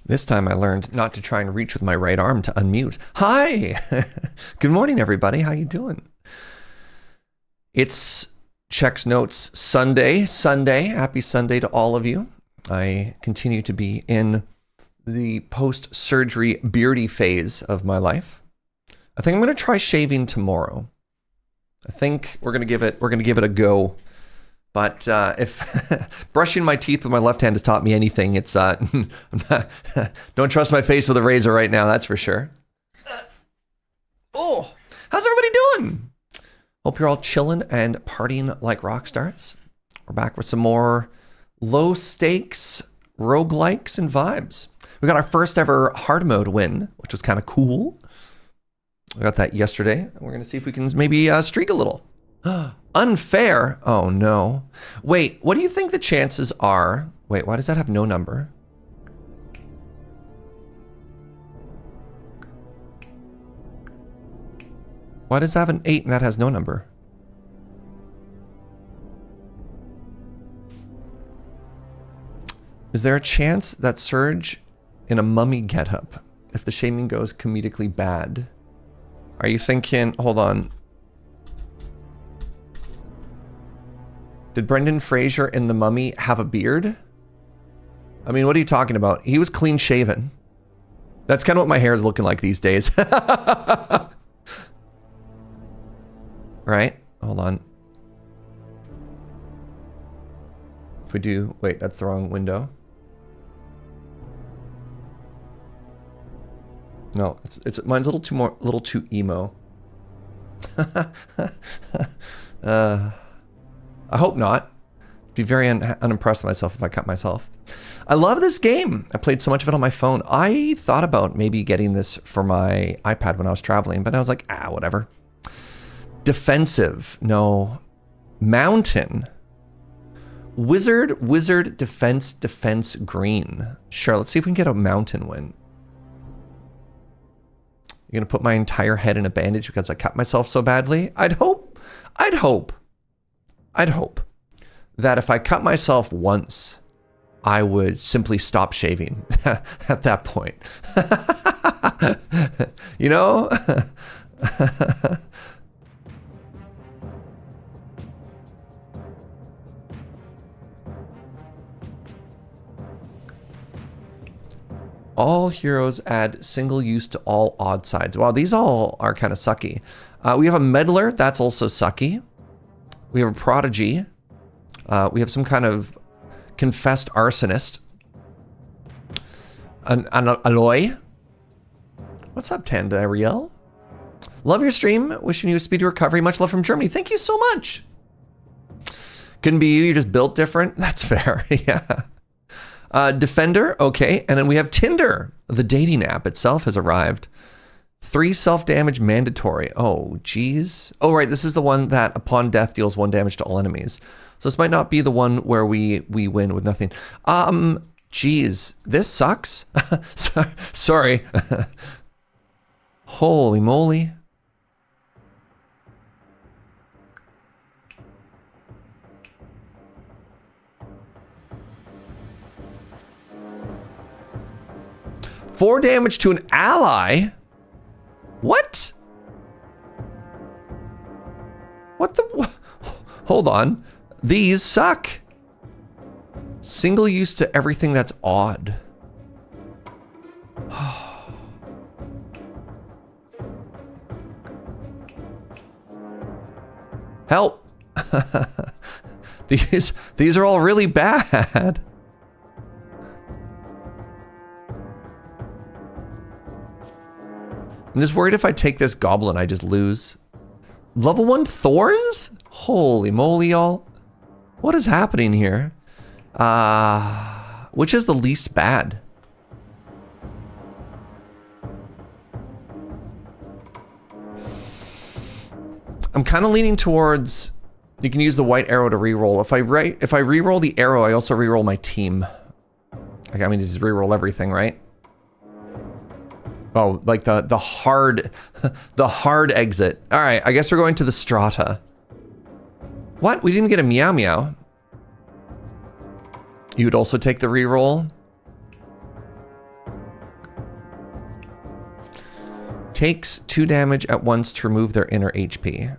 This time I learned not to try and reach with my right arm to unmute. Hi! Good morning, everybody. How you doing? It's Checks Notes Sunday. Happy Sunday to all of you. I continue to be in the post-surgery beardy phase of my life. I think I'm going to try shaving tomorrow. I think we're going to give it a go. But if brushing my teeth with my left hand has taught me anything, it's don't trust my face with a razor right now, that's for sure. Oh, how's everybody doing? Hope you're all chilling and partying like rock stars. We're back with some more low stakes roguelikes and vibes. We got our first ever hard mode win, which was kind of cool. We got that yesterday. We're going to see if we can maybe streak a little. Unfair? Oh no. Wait, what do you think the chances are? Wait, why does that have no number? Why does that have an 8 and that has no number? Is there a chance that Surge in a mummy getup, if the shaming goes comedically bad? Are you thinking, hold on. Did Brendan Fraser in The Mummy have a beard? I mean, what are you talking about? He was clean shaven. That's kind of what my hair is looking like these days. Right? Hold on. If we do, wait, that's the wrong window. No, mine's a little too emo. I hope not. Be very unimpressed with myself if I cut myself. I love this game. I played so much of it on my phone. I thought about maybe getting this for my iPad when I was traveling, but I was like, whatever. Defensive, no. Mountain. Wizard, defense, green. Sure, let's see if we can get a mountain win. You're gonna put my entire head in a bandage because I cut myself so badly? I'd hope that if I cut myself once, I would simply stop shaving at that point. You know? All heroes add single use to all odd sides. Wow, these all are kind of sucky. We have a meddler, that's also sucky. We have a prodigy. We have some kind of confessed arsonist. An alloy. What's up, Tanda Ariel? Love your stream. Wishing you a speedy recovery. Much love from Germany. Thank you so much. Couldn't be you. You just built different. That's fair. Yeah. Defender. Okay. And then we have Tinder. The dating app itself has arrived. 3 self-damage mandatory. Oh, geez. Oh, right. This is the one that upon death deals 1 damage to all enemies. So this might not be the one where we win with nothing. Geez. This sucks. Sorry. Holy moly. Four damage to an ally? What? What the? Hold on. These suck. Single use to everything that's odd. Help. These are all really bad. I'm just worried if I take this goblin, I just lose. Level 1 thorns? Holy moly, y'all. What is happening here? Which is the least bad? I'm kind of leaning towards, you can use the white arrow to reroll. If I reroll the arrow, I also reroll my team. Like, I mean, just reroll everything, right? Oh, like the hard exit. All right, I guess we're going to the strata. What? We didn't get a meow meow. You would also take the reroll. Takes 2 damage at once to remove their inner HP.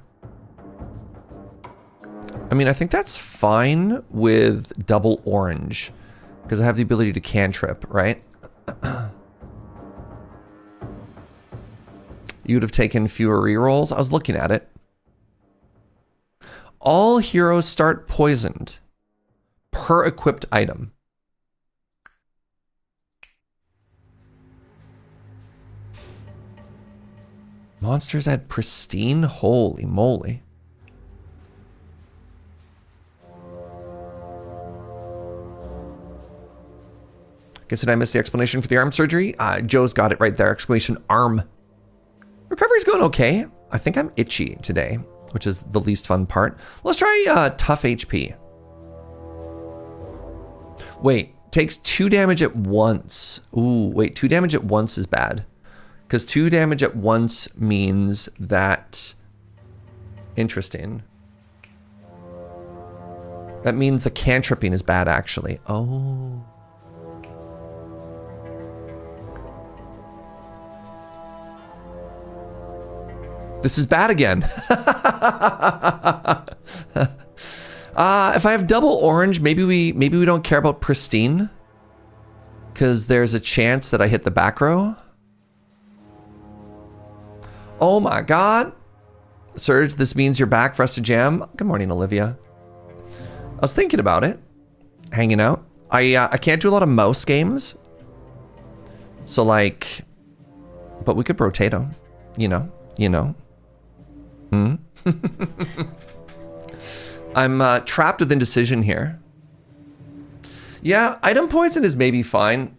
I mean, I think that's fine with double orange, because I have the ability to cantrip, right? You'd have taken fewer rerolls. I was looking at it. All heroes start poisoned per equipped item. Monsters add pristine? Holy moly. Guess did I miss the explanation for the arm surgery? Joe's got it right there. Exclamation arm. Recovery's going okay. I think I'm itchy today, which is the least fun part. Let's try tough HP. Wait, takes 2 damage at once. Ooh, wait, 2 damage at once is bad. Because 2 damage at once means that... Interesting. That means the cantripping is bad, actually. Oh. This is bad again. If I have double orange, maybe we don't care about pristine. Because there's a chance that I hit the back row. Oh my god. Surge, this means you're back for us to jam. Good morning, Olivia. I was thinking about it. Hanging out. I can't do a lot of mouse games. So like, but we could rotate them. You know. I'm trapped with indecision here. Yeah, item poison is maybe fine.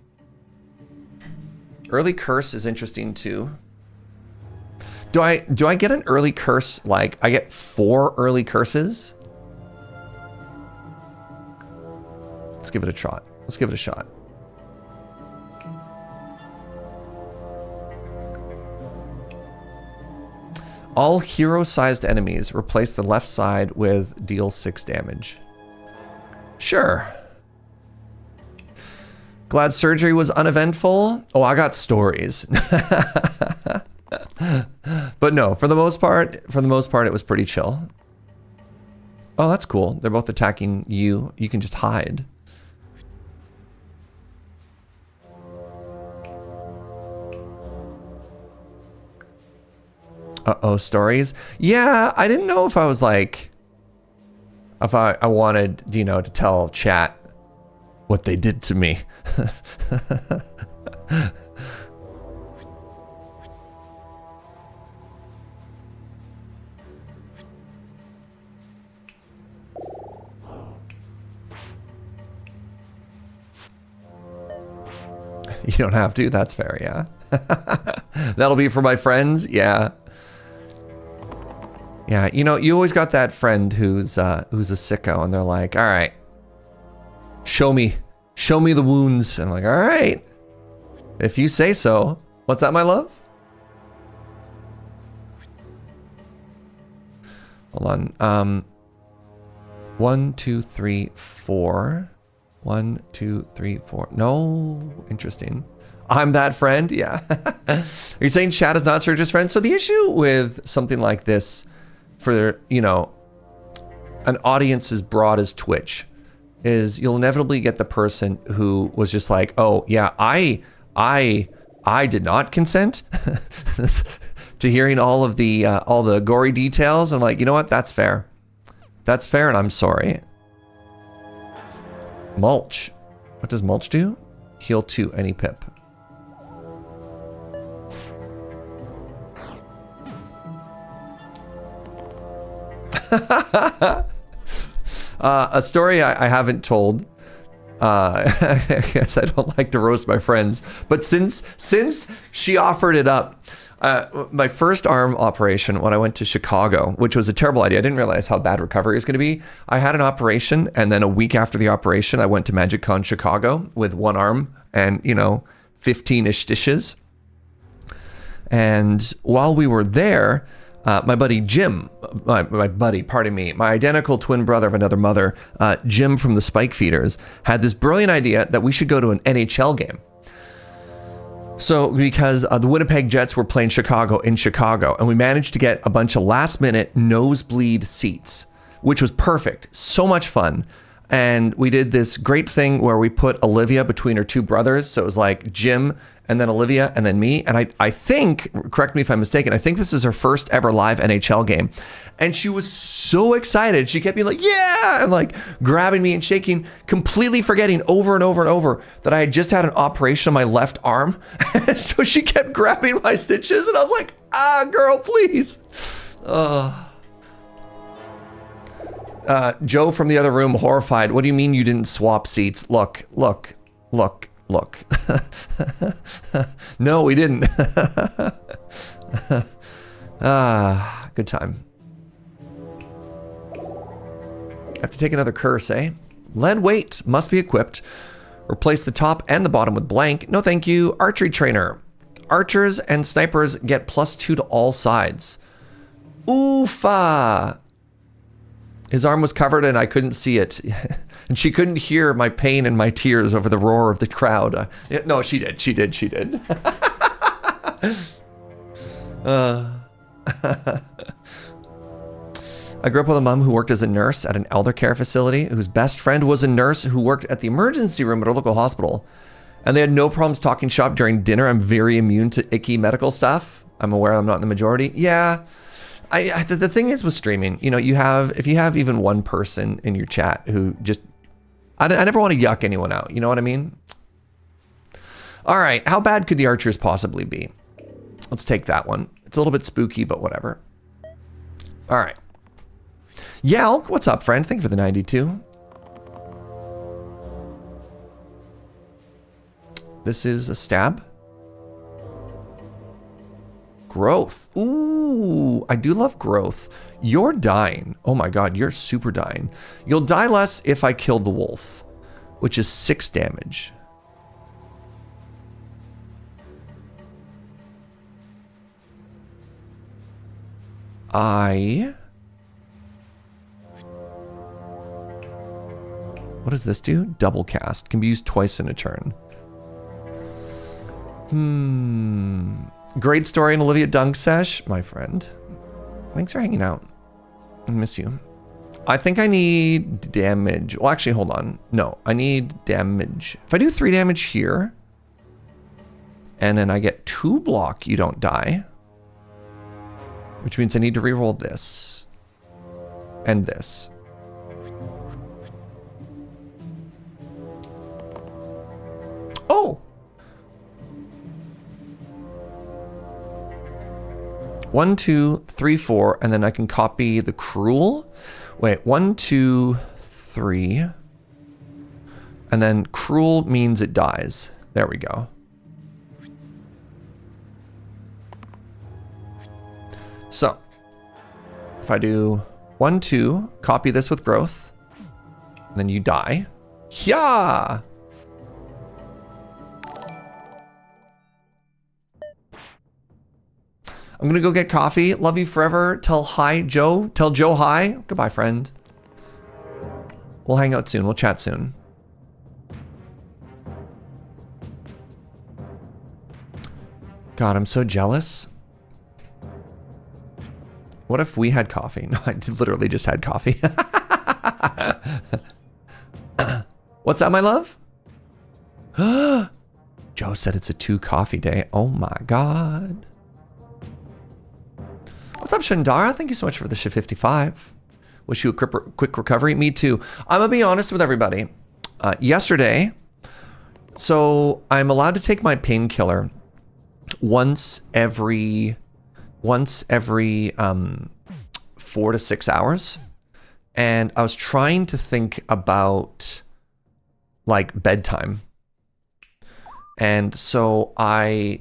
Early curse is interesting too. Do I get an early curse? Like I get 4 early curses? Let's give it a shot. Let's give it a shot. All hero-sized enemies replace the left side with deal 6 damage. Sure. Glad surgery was uneventful. Oh, I got stories. But no, for the most part, it was pretty chill. Oh, that's cool. They're both attacking you. You can just hide. Uh-oh, stories? Yeah, I didn't know if I was like... If I wanted, you know, to tell chat what they did to me. You don't have to, that's fair, yeah. That'll be for my friends, yeah. Yeah, you know, you always got that friend who's a sicko, and they're like, all right, show me the wounds. And I'm like, all right, if you say so. What's that, my love? Hold on. 1, 2, 3, 4. 1, 2, 3, 4. No, interesting. I'm that friend, yeah. Are you saying chat is not Surge's friend? So the issue with something like this, for, you know, an audience as broad as Twitch, is you'll inevitably get the person who was just like, oh yeah, I did not consent to hearing all the gory details. I'm like, you know what? That's fair. That's fair, and I'm sorry. Mulch. What does mulch do? Heal 2 any pip. A story I haven't told. I guess I don't like to roast my friends, but since she offered it up, my first arm operation when I went to Chicago, which was a terrible idea. I didn't realize how bad recovery was going to be. I had an operation, and then a week after the operation, I went to MagicCon Chicago with one arm and, you know, 15-ish stitches. And while we were there, my buddy Jim, my identical twin brother of another mother, Jim from the Spike Feeders, had this brilliant idea that we should go to an NHL game. So because the Winnipeg Jets were playing Chicago in Chicago, and we managed to get a bunch of last minute nosebleed seats, which was perfect. So much fun. And we did this great thing where we put Olivia between her two brothers. So it was like Jim and then Olivia and then me. And I think, correct me if I'm mistaken, I think this is her first ever live NHL game. And she was so excited. She kept being like, yeah, and like grabbing me and shaking, completely forgetting over and over and over that I had just had an operation on my left arm. So she kept grabbing my stitches and I was like, girl, please. Joe from the other room, horrified. What do you mean you didn't swap seats? Look. No, we didn't. Good time. Have to take another curse, eh? Lead weight must be equipped. Replace the top and the bottom with blank. No, thank you. Archery trainer. Archers and snipers get +2 to all sides. Oofa. His arm was covered and I couldn't see it. And she couldn't hear my pain and my tears over the roar of the crowd. No, she did. She did. I grew up with a mom who worked as a nurse at an elder care facility, whose best friend was a nurse who worked at the emergency room at our local hospital. And they had no problems talking shop during dinner. I'm very immune to icky medical stuff. I'm aware I'm not in the majority. Yeah. The thing is with streaming, you know, if you have even one person in your chat who just, I never want to yuck anyone out. You know what I mean? All right. How bad could the archers possibly be? Let's take that one. It's a little bit spooky, but whatever. All right. Yalk, what's up, friend? Thank you for the 92. This is a stab. Growth. Ooh, I do love growth. You're dying. Oh my god, you're super dying. You'll die less if I killed the wolf, which is 6 damage. What does this do? Double cast. Can be used twice in a turn. Great story in Olivia Dunk Sesh, my friend. Thanks for hanging out. I miss you. I think I need damage. Well, actually, hold on. No, I need damage. If I do 3 damage here, and then I get 2 block, you don't die. Which means I need to reroll this. And this. Oh! 1, 2, 3, 4, and then I can copy the cruel. Wait, 1, 2, 3. And then cruel means it dies. There we go. So, if I do 1, 2, copy this with growth, and then you die. Yeah! I'm gonna go get coffee. Love you forever. Tell hi, Joe. Tell Joe hi. Goodbye, friend. We'll hang out soon. We'll chat soon. God, I'm so jealous. What if we had coffee? No, I literally just had coffee. What's that, my love? Joe said it's a 2 coffee day. Oh my God. What's up, Shandara? Thank you so much for the shift 55. Wish you a quick recovery. Me too. I'm gonna be honest with everybody. Yesterday, so I'm allowed to take my painkiller once every 4 to 6 hours. And I was trying to think about like bedtime. And so I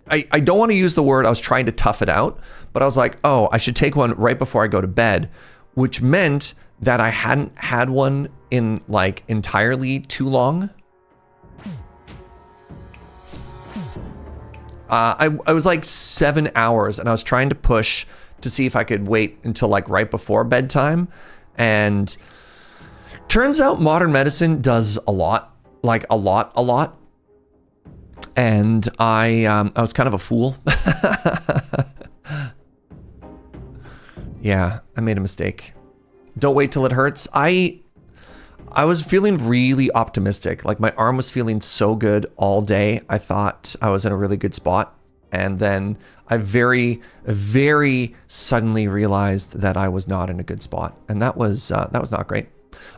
don't want to use the word, I was trying to tough it out, but I was like, oh, I should take one right before I go to bed, which meant that I hadn't had one in like entirely too long. I was like 7 hours and I was trying to push to see if I could wait until like right before bedtime. And turns out modern medicine does a lot, like a lot. And I was kind of a fool. Yeah, I made a mistake. Don't wait till it hurts. I was feeling really optimistic. Like my arm was feeling so good all day. I thought I was in a really good spot. And then I very, very suddenly realized that I was not in a good spot. And that was not great.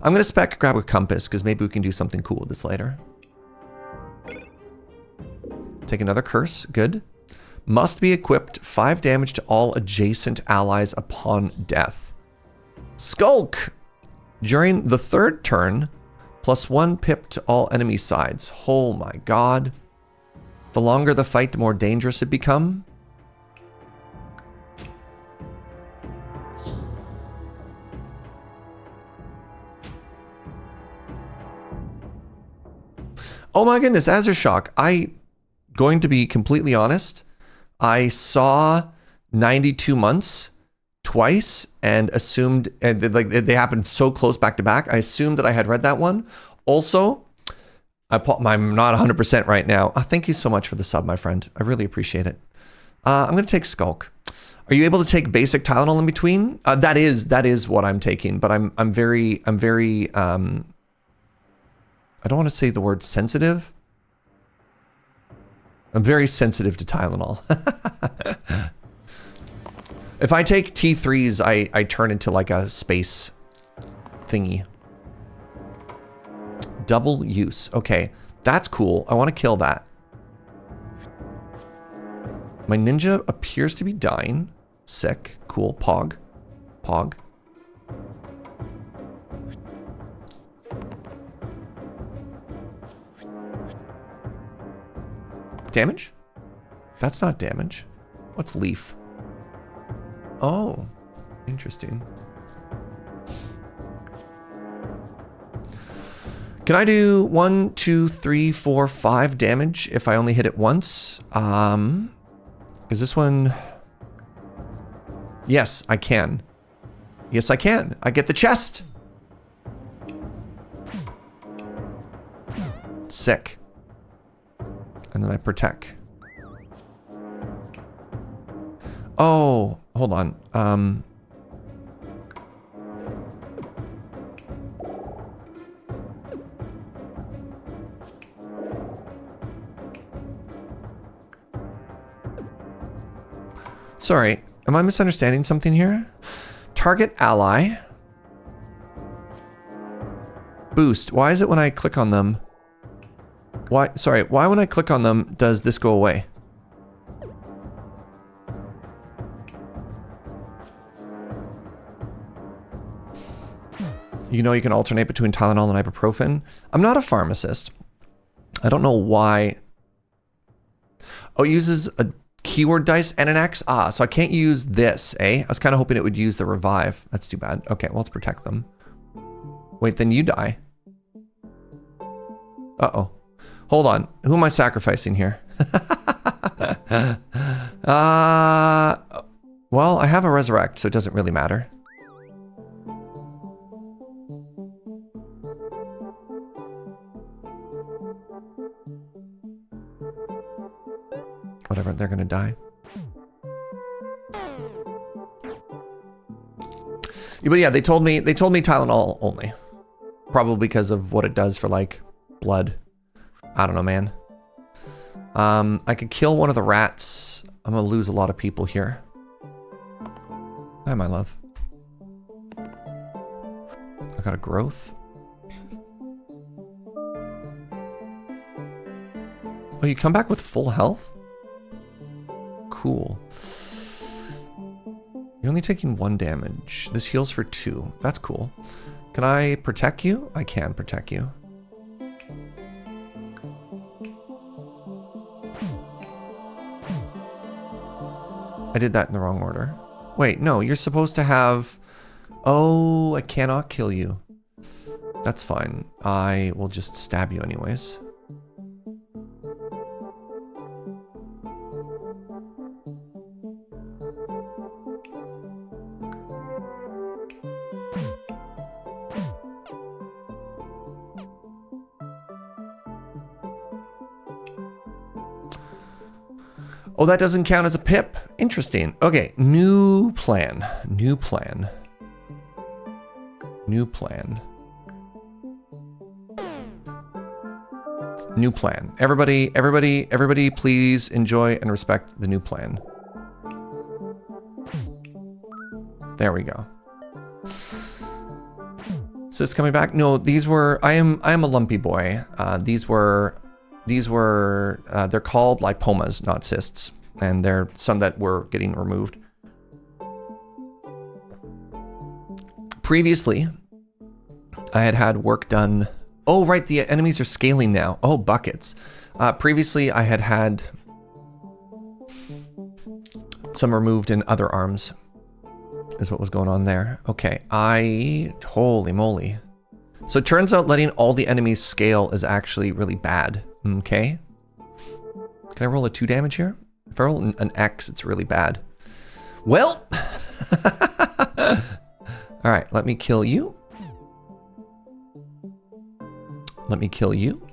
I'm going to spec grab a compass because maybe we can do something cool with this later. Take another curse. Good. Must be equipped. 5 damage to all adjacent allies upon death. Skulk! During the 3rd turn, +1 pip to all enemy sides. Oh my god. The longer the fight, the more dangerous it become. Oh my goodness, Azershock. Going to be completely honest, I saw 92 months twice and assumed, and like they happened so close back to back, I assumed that I had read that one. Also, I'm not 100% right now. Thank you so much for the sub, my friend. I really appreciate it. I'm going to take Skulk. Are you able to take basic Tylenol in between? That is what I'm taking, but I'm very, I don't want to say the word sensitive. I'm very sensitive to Tylenol. If I take T3s, I turn into like a space thingy. Double use. Okay, that's cool. I want to kill that. My ninja appears to be dying. Sick. Cool. Pog. Pog. Damage? That's not damage. What's leaf? Oh, interesting. Can I do 1, 2, 3, 4, 5 damage if I only hit it once? Is this one? Yes, I can. Yes, I can. I get the chest. Sick. And then I protect. Oh, hold on. Sorry, am I misunderstanding something here? Target ally. Boost. Why is it when I click on them? Why when I click on them does this go away? You know you can alternate between Tylenol and ibuprofen. I'm not a pharmacist. I don't know why. Oh, it uses a keyword dice and an X? Ah, so I can't use this, eh? I was kind of hoping it would use the revive. That's too bad. Okay, well, let's protect them. Wait, then you die. Uh-oh. Hold on. Who am I sacrificing here? Well, I have a resurrect, so it doesn't really matter. Whatever, they're gonna die. But yeah, they told me Tylenol only. Probably because of what it does for like blood. I don't know, man. I could kill one of the rats. I'm gonna lose a lot of people here. Hi, my love. I got a growth. Oh, you come back with full health? Cool. You're only taking 1 damage. This heals for 2. That's cool. Can I protect you? I can protect you. I did that in the wrong order. Wait, no, you're supposed to have... Oh, I cannot kill you. That's fine. I will just stab you anyways. Oh, that doesn't count as a pip. Interesting. Okay, new plan. New plan. New plan. New plan. Everybody, please enjoy and respect the new plan. There we go. So it's coming back. No, these were. I am a lumpy boy. These were. They're called lipomas, not cysts, and they're some that were getting removed. Previously, I had work done. Oh, right, the enemies are scaling now. Oh, buckets. Previously, I had some removed in other arms, is what was going on there. Okay, holy moly. So it turns out letting all the enemies scale is actually really bad. Okay. Can I roll a 2 damage here? If I roll an X, it's really bad. Well. All right, let me kill you. Let me kill you.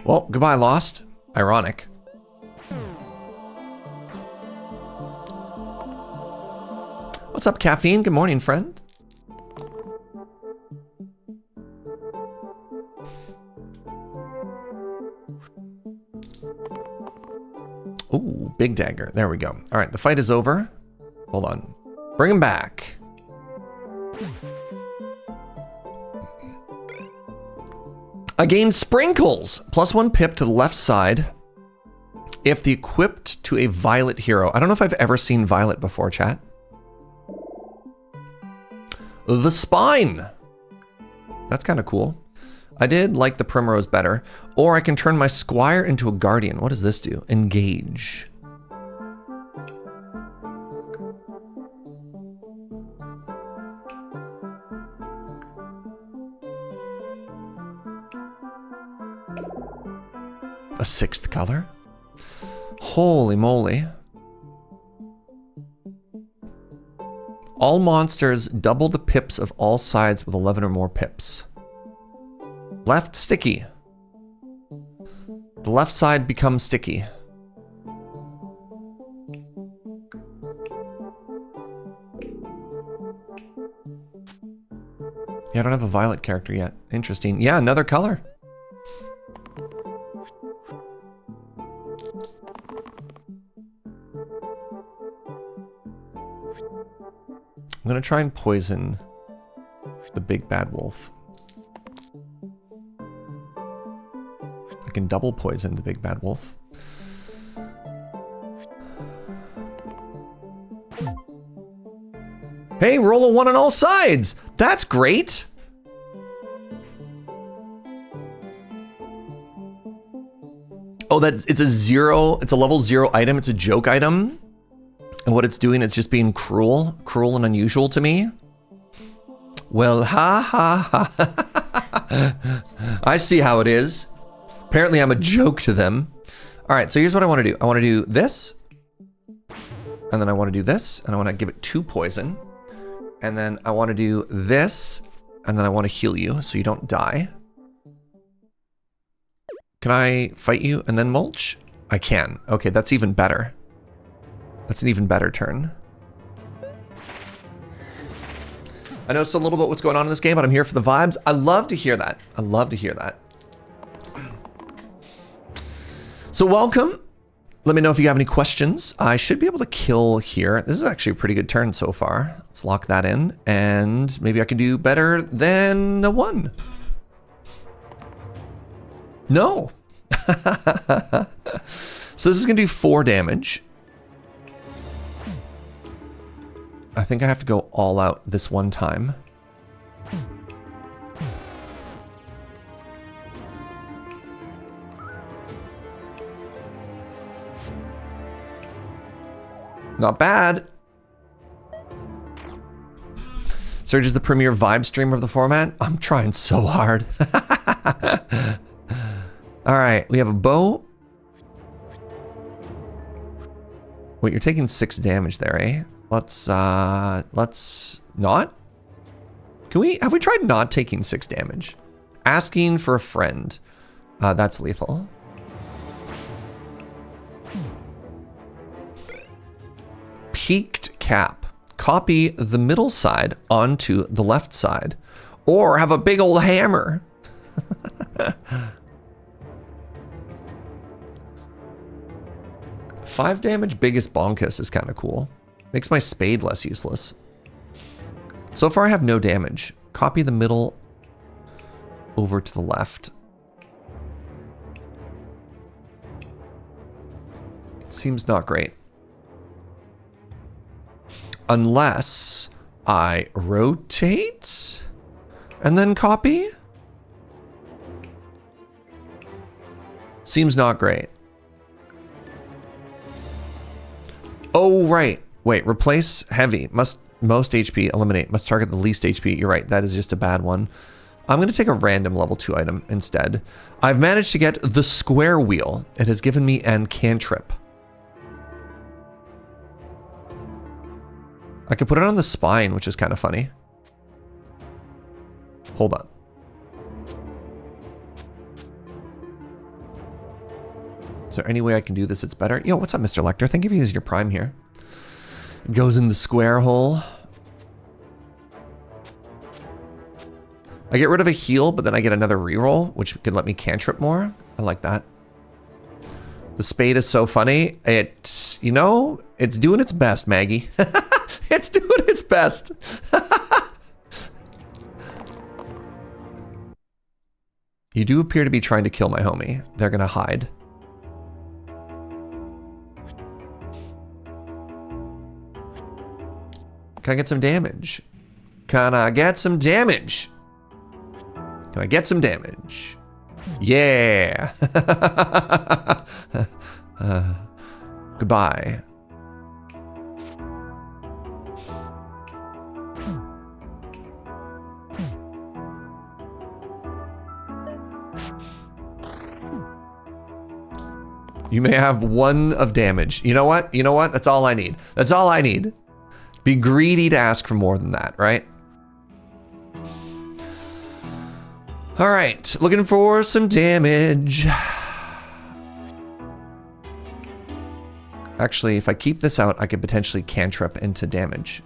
Well, goodbye, Lost. Ironic. What's up, Caffeine? Good morning, friend. Ooh, big dagger. There we go. All right, the fight is over. Hold on. Bring him back. I gained sprinkles. +1 pip to the left side if the equipped to a violet hero. I don't know if I've ever seen violet before, chat. The spine. That's kind of cool. I did like the primrose better. Or I can turn my squire into a guardian. What does this do? Engage. A 6th color? Holy moly. All monsters double the pips of all sides with 11 or more pips. Left sticky. The left side becomes sticky. Yeah, I don't have a violet character yet. Interesting. Yeah, another color. I'm gonna try and poison the big bad wolf. I can double poison the big bad wolf. Hey, roll a 1 on all sides! That's great! Oh, it's a 0, it's a level 0 item, it's a joke item. And what it's doing, it's just being cruel and unusual to me. Well, ha ha ha. I see how it is. Apparently I'm a joke to them. All right, so here's what I want to do. I want to do this, and then I want to do this, and I want to give it 2 poison. And then I want to do this, and then I want to heal you so you don't die. Can I fight you and then mulch? I can. Okay, that's even better. That's an even better turn. I know it's a little bit what's going on in this game, but I'm here for the vibes. I love to hear that. I love to hear that. So welcome. Let me know if you have any questions. I should be able to kill here. This is actually a pretty good turn so far. Let's lock that in, and maybe I can do better than a 1. No. So this is gonna do 4 damage. I think I have to go all out this one time. Not bad. Surge is the premier vibe streamer of the format. I'm trying so hard. All right, we have a bow. Wait, you're taking 6 damage there, eh? Let's not? Have we tried not taking 6 damage? Asking for a friend. That's lethal. Peaked cap. Copy the middle side onto the left side. Or have a big old hammer. 5 damage biggest bonkus is kind of cool. Makes my spade less useless. So far I have no damage. Copy the middle over to the left. Seems not great. Unless I rotate and then copy. Seems not great. Oh, right. Wait, replace heavy. Most HP, eliminate. Must target the least HP. You're right. That is just a bad one. I'm going to take a random level 2 item instead. I've managed to get the square wheel. It has given me an cantrip. I could put it on the spine, which is kind of funny. Hold on. Is there any way I can do this? It's better. Yo, what's up, Mr. Lecter? Thank you for using your prime here. It goes in the square hole. I get rid of a heal, but then I get another reroll, which could let me cantrip more. I like that. The spade is so funny. It's doing its best, Maggie. It's doing its best. You do appear to be trying to kill my homie. They're gonna hide. Can I get some damage? Can I get some damage? Can I get some damage? Yeah. Goodbye. You may have 1 of damage. You know what? You know what? That's all I need. That's all I need. Be greedy to ask for more than that, right? All right, looking for some damage. Actually, if I keep this out, I could potentially cantrip into damage.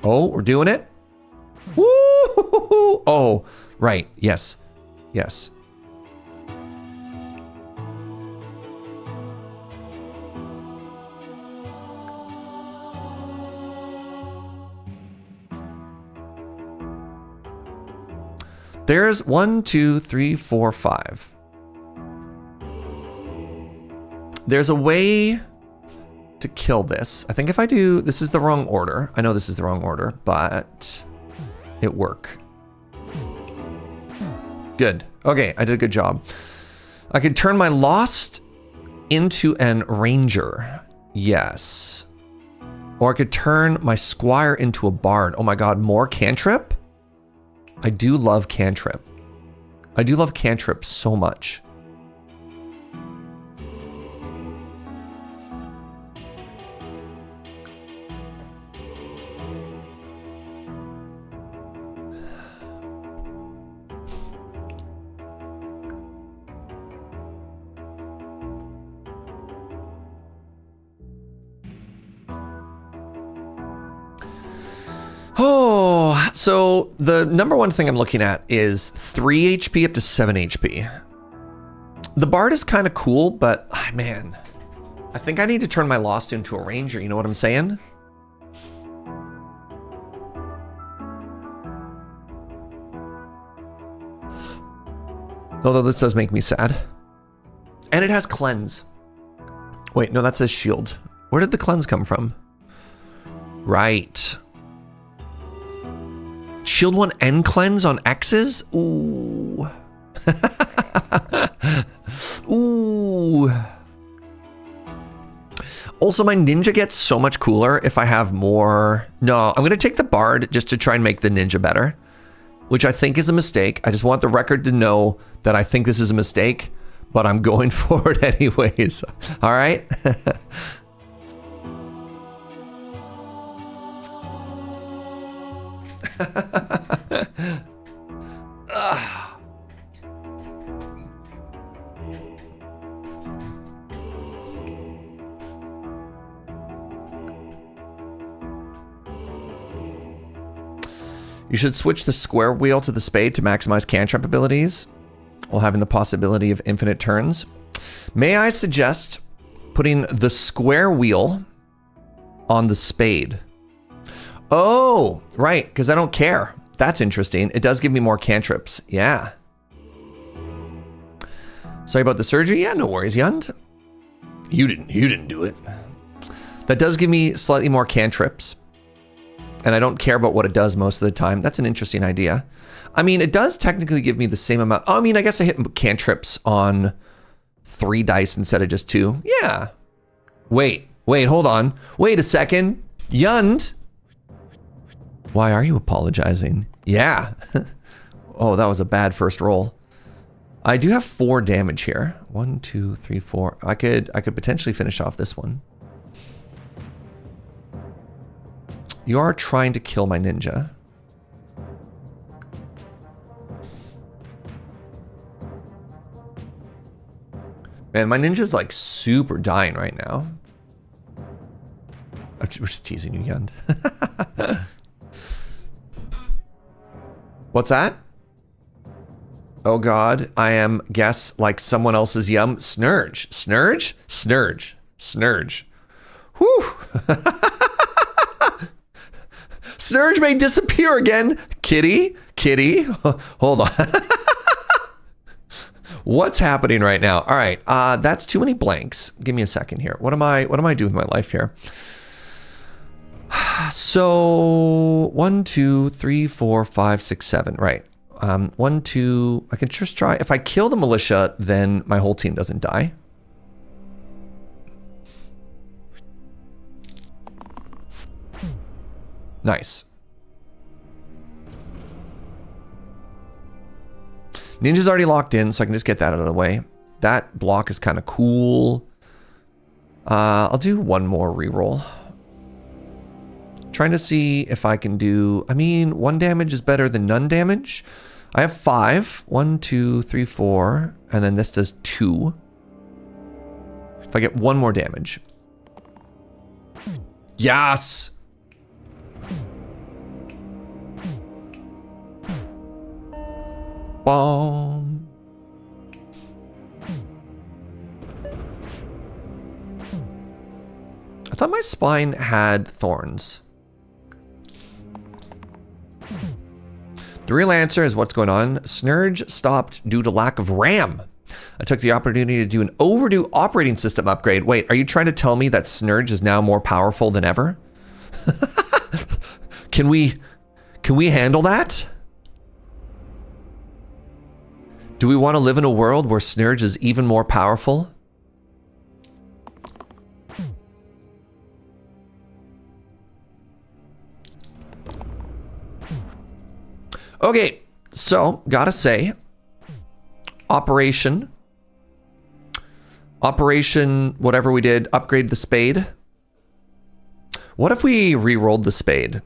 Oh, we're doing it. Woo! Oh, right. Yes. Yes. There's 1, 2, 3, 4, 5. There's a way to kill this. I think if I do, this is the wrong order. I know this is the wrong order, but it work. Good. Okay, I did a good job. I could turn my Lost into an Ranger. Yes. Or I could turn my Squire into a Bard. Oh my god, more cantrip? I do love cantrip. I do love cantrip so much. Oh, so the number one thing I'm looking at is 3 HP up to 7 HP. The Bard is kind of cool, but man, I think I need to turn my Lost into a Ranger. You know what I'm saying? Although this does make me sad. And it has Cleanse. Wait, no, that says Shield. Where did the Cleanse come from? Right. Shield 1 and Cleanse on X's? Ooh. Ooh. Also, my ninja gets so much cooler if I have more. No, I'm going to take the bard just to try and make the ninja better, which I think is a mistake. I just want the record to know that I think this is a mistake, but I'm going for it anyways. All right? You should switch the square wheel to the spade to maximize cantrip abilities while having the possibility of infinite turns. May I suggest putting the square wheel on the spade? Oh, right, because I don't care. That's interesting. It does give me more cantrips. Yeah. Sorry about the surgery. Yeah, no worries, Yund. You didn't do it. That does give me slightly more cantrips. And I don't care about what it does most of the time. That's an interesting idea. I mean, it does technically give me the same amount. I mean, I guess I hit cantrips on 3 dice instead of just 2. Yeah. Wait, hold on. Wait a second. Yund. Why are you apologizing? Yeah. Oh, that was a bad first roll. I do have 4 damage here. 1, 2, 3, 4. I could potentially finish off this one. You are trying to kill my ninja. Man, my ninja's like super dying right now. We're just teasing you, Yund. What's that? Oh God, I am guess like someone else's yum. Snurge. Snurge? Snurge. Snurge. Whew. Snurge may disappear again. Kitty. Hold on. What's happening right now? All right, that's too many blanks. Give me a second here. What am I doing with my life here? So 1, 2, 3, 4, 5, 6, 7. Right. 1, 2. I can just try. If I kill the militia, then my whole team doesn't die. Nice. Ninja's already locked in, so I can just get that out of the way. That block is kind of cool. I'll do one more reroll. Trying to see if I can do... I mean, 1 damage is better than none damage. I have 5. 1, 2, 3, 4. And then this does 2. If I get 1 more damage. Yes! Boom. I thought my spine had thorns. The real answer is what's going on. Snurge stopped due to lack of RAM. I took the opportunity to do an overdue operating system upgrade. Wait, are you trying to tell me that Snurge is now more powerful than ever? Can we handle that? Do we want to live in a world where Snurge is even more powerful? Okay, so gotta say, Operation, whatever we did, upgrade the spade. What if we re-rolled the spade?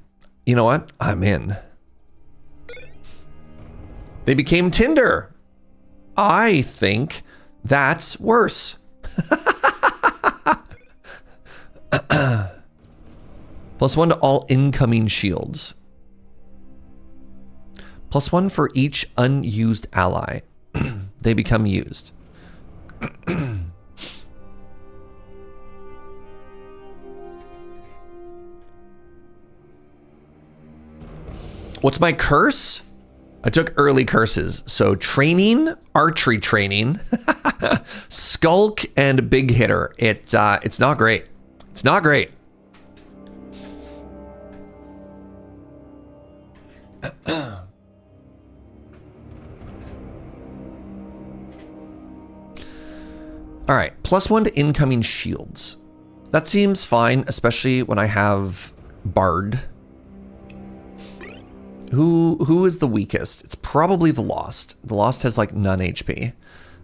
You know what? I'm in. They became Tinder. I think that's worse. +1 to all incoming shields. +1 for each unused ally. They become used. What's my curse? I took early curses. So training, archery training, skulk, and big hitter. It's not great. It's not great. All right, +1 to incoming shields. That seems fine, especially when I have Bard. Who is the weakest? It's probably the Lost. The Lost has like none HP.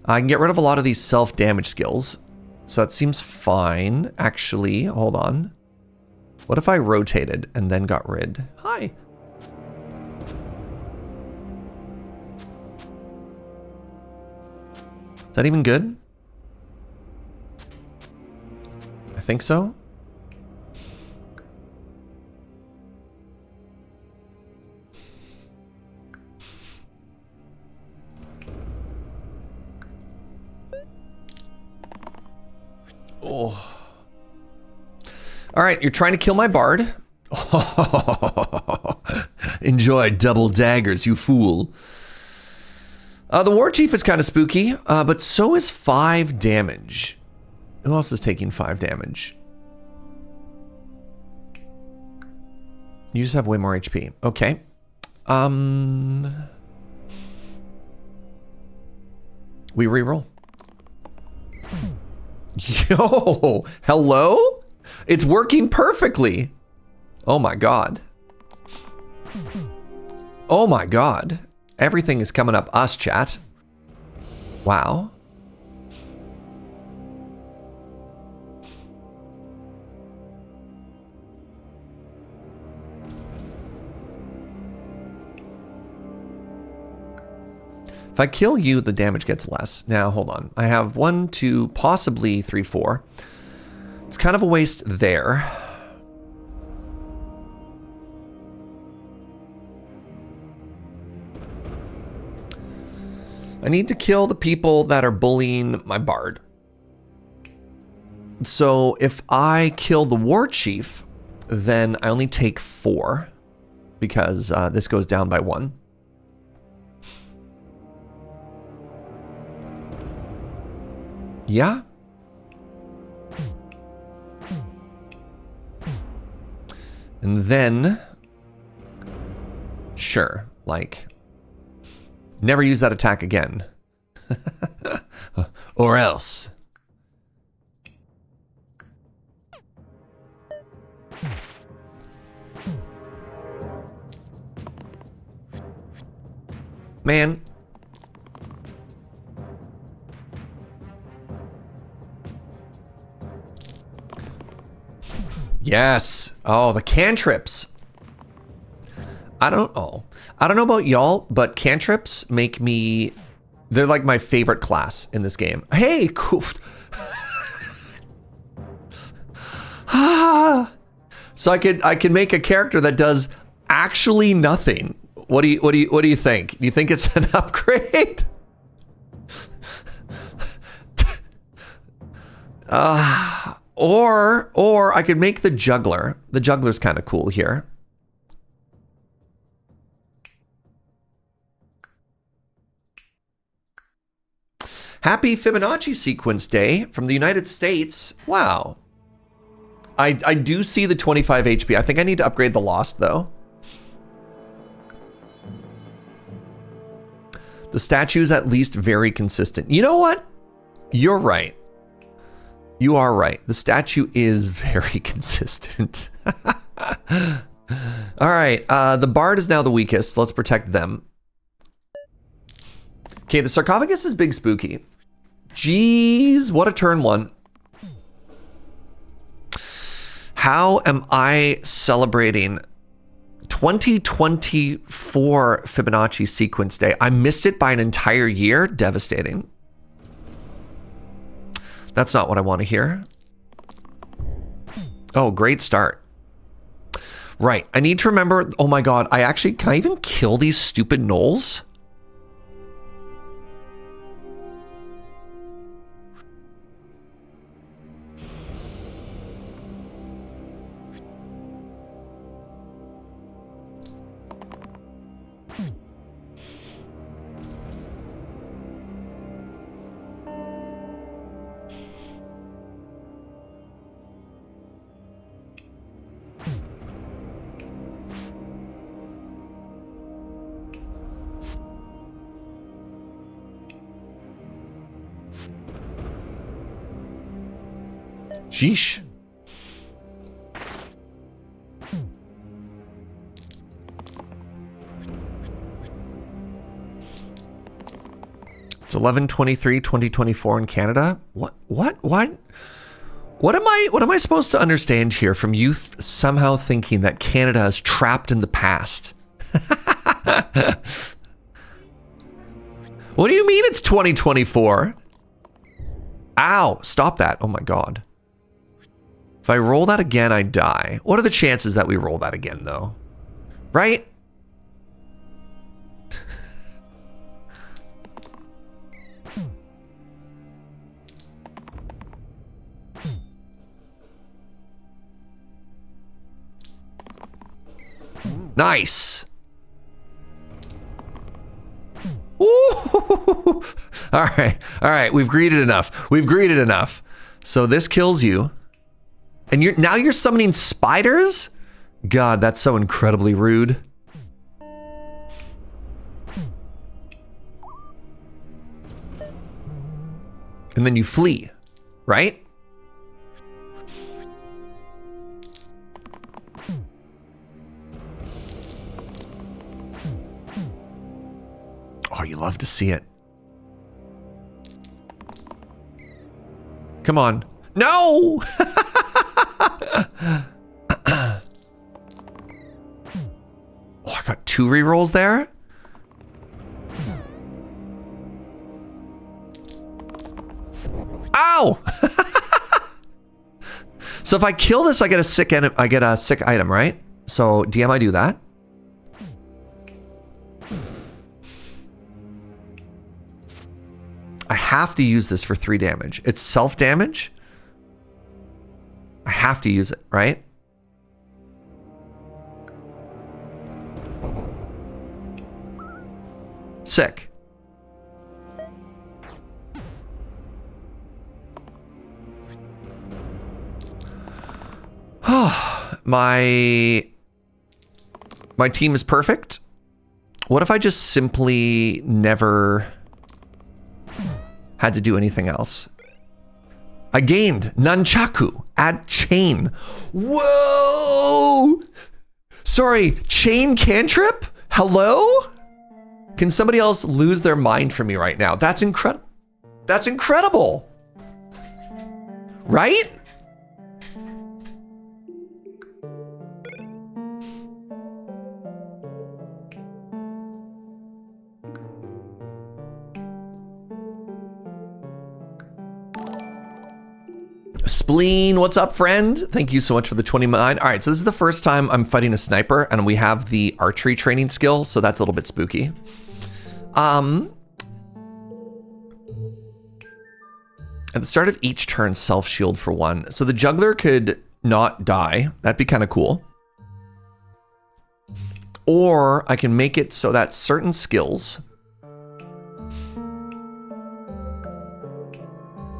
I can get rid of a lot of these self-damage skills. So that seems fine. Actually, hold on. What if I rotated and then got rid? Hi. Is that even good? I think so. Oh. All right, you're trying to kill my Bard. Enjoy double daggers, you fool. The War Chief is kind of spooky, but so is 5 damage. Who else is taking 5 damage? You just have way more HP. Okay. We reroll. Yo, hello? It's working perfectly. Oh my god. Oh my god. Everything is coming up us, chat. Wow. If I kill you, the damage gets less. Now, hold on. I have 1, 2, possibly 3, 4. It's kind of a waste there. I need to kill the people that are bullying my Bard. So if I kill the War Chief, then I only take 4 because this goes down by 1. Yeah. And then, sure, like, never use that attack again. Or else. Man. Yes. Oh, the cantrips. I don't know about y'all, but cantrips make me, they're like my favorite class in this game. Hey, cool. So I could make a character that does actually nothing. What do you think? Do you think it's an upgrade? Or I could make the juggler. The juggler's kind of cool here. Happy Fibonacci sequence day from the United States. Wow. I do see the 25 HP. I think I need to upgrade the Lost though. The statue's at least very consistent. You know what? You're right. You are right. The statue is very consistent. All right. The Bard is now the weakest. Let's protect them. Okay, the sarcophagus is big spooky. Jeez, what a turn 1. How am I celebrating 2024 Fibonacci sequence day? I missed it by an entire year. Devastating. That's not what I want to hear. Oh, great start. Right, I need to remember, oh my god, can I even kill these stupid gnolls? Sheesh. It's 11/23, 2024 in Canada. What am I supposed to understand here from youth somehow thinking that Canada is trapped in the past? What do you mean it's 2024? Ow, stop that. Oh my God. If I roll that again, I die. What are the chances that we roll that again though? Right? Nice. Ooh. All right. We've greeted enough. So this kills you, and now you're summoning spiders. God, that's so incredibly rude. And then you flee, right? Oh, you love to see it. Come on. No! Oh, I got 2 rerolls there? Ow! So if I kill this, I get a sick item, right? So DM, I do that. I have to use this for 3 damage. It's self-damage. I have to use it, right? Sick. My team is perfect. What if I just simply never had to do anything else? I gained nunchaku. Add chain. Whoa! Sorry, chain cantrip? Hello? Can somebody else lose their mind for me right now? That's incredible. That's incredible. Right? Spleen, what's up, friend? Thank you so much for the 29. All right, so this is the first time I'm fighting a sniper, and we have the archery training skill, so that's a little bit spooky. At the start of each turn, self-shield for 1. So the juggler could not die. That'd be kind of cool. Or I can make it so that certain skills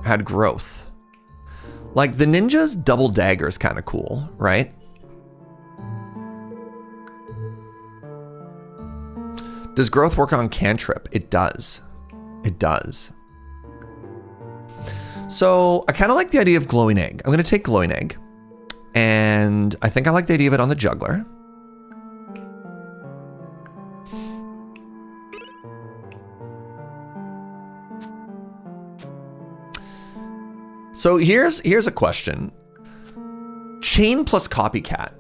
had growth. Like the ninja's double dagger is kind of cool, right? Does growth work on cantrip? It does. It does. So I kind of like the idea of glowing egg. I'm going to take glowing egg. And I think I like the idea of it on the juggler. So here's a question. Chain plus copycat.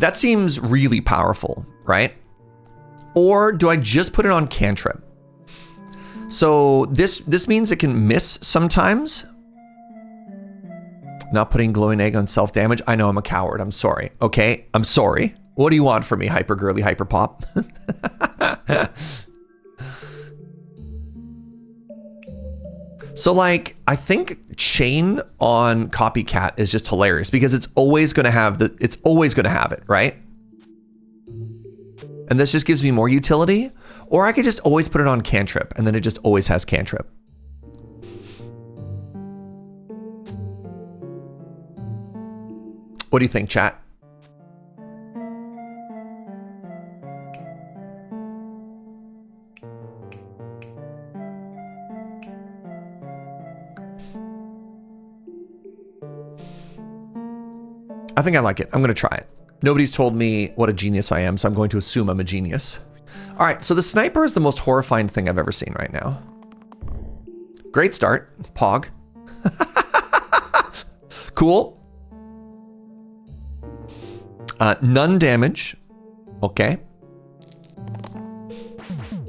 That seems really powerful, right? Or do I just put it on cantrip? So this means it can miss sometimes. Not putting glowing egg on self-damage. I know I'm a coward. I'm sorry. Okay, I'm sorry. What do you want from me, hyper girly, hyper pop? So like, I think chain on copycat is just hilarious because it's always going to have it, right? And this just gives me more utility. Or I could just always put it on cantrip and then it just always has cantrip. What do you think, chat? I think I like it. I'm going to try it. Nobody's told me what a genius I am, so I'm going to assume I'm a genius. All right, so the sniper is the most horrifying thing I've ever seen right now. Great start. Pog. Cool. None damage. Okay.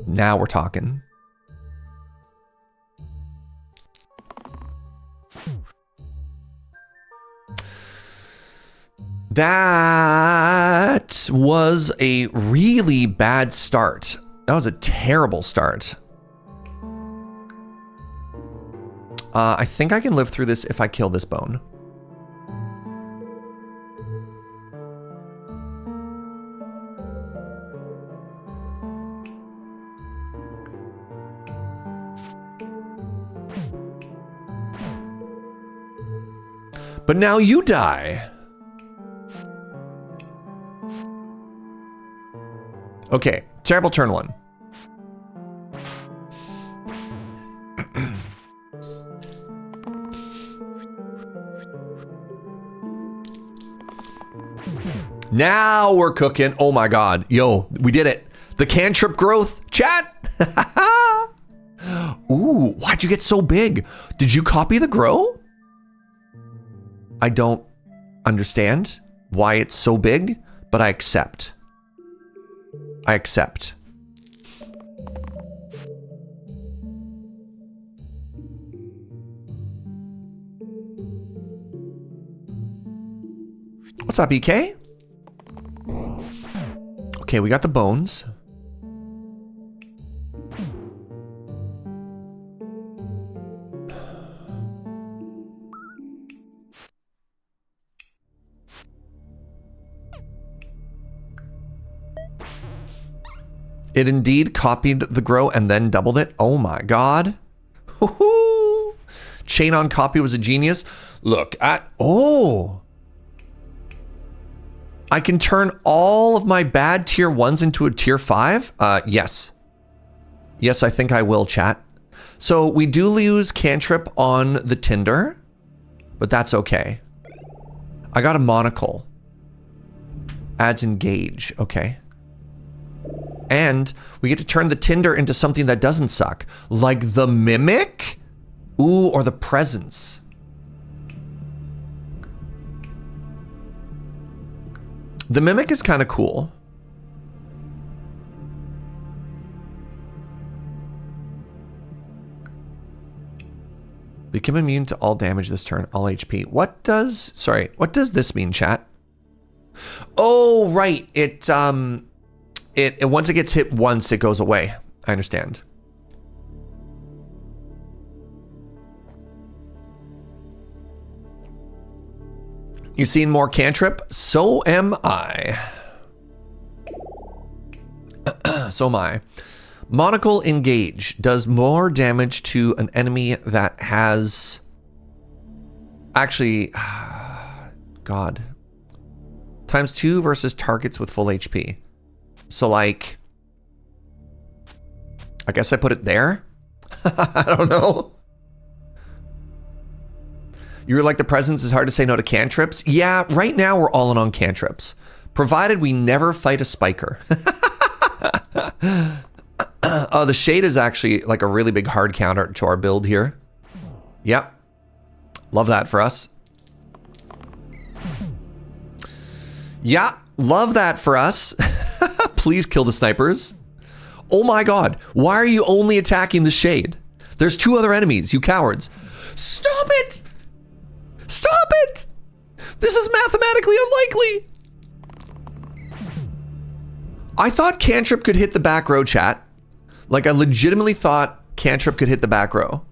Now we're talking. That was a really bad start. That was a terrible start. I think I can live through this if I kill this bone. But now you die. Okay, terrible turn one. Now we're cooking. Oh my God. Yo, we did it. The cantrip growth, chat. Ooh, why'd you get so big? Did you copy the grow? I don't understand why it's so big, but I accept. I accept. What's up, EK? Okay, we got the bones. It indeed copied the grow and then doubled it. Oh my God. Woohoo! Chain on copy was a genius. Look at, oh. I can turn all of my bad tier 1s into a tier 5? Yes. Yes, I think I will, chat. So we do lose cantrip on the tinder, but that's okay. I got a monocle. Adds engage, okay. And we get to turn the tinder into something that doesn't suck, like the mimic? Ooh, or the presence. The mimic is kind of cool. Become immune to all damage this turn, all HP. What does this mean, chat? Oh, right. It once it gets hit once, it goes away. I understand. You seen more cantrip? So am I. So am I. Monocle engage does more damage to an enemy that has... Actually, God. ×2 versus targets with full HP. So like... I guess I put it there? I don't know. You're like, the presence is hard to say no to cantrips. Yeah, right now we're all in on cantrips. Provided we never fight a spiker. Oh, the shade is actually like a really big hard counter to our build here. Yep. Love that for us. Yeah, love that for us. Please kill the snipers. Oh my God, why are you only attacking the shade? There's 2 other enemies, you cowards. Stop it! Stop it! This is mathematically unlikely. I thought cantrip could hit the back row, chat. Like, I legitimately thought cantrip could hit the back row.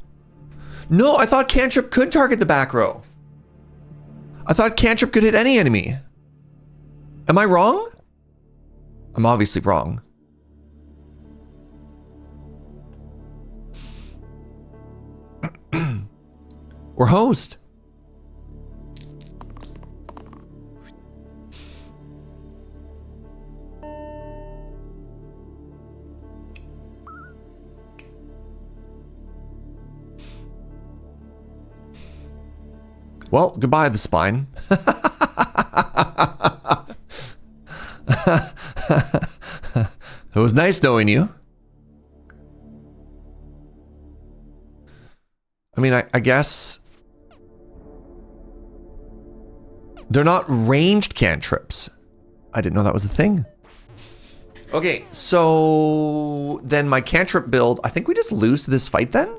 No, I thought cantrip could target the back row. I thought cantrip could hit any enemy. Am I wrong? I'm obviously wrong. We're hosed. Well, goodbye, the spine. It was nice knowing you. I mean, I guess they're not ranged cantrips. I didn't know that was a thing. Okay, so then my cantrip build, I think we just lose to this fight then?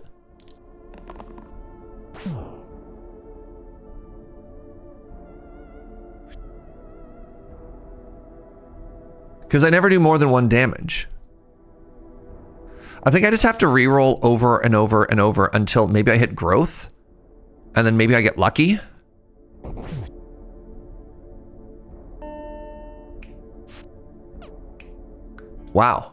Because I never do more than 1 damage. I think I just have to reroll over and over and over until maybe I hit growth. And then maybe I get lucky. Wow.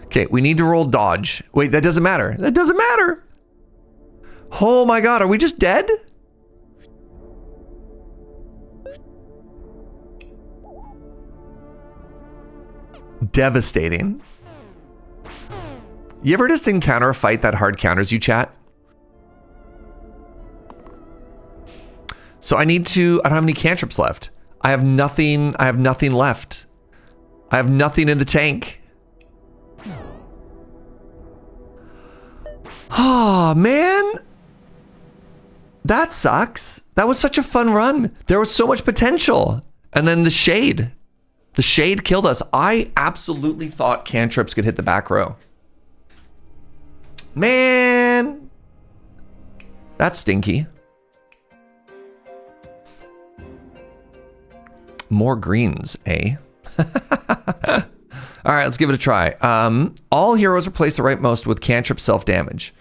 Okay, we need to roll dodge. Wait, that doesn't matter. That doesn't matter. Oh my God, are we just dead? Devastating. You ever just encounter a fight that hard counters you, chat? So I don't have any cantrips left. I have nothing left. I have nothing in the tank. Oh, man. That sucks. That was such a fun run. There was so much potential. And then the shade. The shade killed us. I absolutely thought cantrips could hit the back row. Man. That's stinky. More greens, eh? All right, let's give it a try. All heroes replace the rightmost with cantrip self-damage.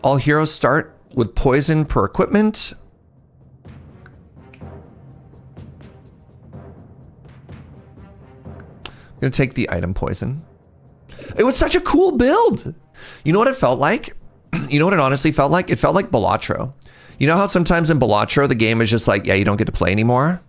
All heroes start with poison per equipment. I'm gonna take the item poison. It was such a cool build. You know what it felt like? You know what it honestly felt like? It felt like Balatro. You know how sometimes in Balatro, the game is just like, yeah, you don't get to play anymore?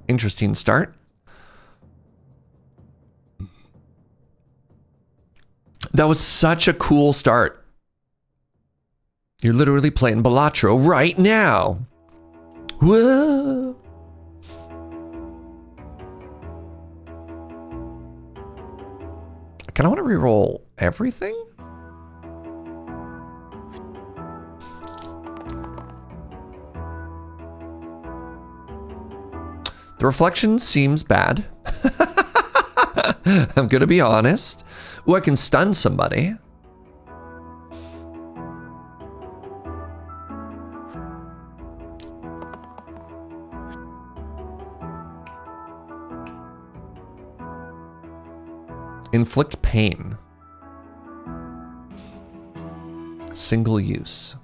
Interesting start. That was such a cool start. You're literally playing Balatro right now. Whoa. I kind of want to reroll everything. The reflection seems bad. I'm gonna be honest. Ooh, I can stun somebody. Inflict pain. Single use.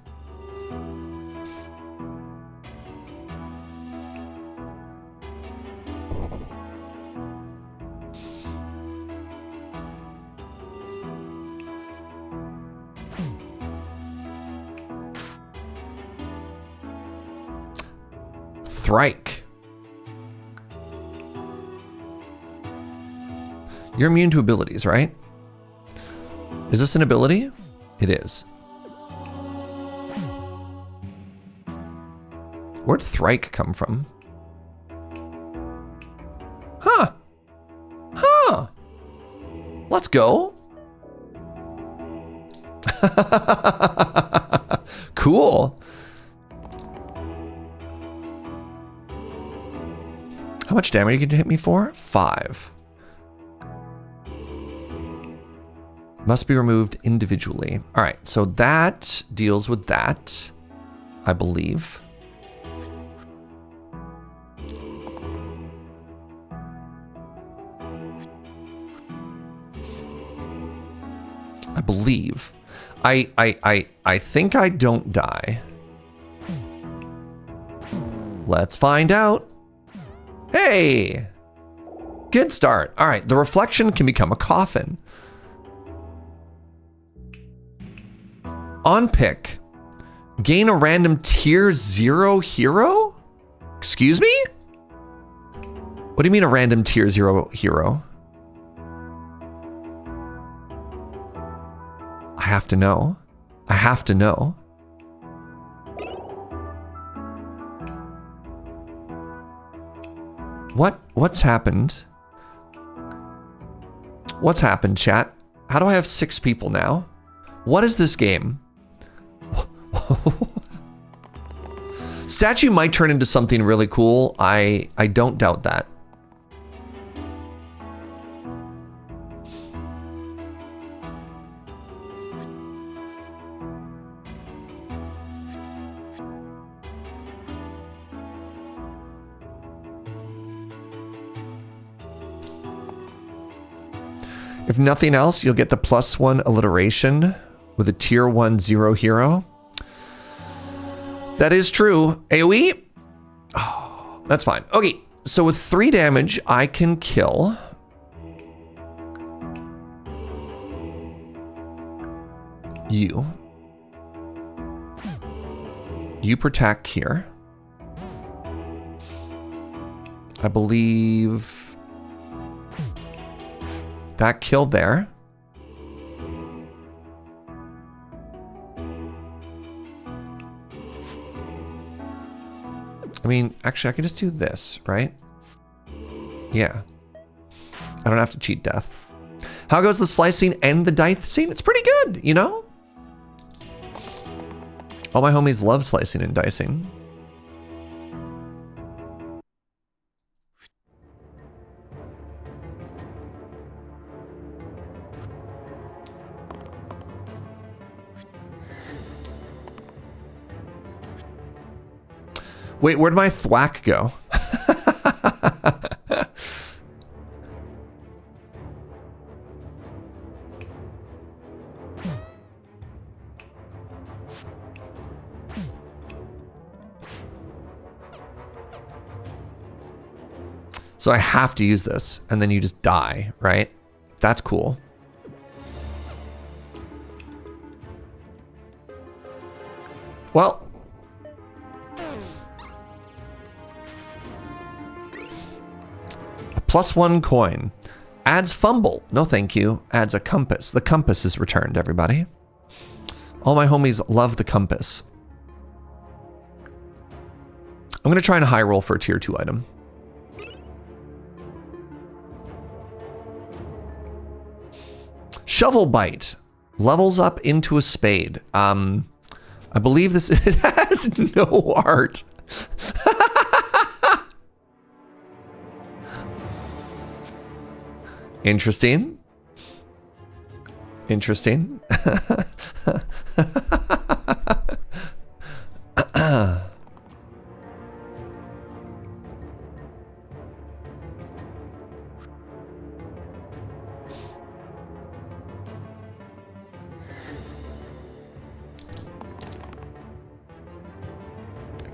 Thrike. You're immune to abilities, right? Is this an ability? It is. Where'd Thrike come from? Huh. Huh. Let's go. Cool. How much damage are you going to hit me for? 5. Must be removed individually. All right, so that deals with that, I believe. I believe. I think I don't die. Let's find out. Hey! Good start. All right, the reflection can become a coffin. On pick, gain a random tier 0 hero? Excuse me? What do you mean a random tier 0 hero? I have to know. I have to know. What's happened? What's happened, chat? How do I have 6 people now? What is this game? Statue might turn into something really cool. I don't doubt that. If nothing else, you'll get the +1 alliteration with a tier 1 0 hero. That is true. AoE? Oh, that's fine. Okay, so with 3 damage, I can kill you. You protect here. I believe that killed there. I mean, actually, I can just do this, right? Yeah. I don't have to cheat death. How goes the slicing and the dicing? It's pretty good, you know? All my homies love slicing and dicing. Wait, where'd my thwack go? So I have to use this, and then you just die, right? That's cool. Well, +1 coin. Adds fumble. No thank you. Adds a compass. The compass is returned, everybody. All my homies love the compass. I'm going to try and high roll for a tier 2 item. Shovel bite. Levels up into a spade. I believe this it has no art. Interesting. Interesting. I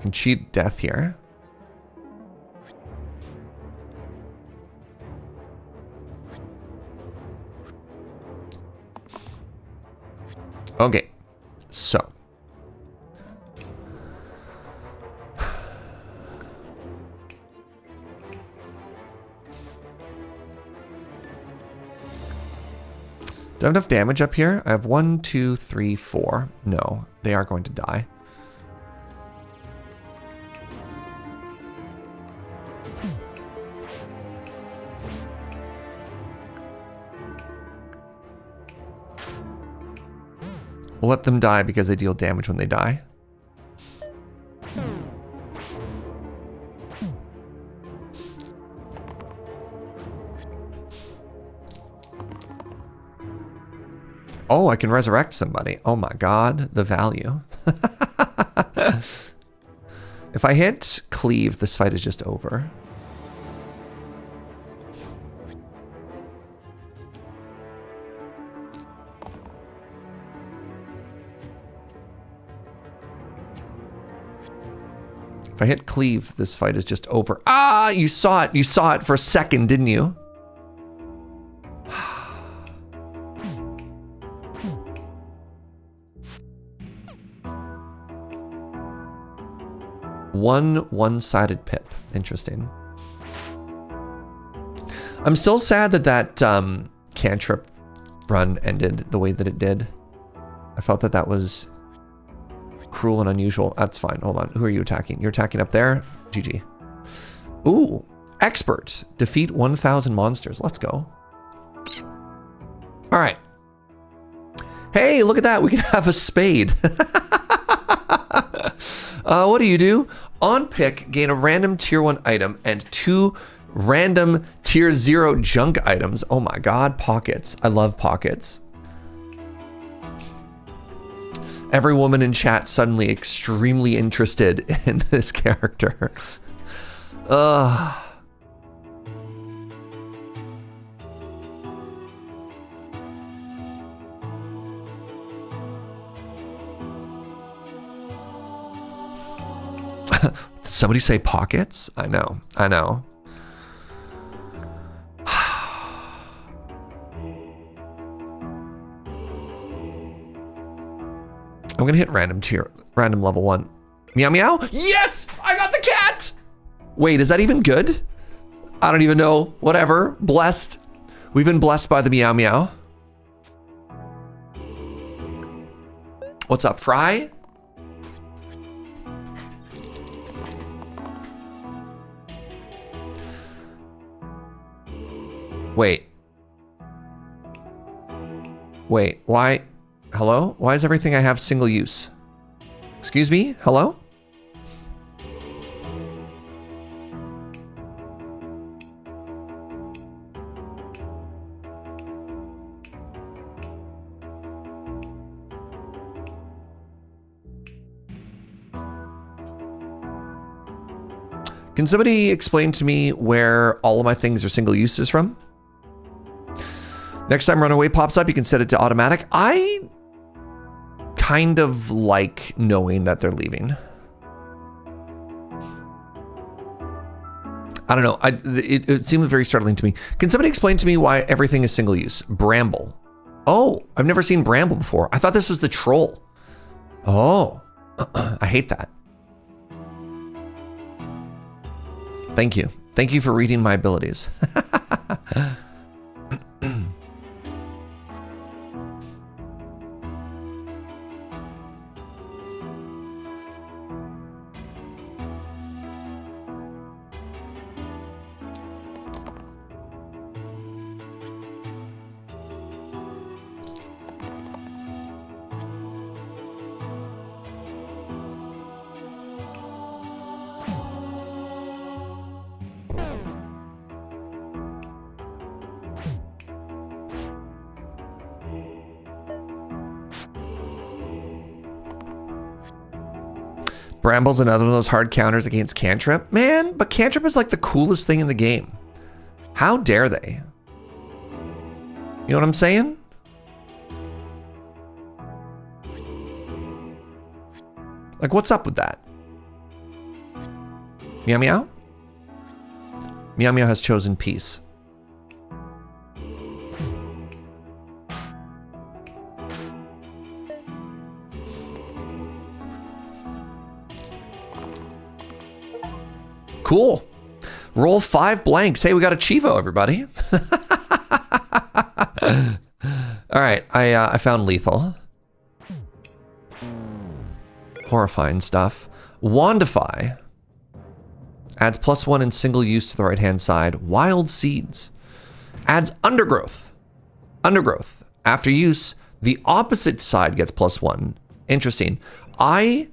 can cheat death here. Okay, so. Do I have enough damage up here? I have 1, 2, 3, 4. No, they are going to die. We'll let them die because they deal damage when they die. Oh, I can resurrect somebody. Oh my god, the value. If I hit cleave, this fight is just over. If I hit cleave, this fight is just over. Ah, you saw it. You saw it for a second, didn't you? One-sided pip. Interesting. I'm still sad that cantrip run ended the way that it did. I felt that was cruel and unusual. That's fine. Hold on. Who are you attacking? You're attacking up there? GG. Ooh. Expert. Defeat 1,000 monsters. Let's go. All right. Hey, look at that. We can have a spade. What do you do? On pick, gain a random tier 1 item and 2 random tier 0 junk items. Oh my god, pockets. I love pockets. Every woman in chat suddenly extremely interested in this character. Ugh. Did somebody say pockets? I know. I know. I'm gonna hit random level 1. Meow meow. Yes! I got the cat! Wait, is that even good? I don't even know. Whatever. Blessed. We've been blessed by the meow meow. What's up, Fry? Wait. Wait, why? Hello? Why is everything I have single use? Excuse me? Hello? Can somebody explain to me where all of my things are single uses from? Next time Runaway pops up, you can set it to automatic. I kind of like knowing that they're leaving. I don't know. It seems very startling to me. Can somebody explain to me why everything is single use? Bramble. Oh, I've never seen Bramble before. I thought this was the troll. Oh, I hate that. Thank you. Thank you for reading my abilities. Bramble's another one of those hard counters against cantrip. Man, but cantrip is like the coolest thing in the game. How dare they? You know what I'm saying? Like, what's up with that? Meow meow? Meow meow has chosen peace. Cool. Roll 5 blanks. Hey, we got a Chivo, everybody. All right, I found lethal. Horrifying stuff. Wandify. Adds +1 in single use to the right-hand side. Wild seeds. Adds undergrowth. Undergrowth. After use, the opposite side gets +1. Interesting. I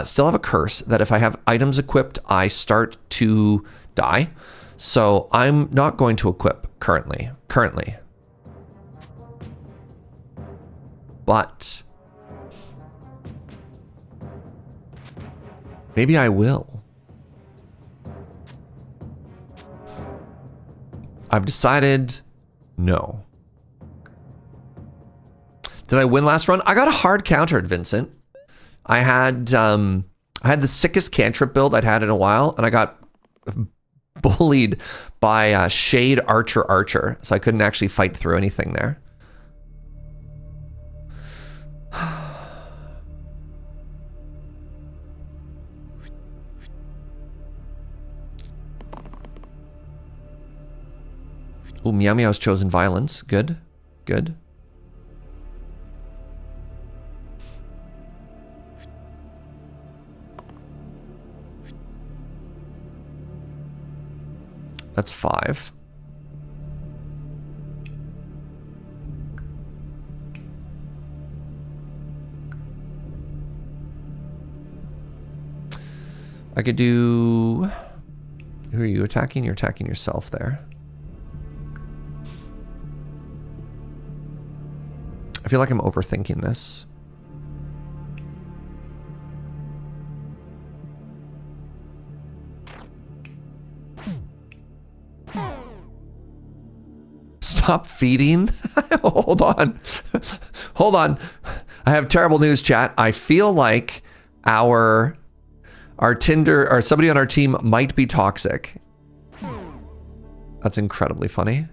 still have a curse that if I have items equipped, I start to die. So I'm not going to equip currently. But maybe I will. I've decided no. Did I win last run? I got a hard counter at Vincent. I had the sickest cantrip build I'd had in a while, and I got bullied by Shade Archer, so I couldn't actually fight through anything there. Ooh, Meow Meow's chosen violence. Good. Good. That's 5. I could do... Who are you attacking? You're attacking yourself there. I feel like I'm overthinking this. Stop feeding? Hold on. Hold on. I have terrible news, chat. I feel like our Tinder, or somebody on our team might be toxic. That's incredibly funny.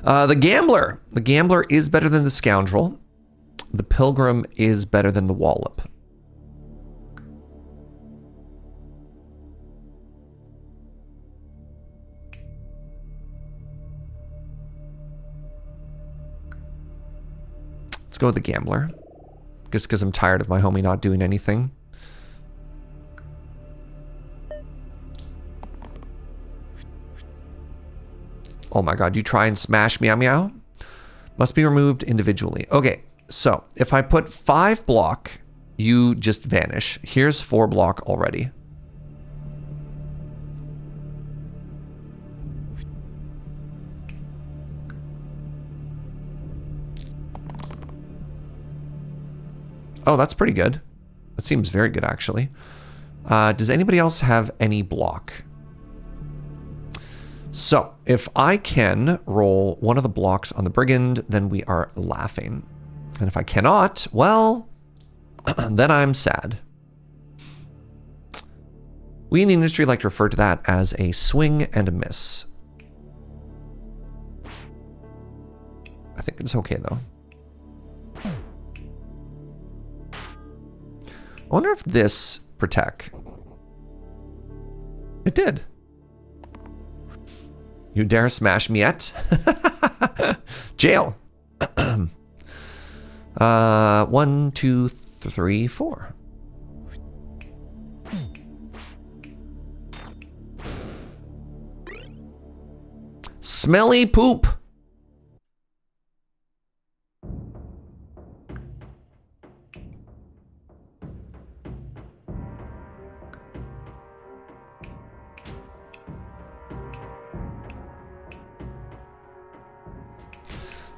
The gambler. The gambler is better than the scoundrel. The pilgrim is better than the wallop. Let's go with the gambler. Just because I'm tired of my homie not doing anything. Oh my god, you try and smash Meow Meow? Must be removed individually. Okay, so if I put 5 block, you just vanish. Here's 4 block already. Oh, that's pretty good. That seems very good, actually. Does anybody else have any block? So, if I can roll one of the blocks on the brigand, then we are laughing. And if I cannot, well, then I'm sad. We in the industry like to refer to that as a swing and a miss. I think it's okay, though. I wonder if this protect. It did. You dare smash me yet? Jail. 1, 2, 3, 4. Smelly poop.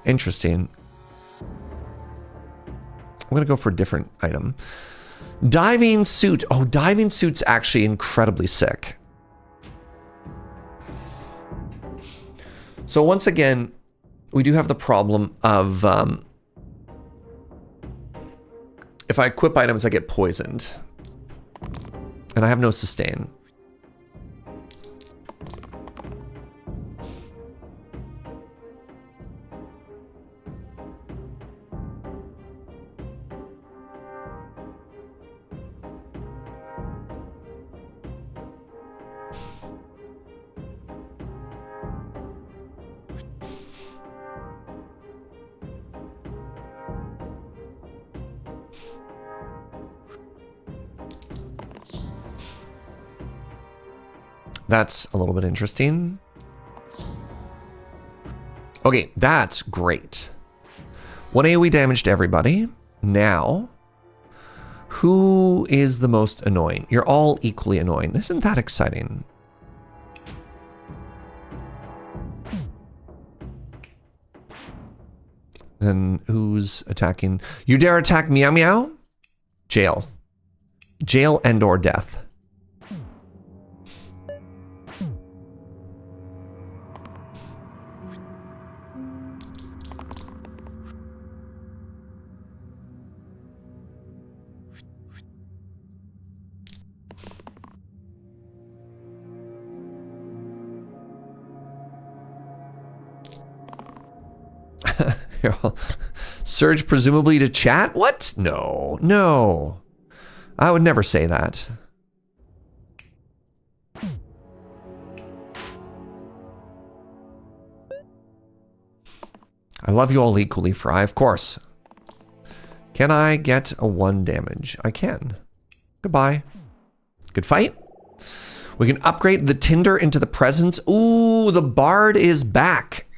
Interesting. I'm going to go for a different item. Diving suit. Oh, diving suit's actually incredibly sick. So once again, we do have the problem of if I equip items, I get poisoned. And I have no sustain. That's a little bit interesting. Okay, that's great. 1 AoE damage to everybody. Now, who is the most annoying? You're all equally annoying. Isn't that exciting? Then who's attacking? You dare attack Meow Meow? Jail. Jail and or death. Surge presumably to chat? What? No, no. I would never say that. I love you all equally, Fry, of course. Can I get a 1 damage? I can. Goodbye. Good fight. We can upgrade the Tinder into the Presence. Ooh, the Bard is back.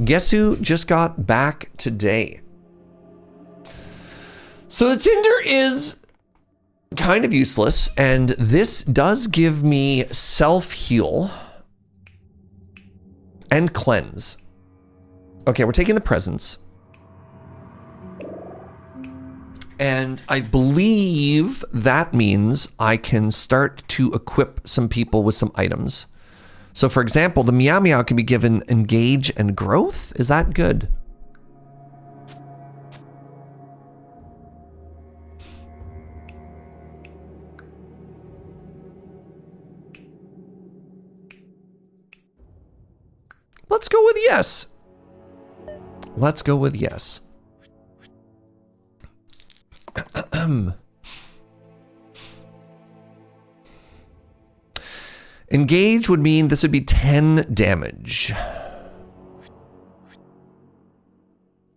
Guess who just got back today? So the Tinder is kind of useless, and this does give me self-heal and cleanse. Okay, we're taking the Presence. And I believe that means I can start to equip some people with some items. So for example, the Meow Meow can be given Engage and Growth. Is that good? Let's go with yes. Let's go with yes. Engage would mean this would be 10 damage.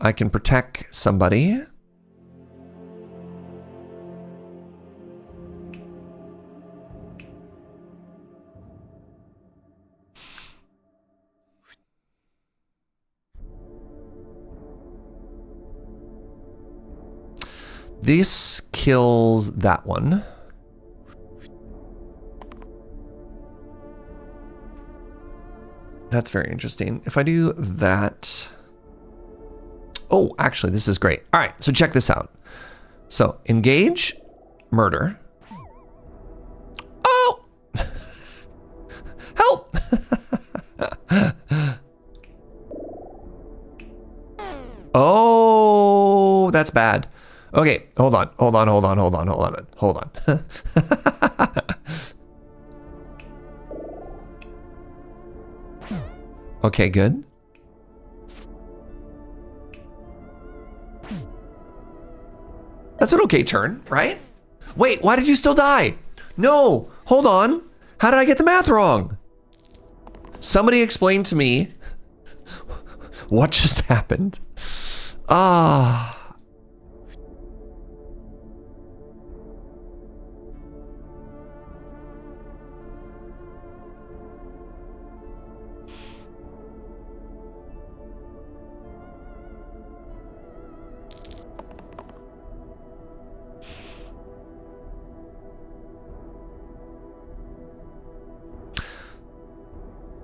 I can protect somebody. This kills that one. That's very interesting. If I do that... Oh, actually, this is great. All right, so check this out. So, engage, murder. Oh! Help! Oh, that's bad. Okay, hold on. Okay, good. That's an okay turn, right? Wait, why did you still die? No, hold on. How did I get the math wrong? Somebody explain to me what just happened. Ah.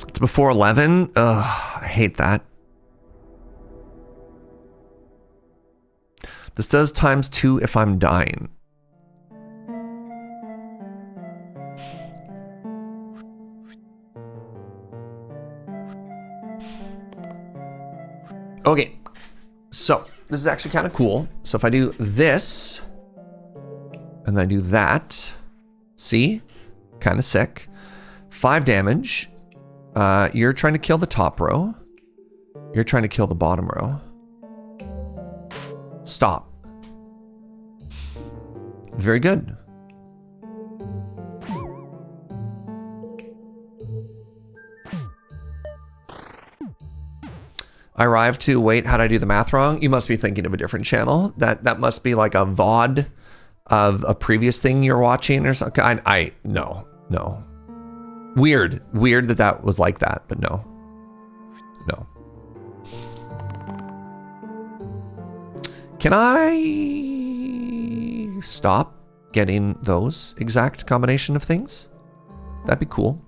It's before 11? Ugh, I hate that. This does ×2 if I'm dying. Okay, so this is actually kind of cool. So if I do this, and then I do that, see? Kind of sick. 5 damage. You're trying to kill the top row. You're trying to kill the bottom row. Stop. Very good. I arrived to wait. How did I do the math wrong? You must be thinking of a different channel. That must be like a VOD of a previous thing you're watching or something. No. Weird that was like that, but no. Can I stop getting those exact combination of things? That'd be cool.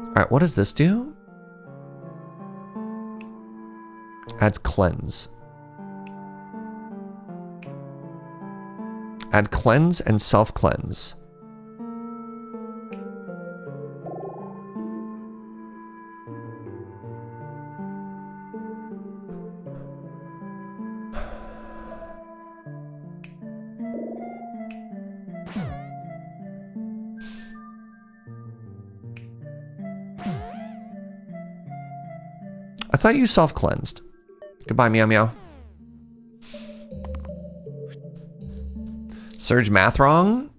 All right, what does this do? Adds cleanse. Add cleanse and self-cleanse. I thought you self-cleansed. Goodbye, meow meow. Surge math wrong?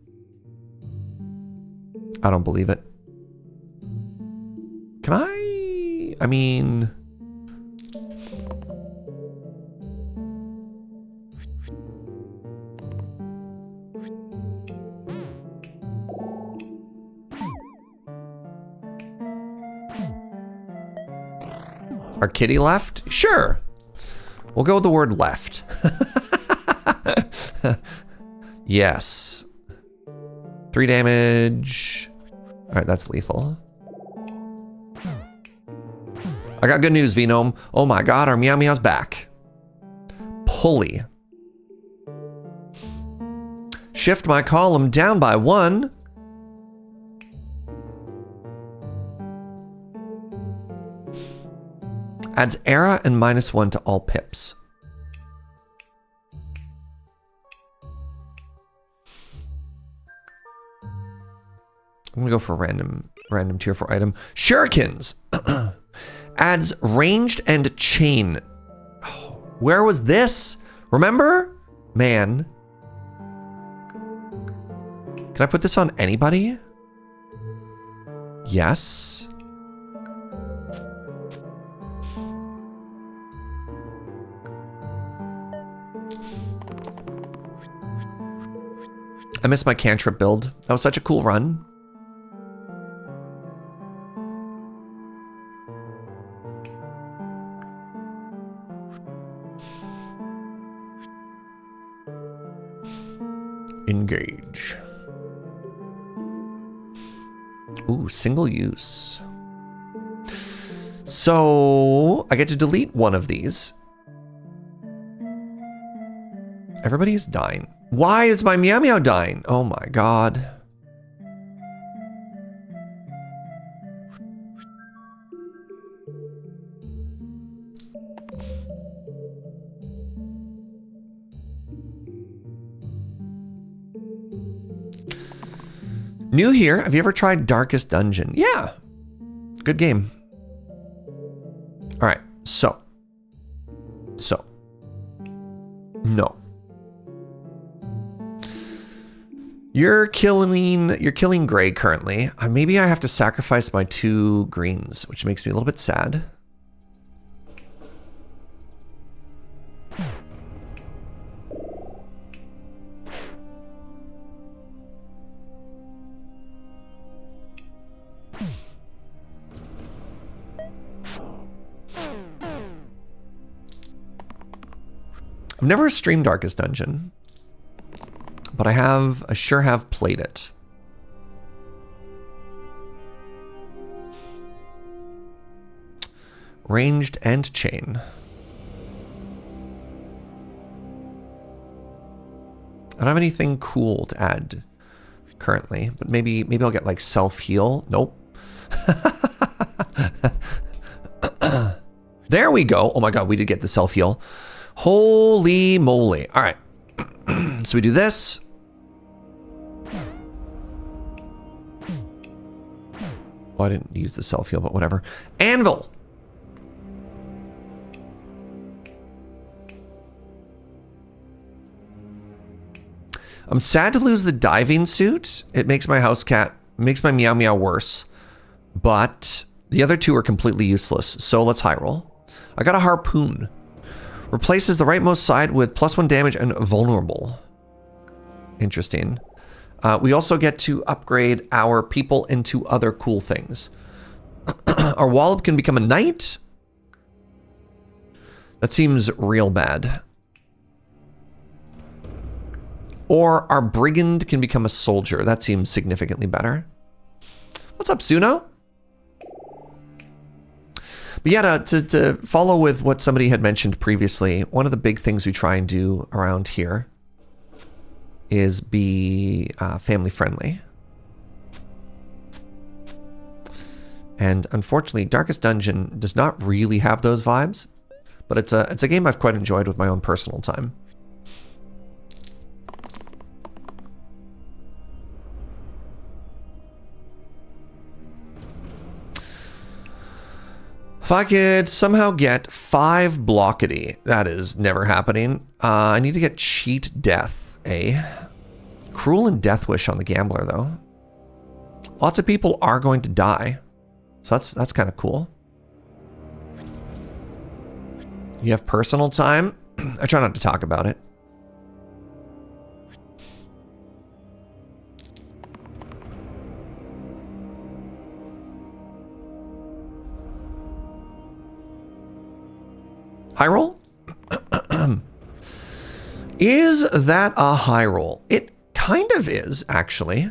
I don't believe it. Can I mean... Our kitty left? Sure. We'll go with the word left. Yes. 3 damage. All right, that's lethal. I got good news, Venome. Oh my god, our Meow Meow's back. Pulley. Shift my column down by 1. Adds era and -1 to all pips. I'm gonna go for random tier 4 item. Shurikens. Adds ranged and chain. Oh, where was this? Remember? Man. Can I put this on anybody? Yes. I missed my cantrip build. That was such a cool run. Engage. Ooh, single use. So I get to delete one of these. Everybody is dying. Why is my Meow Meow dying? Oh my god. New here. Have you ever tried Darkest Dungeon? Yeah. Good game. All right. So. No. You're killing gray currently. Maybe I have to sacrifice my 2 greens, which makes me a little bit sad. I've never streamed Darkest Dungeon, but I sure have played it. Ranged and chain. I don't have anything cool to add currently, but maybe I'll get like self-heal. Nope. There we go. Oh my god, we did get the self-heal. Holy moly. All right. So we do this. Oh, I didn't use the self-heal, but whatever. Anvil. I'm sad to lose the diving suit. It makes my makes my Meow Meow worse. But the other 2 are completely useless. So let's high roll. I got a harpoon. Replaces the rightmost side with +1 damage and vulnerable. Interesting. We also get to upgrade our people into other cool things. Our wallop can become a knight. That seems real bad. Or our brigand can become a soldier. That seems significantly better. What's up, Suno? But yeah, to follow with what somebody had mentioned previously, one of the big things we try and do around here is be family friendly. And unfortunately, Darkest Dungeon does not really have those vibes, but it's a game I've quite enjoyed with my own personal time. If I could somehow get 5 blockady, that is never happening. I need to get cheat death, eh? Cruel and death wish on the gambler though. Lots of people are going to die. So that's kind of cool. You have personal time. I try not to talk about it. High roll? Is that a high roll? It kind of is, actually.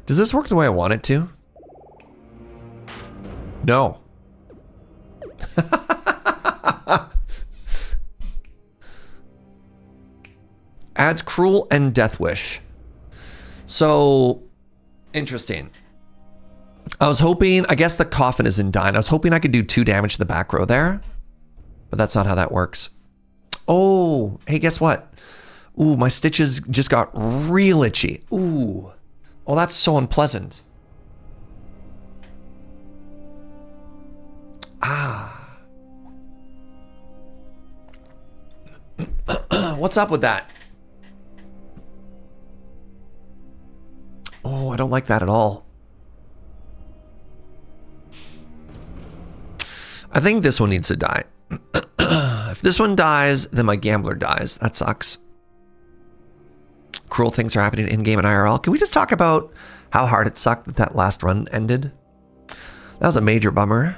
Does this work the way I want it to? No. Adds cruel and death wish. So, interesting. I was hoping, I guess the coffin is in dying. I was hoping I could do 2 damage to the back row there, but that's not how that works. Oh, hey, guess what? Ooh, my stitches just got real itchy. Ooh. Oh, that's so unpleasant. Ah. What's up with that? Oh, I don't like that at all. I think this one needs to die. If this one dies, then my gambler dies. That sucks. Cruel things are happening in-game and IRL. Can we just talk about how hard it sucked that that last run ended? That was a major bummer.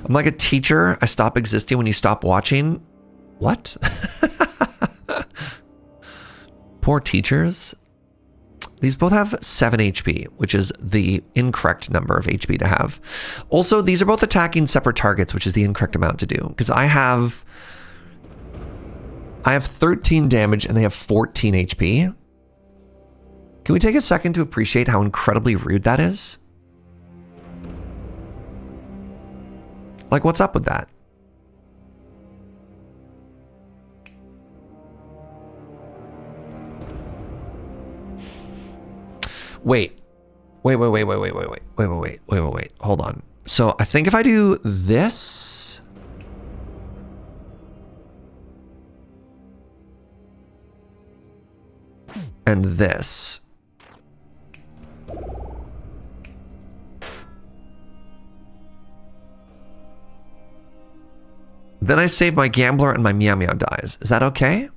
I'm like a teacher. I stop existing when you stop watching. What? Poor teachers. These both have 7 HP, which is the incorrect number of HP to have. Also, these are both attacking separate targets, which is the incorrect amount to do. Because I have 13 damage and they have 14 HP. Can we take a second to appreciate how incredibly rude that is? Like, what's up with that? Wait. Hold on. So I think if I do this. And this. Then I save my gambler and my meow meow dies. Is that okay?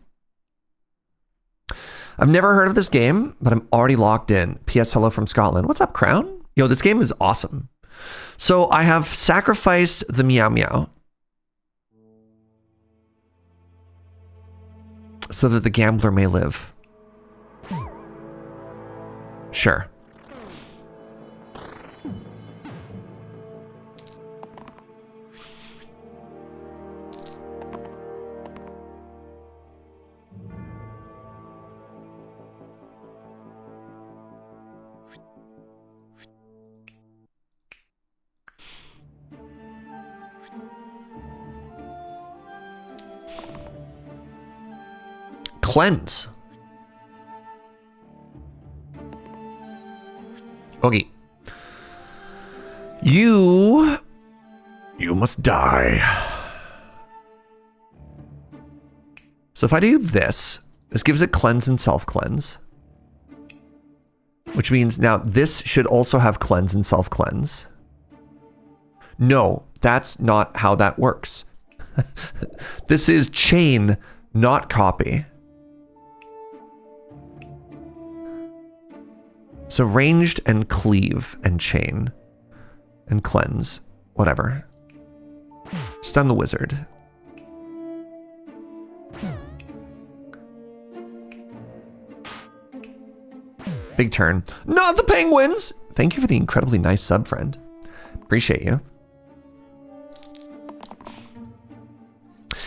I've never heard of this game, but I'm already locked in. P.S. Hello from Scotland. What's up, Crown? Yo, this game is awesome. So I have sacrificed the meow meow so that the gambler may live. Sure. Cleanse. Okay. You must die. So if I do this gives it cleanse and self-cleanse. Which means now this should also have cleanse and self-cleanse. No, that's not how that works. This is chain, not copy. So ranged and cleave and chain and cleanse, whatever. Stun the wizard. Big turn. Not the penguins! Thank you for the incredibly nice sub, friend. Appreciate you.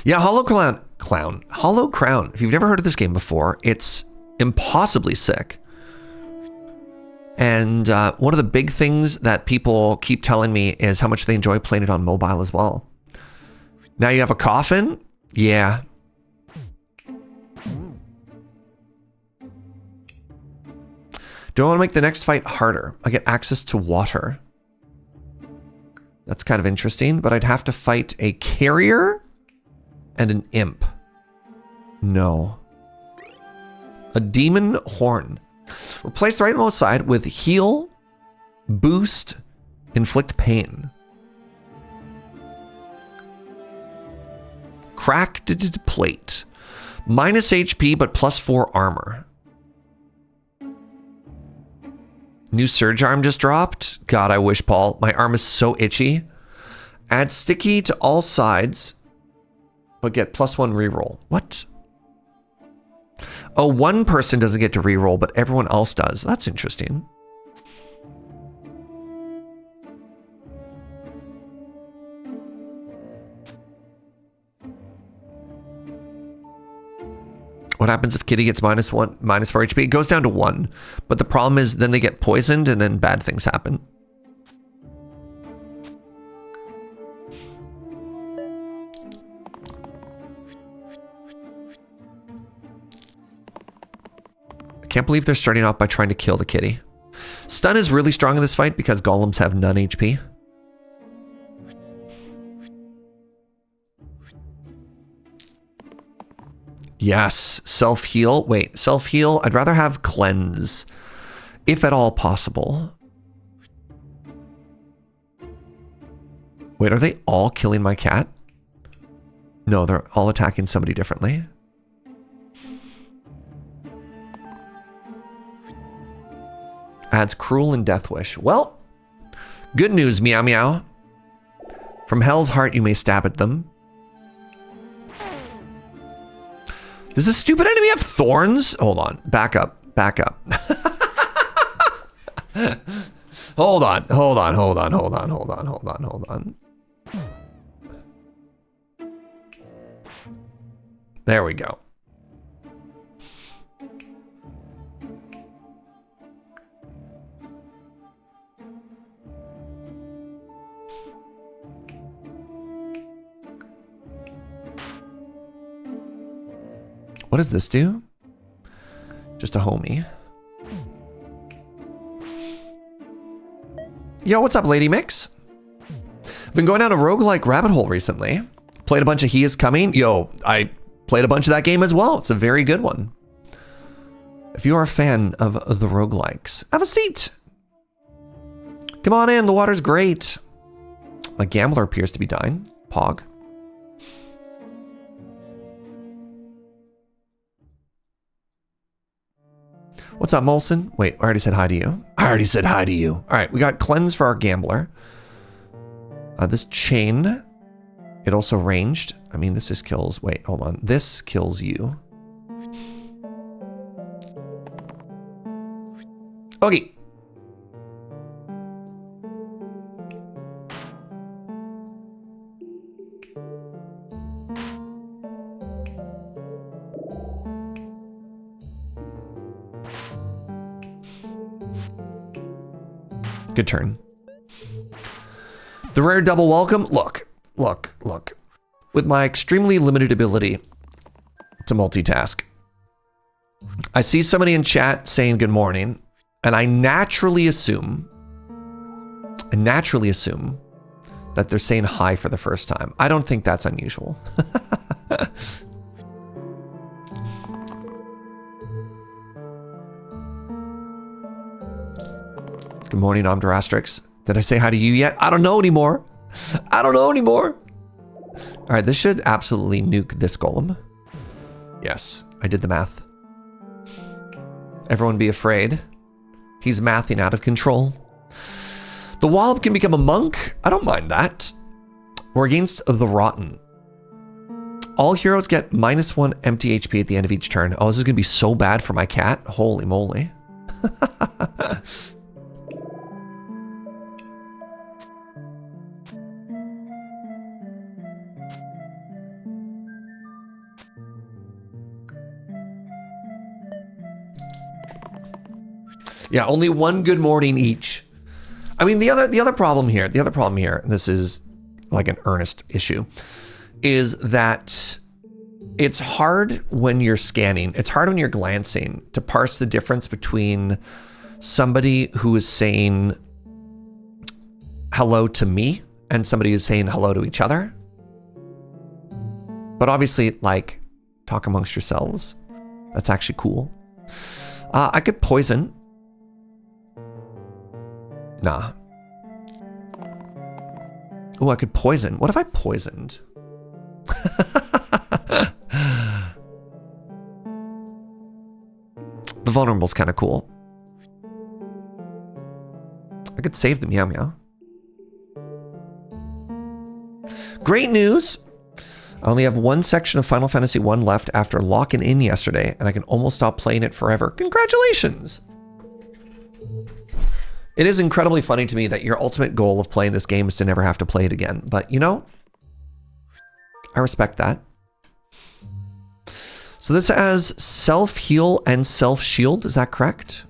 Yeah, Hollow Crown. If you've never heard of this game before, it's impossibly sick. And one of the big things that people keep telling me is how much they enjoy playing it on mobile as well. Now you have a coffin? Yeah. Do I want to make the next fight harder? I get access to water. That's kind of interesting, but I'd have to fight a carrier and an imp. No. A demon horn. Replace the rightmost side with heal, boost, inflict pain. Cracked plate. Minus HP, but +4 armor. New surge arm just dropped. God, I wish, Paul. My arm is so itchy. Add sticky to all sides, but get +1 reroll. What? Oh, one person doesn't get to reroll, but everyone else does. That's interesting. What happens if Kitty gets -4 HP? It goes down to 1. But the problem is then they get poisoned and then bad things happen. I can't believe they're starting off by trying to kill the kitty. Stun is really strong in this fight because golems have none HP. Yes, self-heal. Wait, self-heal? I'd rather have cleanse, if at all possible. Wait, are they all killing my cat? No, they're all attacking somebody differently. Adds Cruel and Death Wish. Well, good news, meow meow. From Hell's Heart you may stab at them. Does this stupid enemy have thorns? Hold on. Back up. Back up. Hold on. Hold on. Hold on. Hold on. Hold on. Hold on. Hold on. There we go. What does this do? Just a homie. Yo, what's up, Lady Mix? I've been going down a roguelike rabbit hole recently. Played a bunch of He Is Coming. Yo, I played a bunch of that game as well. It's a very good one. If you are a fan of the roguelikes, have a seat. Come on in, the water's great. My gambler appears to be dying. Pog. What's up, Molson? Wait, I already said hi to you. I already said hi to you. All right, we got cleanse for our gambler. This chain, it also ranged. I mean, this just kills. Wait, hold on. This kills you. Okay. Good turn. The rare double welcome. Look. With my extremely limited ability to multitask, I see somebody in chat saying good morning, and I naturally assume that they're saying hi for the first time. I don't think that's unusual. Good morning, Omdurastrix. Did I say hi to you yet? I don't know anymore. All right, this should absolutely nuke this golem. Yes, I did the math. Everyone be afraid. He's mathing out of control. The Wallop can become a monk. I don't mind that. We're against the Rotten. All heroes get -1 empty HP at the end of each turn. Oh, this is going to be so bad for my cat. Holy moly. Yeah, only one good morning each. I mean, the other problem here, and this is like an earnest issue, is that it's hard when you're scanning, it's hard when you're glancing to parse the difference between somebody who is saying hello to me and somebody who's saying hello to each other. But obviously, like, talk amongst yourselves. That's actually cool. I could poison. Nah. Oh, I could poison. What if I poisoned? The vulnerable's kind of cool. I could save the Meow Meow. Great news! I only have one section of Final Fantasy 1 left after locking in yesterday, and I can almost stop playing it forever. Congratulations! It is incredibly funny to me that your ultimate goal of playing this game is to never have to play it again. But, you know, I respect that. So this has self-heal and self-shield, is that correct?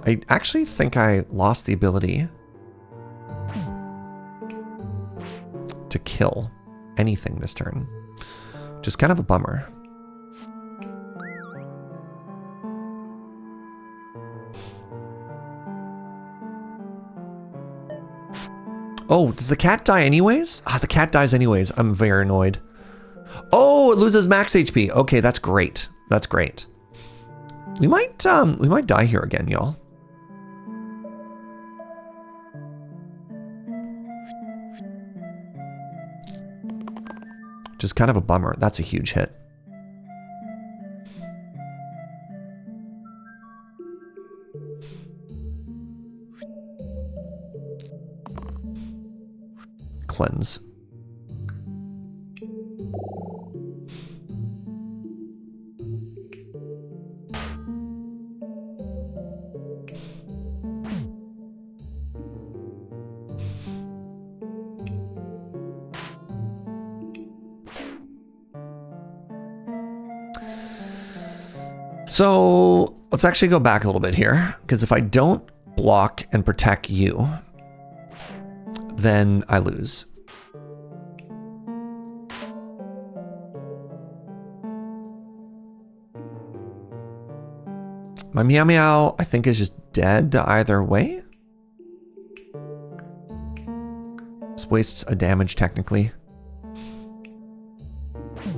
I actually think I lost the ability to kill anything this turn, which is kind of a bummer. Oh, does the cat die anyways? Ah, the cat dies anyways. I'm very annoyed. Oh, it loses max HP. Okay, that's great. That's great. We might die here again, y'all. Which is kind of a bummer. That's a huge hit. Cleanse. So let's actually go back a little bit here, because if I don't block and protect you, then I lose. My Meow Meow, I think, is just dead either way. This wastes a damage technically.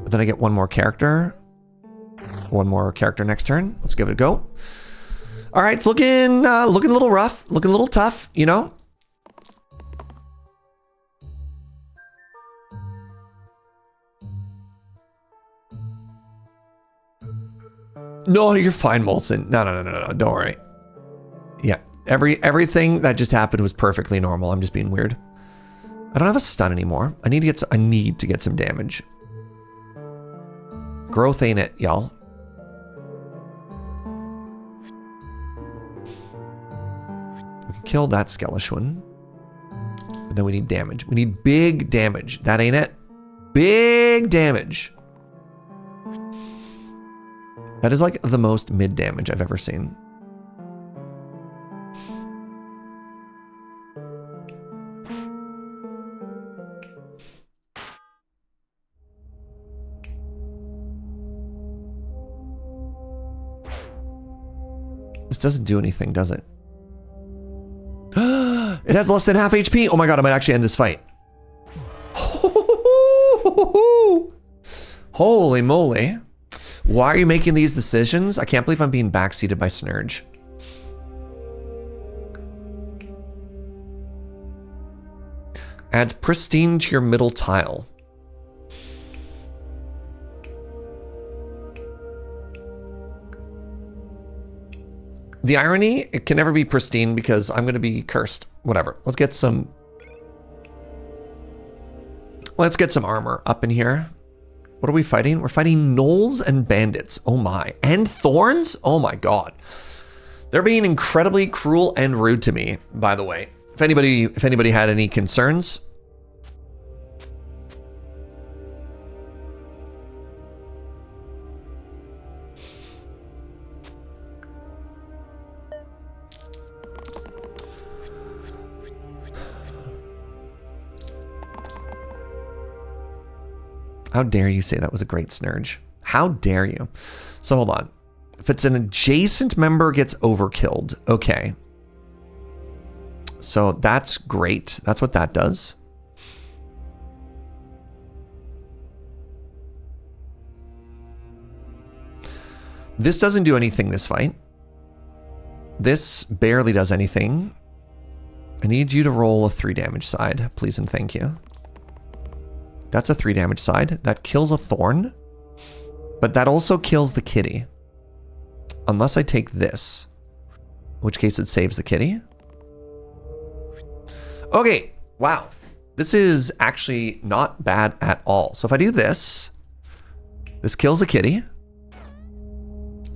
But then I get one more character. One more character next turn. Let's give it a go. All right, it's looking a little rough, looking a little tough, you know? No, you're fine, Molson. No, don't worry. Yeah, everything that just happened was perfectly normal. I'm just being weird. I don't have a stun anymore. I need to get some damage. Growth ain't it, y'all. We can kill that Skeleshwin. But then we need damage. We need big damage. That ain't it. Big damage. That is like the most mid damage I've ever seen. This doesn't do anything, does it? It has less than half HP. Oh my god, I might actually end this fight. Holy moly. Why are you making these decisions? I can't believe I'm being backseated by Snurge. Adds pristine to your middle tile. The irony, it can never be pristine because I'm going to be cursed. Whatever. Let's get some armor up in here. What are we fighting? We're fighting gnolls and bandits. Oh my. And thorns? Oh my god. They're being incredibly cruel and rude to me, by the way. If anybody had any concerns. How dare you say that was a great snurge? How dare you? So hold on. If it's an adjacent member gets overkilled. Okay. So that's great. That's what that does. This doesn't do anything this fight. This barely does anything. I need you to roll a 3 damage side, please and thank you. That's a 3 damage side. That kills a thorn. But that also kills the kitty. Unless I take this. In which case it saves the kitty. Okay. Wow. This is actually not bad at all. So if I do this. This kills a kitty.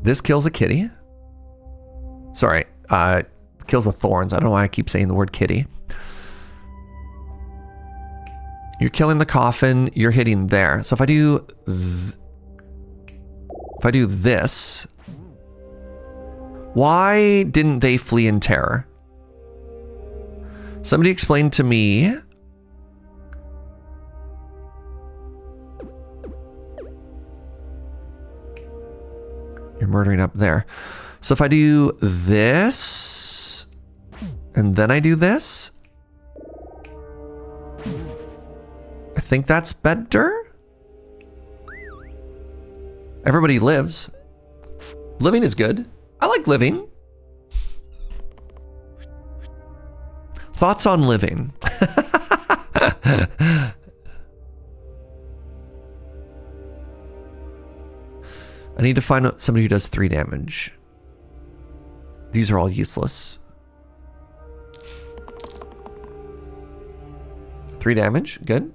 This kills a kitty. Sorry. Kills the thorns. I don't know why I keep saying the word kitty. You're killing the coffin. You're hitting there. So if I do this, why didn't they flee in terror? Somebody explain to me. You're murdering up there. So if I do this, and then I do this, I think that's better. Everybody lives. Living is good. I like living. Thoughts on living. I need to find somebody who does 3 damage. These are all useless. 3 damage, good.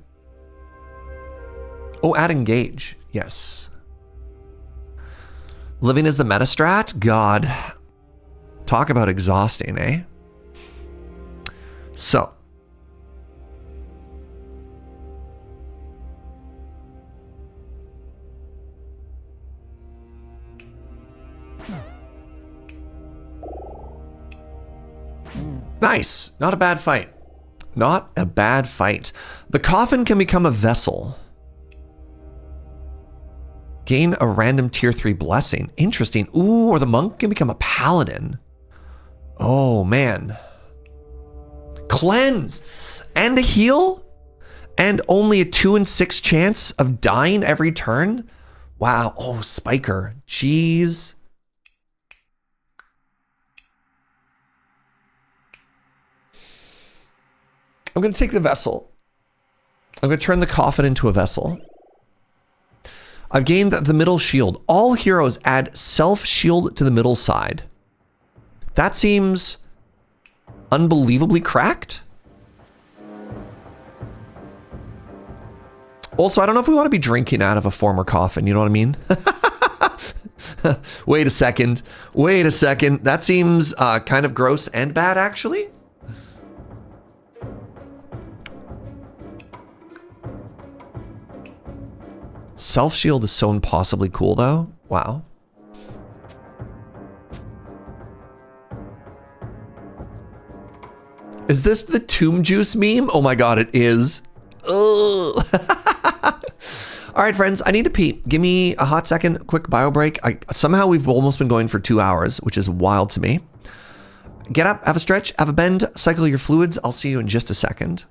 Oh, add engage. Yes. Living is the meta strat? God. Talk about exhausting, eh? So. Nice. Not a bad fight. Not a bad fight. The coffin can become a vessel. Gain a random tier 3 blessing. Interesting. Ooh, or the monk can become a paladin. Oh, man. Cleanse. And a heal? And only a 2 in 6 chance of dying every turn? Wow. Oh, Spiker. Jeez. I'm going to take the vessel. I'm going to turn the coffin into a vessel. I've gained the middle shield. All heroes add self-shield to the middle side. That seems unbelievably cracked. Also, I don't know if we want to be drinking out of a former coffin. You know what I mean? Wait a second. Wait a second. That seems kind of gross and bad, actually. Self-shield is so impossibly cool, though. Wow. Is this the tomb juice meme? Oh my god, it is. Ugh. All right, friends, I need to pee. Give me a hot second, quick bio break. Somehow we've almost been going for 2 hours, which is wild to me. Get up, have a stretch, have a bend, cycle your fluids. I'll see you in just a second.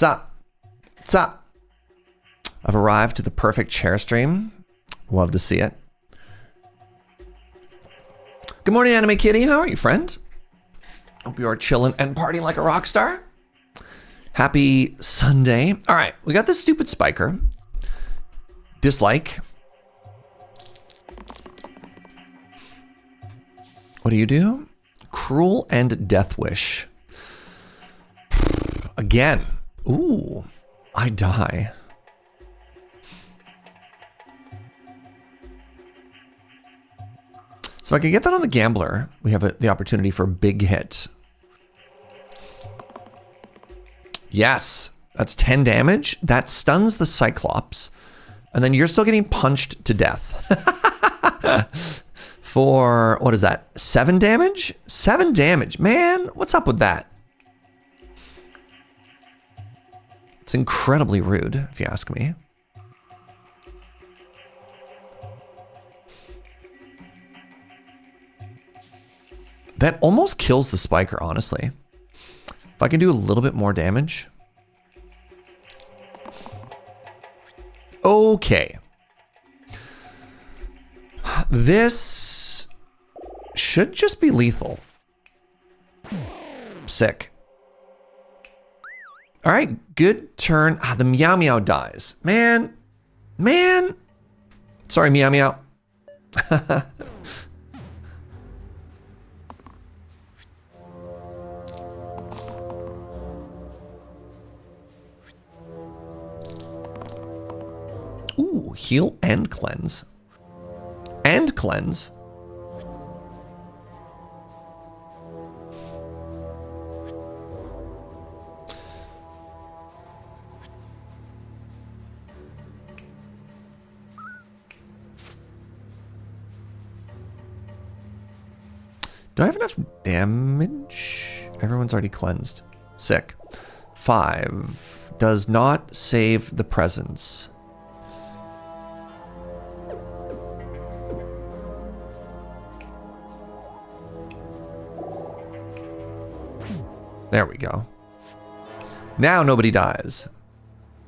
What's up? What's up? I've arrived to the perfect chair stream. Love to see it. Good morning, Anime Kitty. How are you, friend? Hope you are chilling and partying like a rock star. Happy Sunday. All right, we got this stupid spiker. Dislike. What do you do? Cruel and Death Wish. Again. Ooh, I die. So if I can get that on the gambler, we have the opportunity for a big hit. Yes, that's 10 damage. That stuns the Cyclops. And then you're still getting punched to death. For, what is that? 7 damage? 7 damage. Man, what's up with that? It's incredibly rude, if you ask me. That almost kills the spiker, honestly. If I can do a little bit more damage. Okay. This should just be lethal. Sick. All right, good turn. Ah, the Meow Meow dies. Man. Sorry, Meow Meow. Ooh, heal and cleanse. And cleanse. Do I have enough damage? Everyone's already cleansed. Sick. 5 does not save the presence. There we go. Now nobody dies.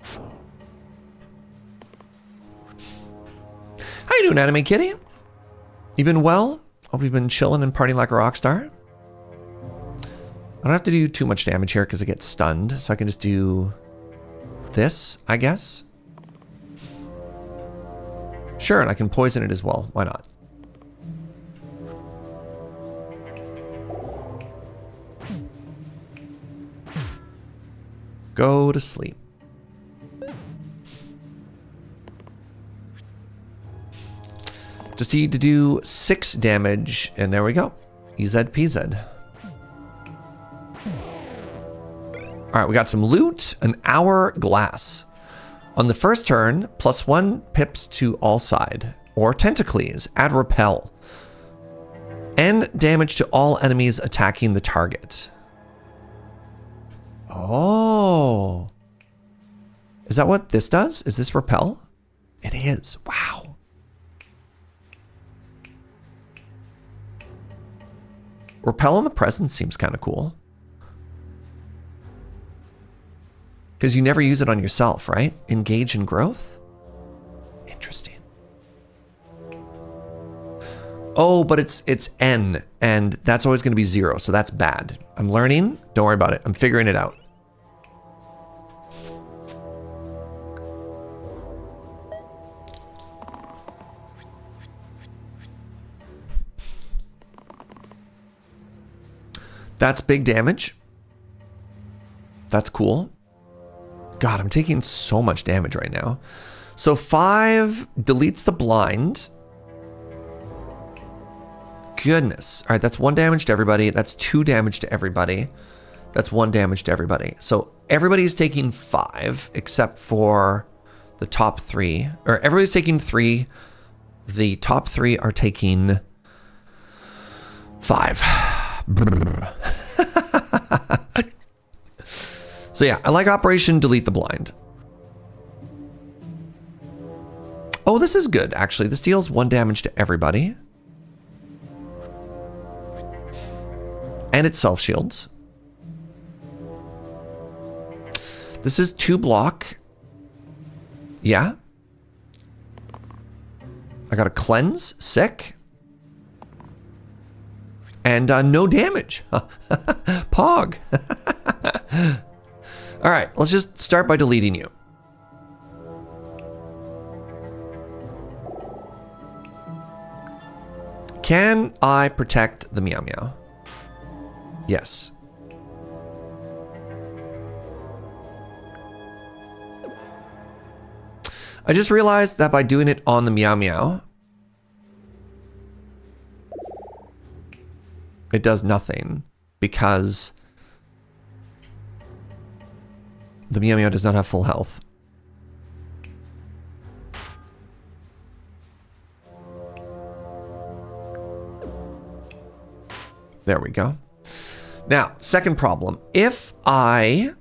How you doing, Anime Kitty? You been well? Hope you've been chilling and partying like a rock star. I don't have to do too much damage here because I get stunned, so I can just do this, I guess. Sure, and I can poison it as well. Why not? Go to sleep. Just need to do 6 damage, and there we go. EZ-PZ. All right, we got some loot, an hourglass. On the first turn, +1 pips to all side, or Tentacles, add repel. And damage to all enemies attacking the target. Oh. Is that what this does? Is this repel? It is. Wow. Repel in the present seems kind of cool. Because you never use it on yourself, right? Engage in growth? Interesting. Oh, but it's N, and that's always going to be 0, so that's bad. I'm learning. Don't worry about it. I'm figuring it out. That's big damage. That's cool. God, I'm taking so much damage right now. So 5 deletes the blind. Goodness. All right, that's 1 damage to everybody. That's 2 damage to everybody. That's 1 damage to everybody. So everybody's taking 5 except for the top 3. Or everybody's taking 3. The top 3 are taking 5. So yeah, I like Operation Delete the Blind. Oh, this is good, actually. This deals 1 damage to everybody. And it self-shields. This is 2 block. Yeah. I got a cleanse. Sick. And no damage. Pog. All right, let's just start by deleting you. Can I protect the Meow Meow? Yes. I just realized that by doing it on the Meow Meow, it does nothing because the Meow Meow does not have full health. There we go. Now, second problem. If I...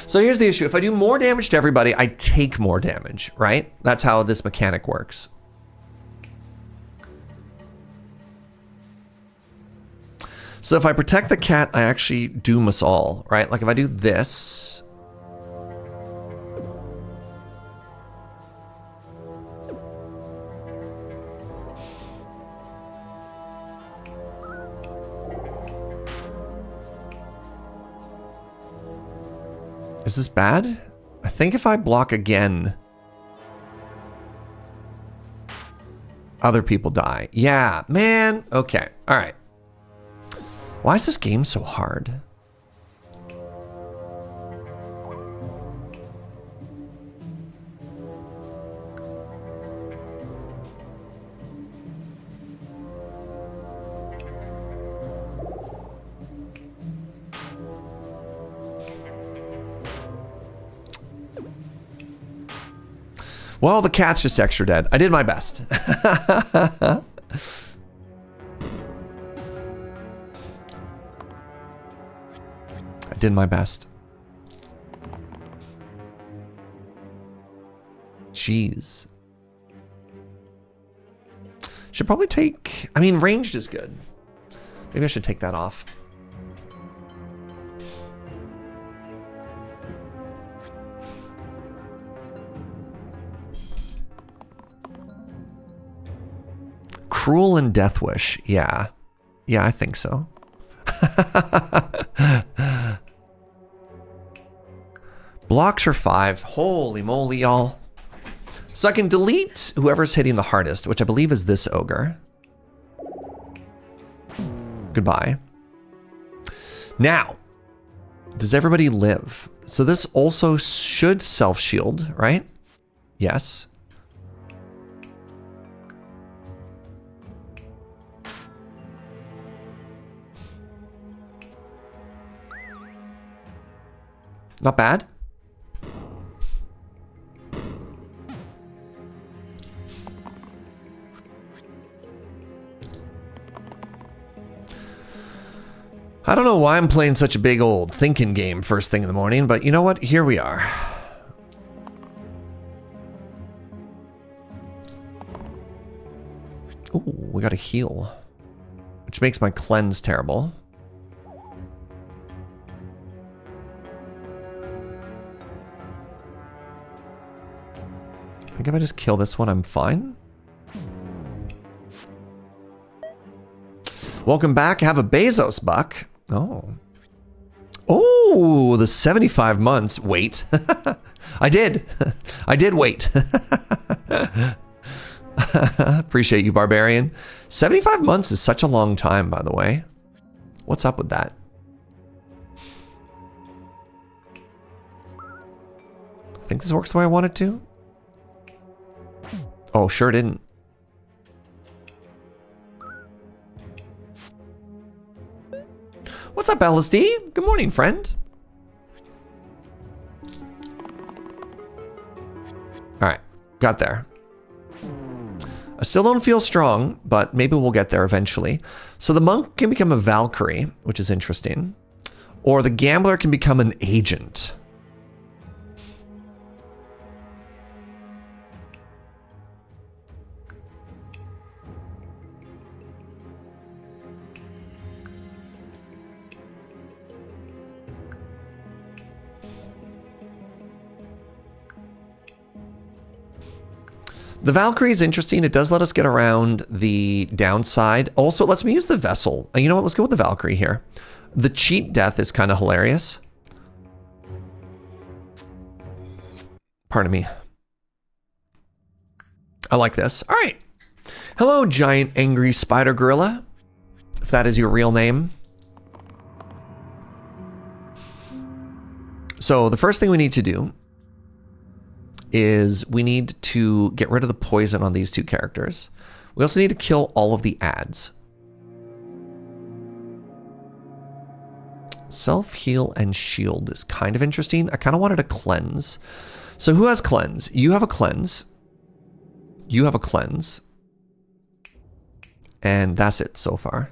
So here's the issue. If I do more damage to everybody, I take more damage, right? That's how this mechanic works. So if I protect the cat, I actually doom us all, right? Like if I do this... Is this bad? I think if I block again, other people die. Yeah, man. Okay. All right. Why is this game so hard? Well, the cat's just extra dead. I did my best. I did my best. Jeez. Should probably take... I mean, ranged is good. Maybe I should take that off. Cruel and Death Wish. Yeah. Yeah, I think so. Blocks are 5. Holy moly, y'all. So I can delete whoever's hitting the hardest, which I believe is this ogre. Goodbye. Now, does everybody live? So this also should self-shield, right? Yes. Not bad. I don't know why I'm playing such a big old thinking game first thing in the morning, but you know what? Here we are. Ooh, we got a heal, which makes my cleanse terrible. I think if I just kill this one, I'm fine. Welcome back. Have a Bezos buck. Oh. Oh, the 75 months. Wait. I did. I did wait. Appreciate you, Barbarian. 75 months is such a long time, by the way. What's up with that? I think this works the way I want it to. Oh, sure didn't. What's up, LSD? Good morning, friend. All right, got there. I still don't feel strong, but maybe we'll get there eventually. So the monk can become a Valkyrie, which is interesting. Or the gambler can become an agent. The Valkyrie is interesting. It does let us get around the downside. Also, it lets me use the vessel. You know what? Let's go with the Valkyrie here. The cheat death is kind of hilarious. Pardon me. I like this. All right. Hello, giant angry spider gorilla, if that is your real name. So the first thing we need to do is we need to get rid of the poison on these two characters. We also need to kill all of the ads. Self-heal and shield is kind of interesting. I kind of wanted to cleanse. So who has cleanse? You have a cleanse. You have a cleanse. And that's it so far.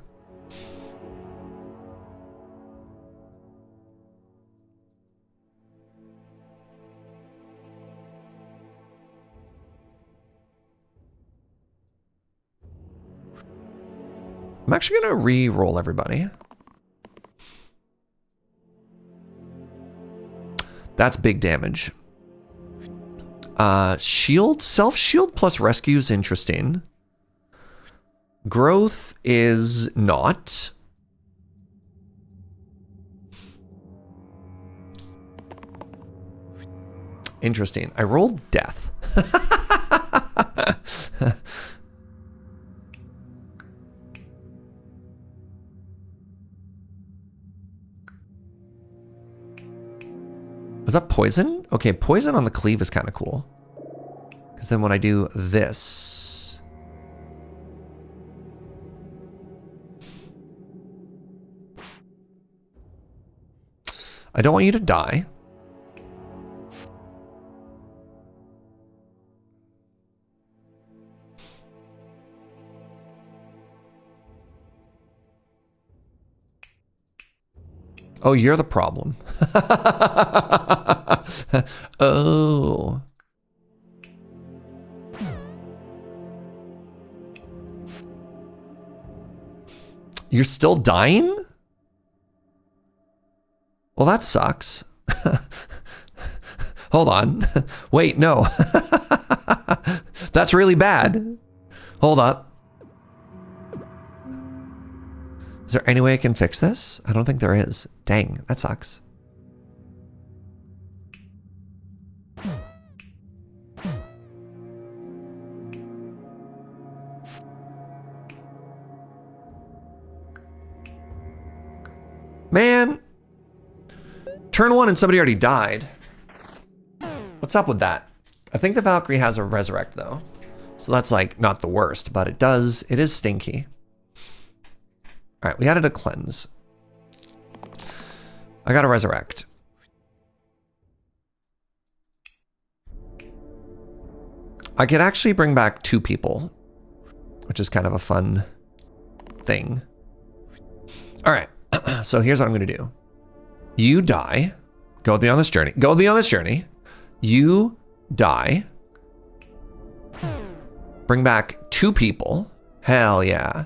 I'm actually going to re-roll everybody. That's big damage. Shield, self-shield plus rescue is interesting. Growth is not. Interesting. I rolled death. Was that poison? Okay, poison on the cleave is kind of cool. Because then when I do this... I don't want you to die. Oh, you're the problem. Oh. You're still dying? Well, that sucks. Hold on. Wait, no. That's really bad. Hold up. Is there any way I can fix this? I don't think there is. Dang, that sucks. Man. Turn one and somebody already died. What's up with that? I think the Valkyrie has a resurrect though. So that's like not the worst, but it is stinky. All right, we added a cleanse. I got to resurrect. I could actually bring back 2 people, which is kind of a fun thing. All right, so here's what I'm going to do. You die. Go with me on this journey. Go with me on this journey. You die. Bring back 2 people. Hell yeah.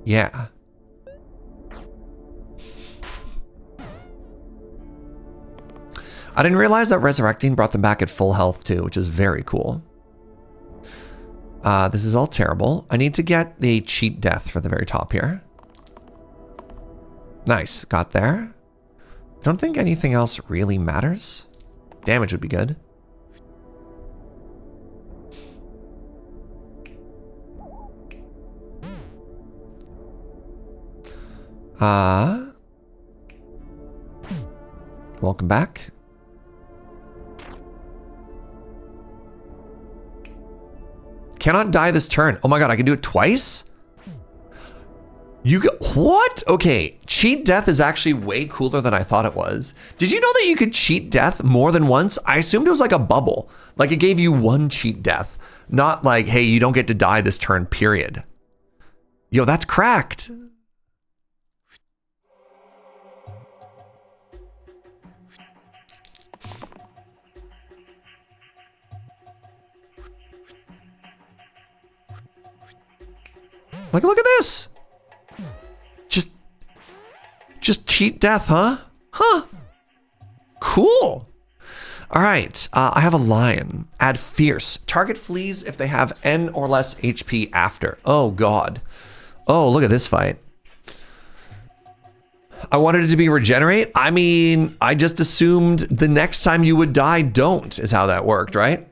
Yeah. I didn't realize that resurrecting brought them back at full health too, which is very cool. This is all terrible. I need to get the cheat death for the very top here. Nice, got there. Don't think anything else really matters. Damage would be good. Welcome back. Cannot die this turn. Oh my god, I can do it twice? You go, what? Okay, cheat death is actually way cooler than I thought it was. Did you know that you could cheat death more than once? I assumed it was like a bubble. Like it gave you one cheat death. Not like, hey, you don't get to die this turn, period. Yo, that's cracked. Like, look at this. Just cheat death, huh? Huh. Cool. All right, I have a lion. Add fierce. Target flees if they have N or less HP after. Oh, God. Oh, look at this fight. I wanted it to be regenerate. I mean, I just assumed the next time you would die, don't, is how that worked, right?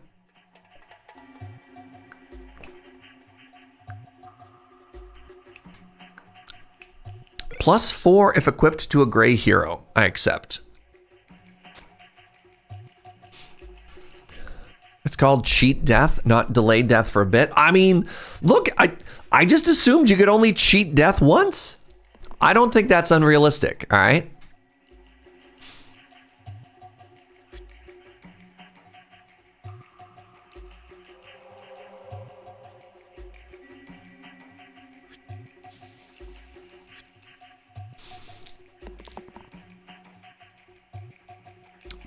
+4 if equipped to a gray hero. I accept. It's called cheat death, not delayed death for a bit. I mean, look, I just assumed you could only cheat death once. I don't think that's unrealistic, all right?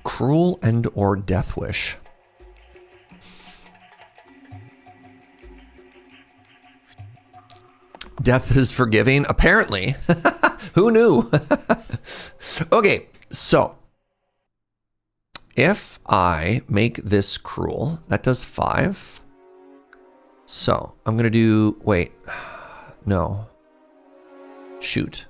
Cruel and or death wish. Death is forgiving, apparently. Who knew? Okay, so if I make this cruel, that does 5. So I'm gonna do, wait, no, shoot.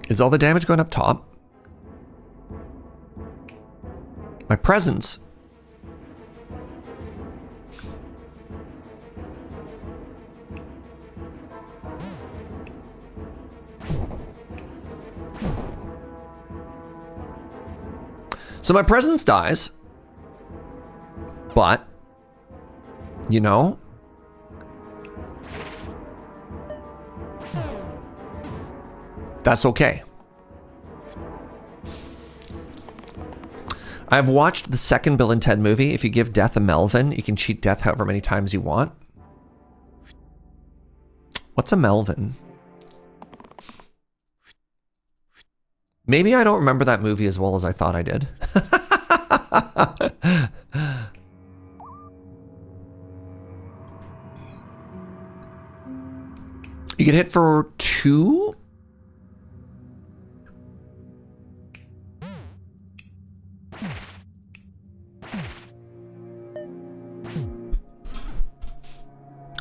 Is all the damage going up top? My presence. So my presence dies, but, you know, that's okay. I've watched the second Bill and Ted movie. If you give Death a Melvin, you can cheat Death however many times you want. What's a Melvin? Maybe I don't remember that movie as well as I thought I did. You get hit for 2?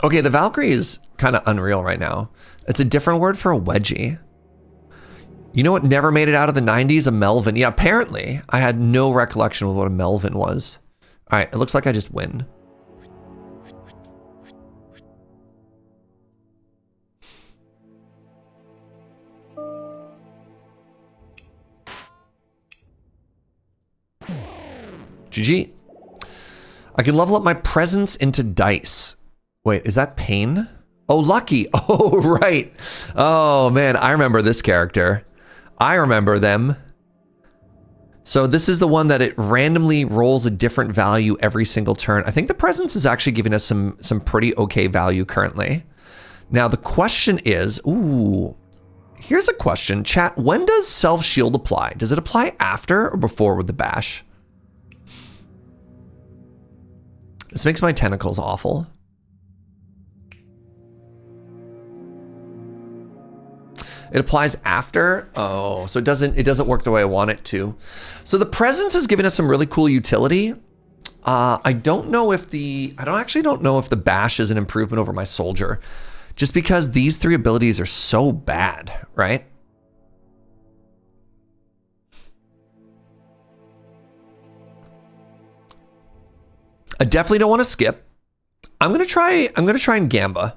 Okay, the Valkyrie is kind of unreal right now. It's a different word for a wedgie. You know what never made it out of the 90s? A Melvin. Yeah, apparently. I had no recollection of what a Melvin was. All right, it looks like I just win. GG. I can level up my presence into dice. Wait, is that pain? Oh, lucky. Oh, right. Oh, man, I remember this character. I remember them. So this is the one that it randomly rolls a different value every single turn. I think the presence is actually giving us some pretty okay value currently. Now, the question is, ooh, here's a question. Chat, when does self-shield apply? Does it apply after or before with the bash? This makes my tentacles awful. It applies after. Oh, so it doesn't work the way I want it to. So the presence is giving us some really cool utility. I don't actually know if the bash is an improvement over my soldier, just because these 3 abilities are so bad, right? I definitely don't want to skip. I'm gonna try and Gamba.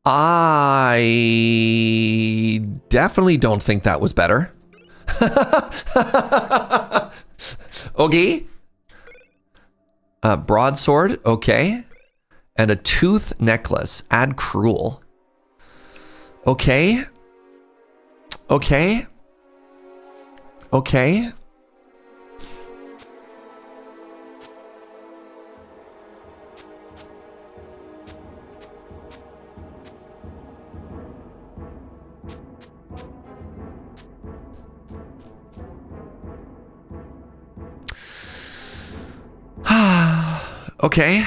I definitely don't think that was better. Okay. Broadsword, okay. And a tooth necklace. Add cruel. Okay. Okay. Okay. Okay.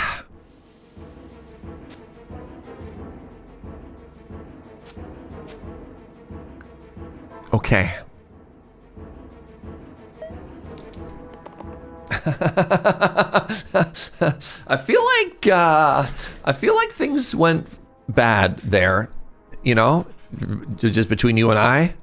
Okay. I feel like things went bad there, you know, just between you and I.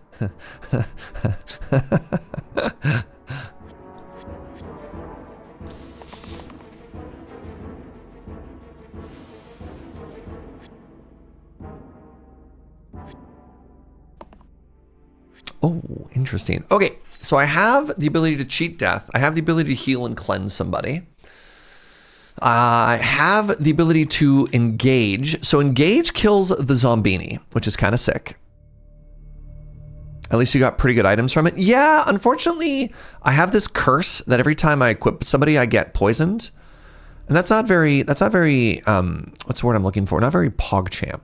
Oh, interesting. Okay, so I have the ability to cheat death. I have the ability to heal and cleanse somebody. I have the ability to engage. So engage kills the Zombini, which is kind of sick. At least you got pretty good items from it. Yeah, unfortunately, I have this curse that every time I equip somebody, I get poisoned. And that's not very, what's the word I'm looking for? Not very PogChamp.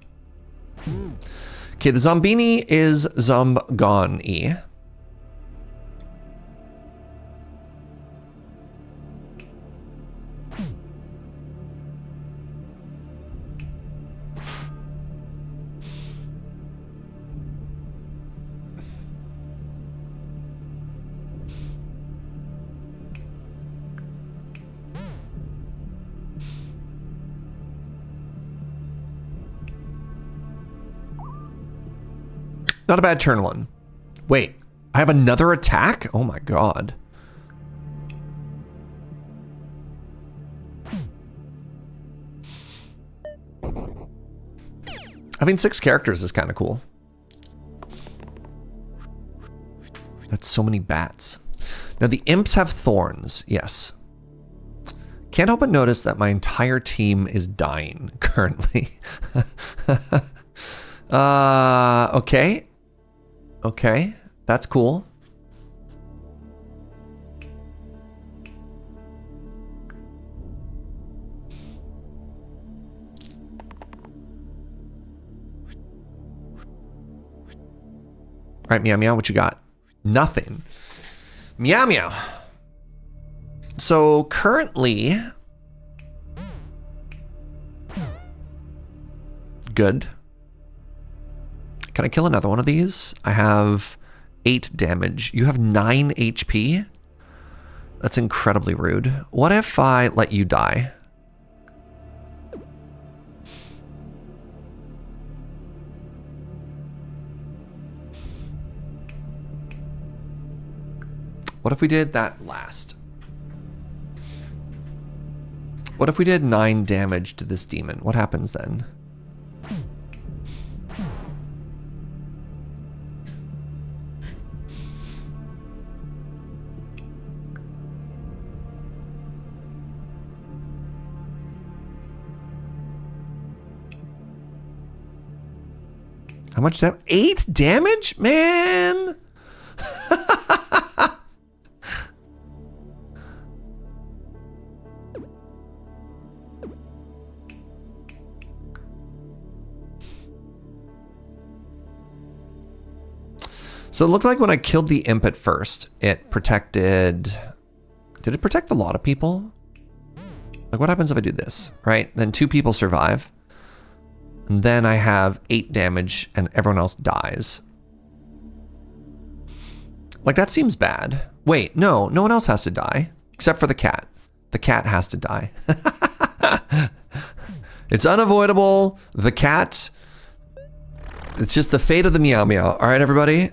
Okay, the Zombini is Zombgon-y. Not a bad turn one. Wait, I have another attack? Oh my god. Having 6 characters is kind of cool. That's so many bats. Now the imps have thorns, yes. Can't help but notice that my entire team is dying currently. Okay. Okay, that's cool. All right, Meow Meow, what you got? Nothing. Meow Meow. So currently, good. Can I kill another one of these? I have 8 damage. You have 9 HP? That's incredibly rude. What if I let you die? What if we did that last? What if we did 9 damage to this demon? What happens then? How much damage? 8 damage? Man! So it looked like when I killed the imp at first, it protected... Did it protect a lot of people? Like what happens if I do this, right? Then 2 people survive. And then I have 8 damage and everyone else dies. Like that seems bad. Wait, no one else has to die. Except for the cat. The cat has to die. It's unavoidable. The cat... It's just the fate of the Meow Meow. All right, everybody?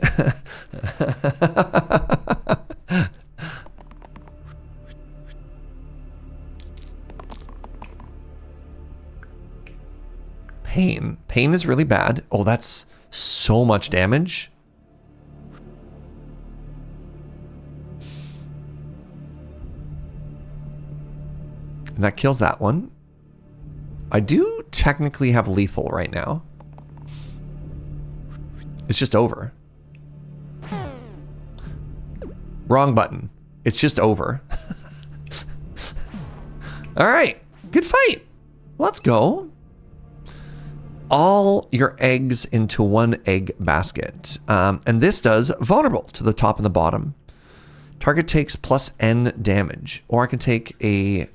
Pain. Pain is really bad. Oh, that's so much damage. And that kills that one. I do technically have lethal right now. It's just over. Wrong button. It's just over. All right. Good fight. Let's go. All your eggs into one egg basket. And this does vulnerable to the top and the bottom. Target takes plus N damage. Or I can take a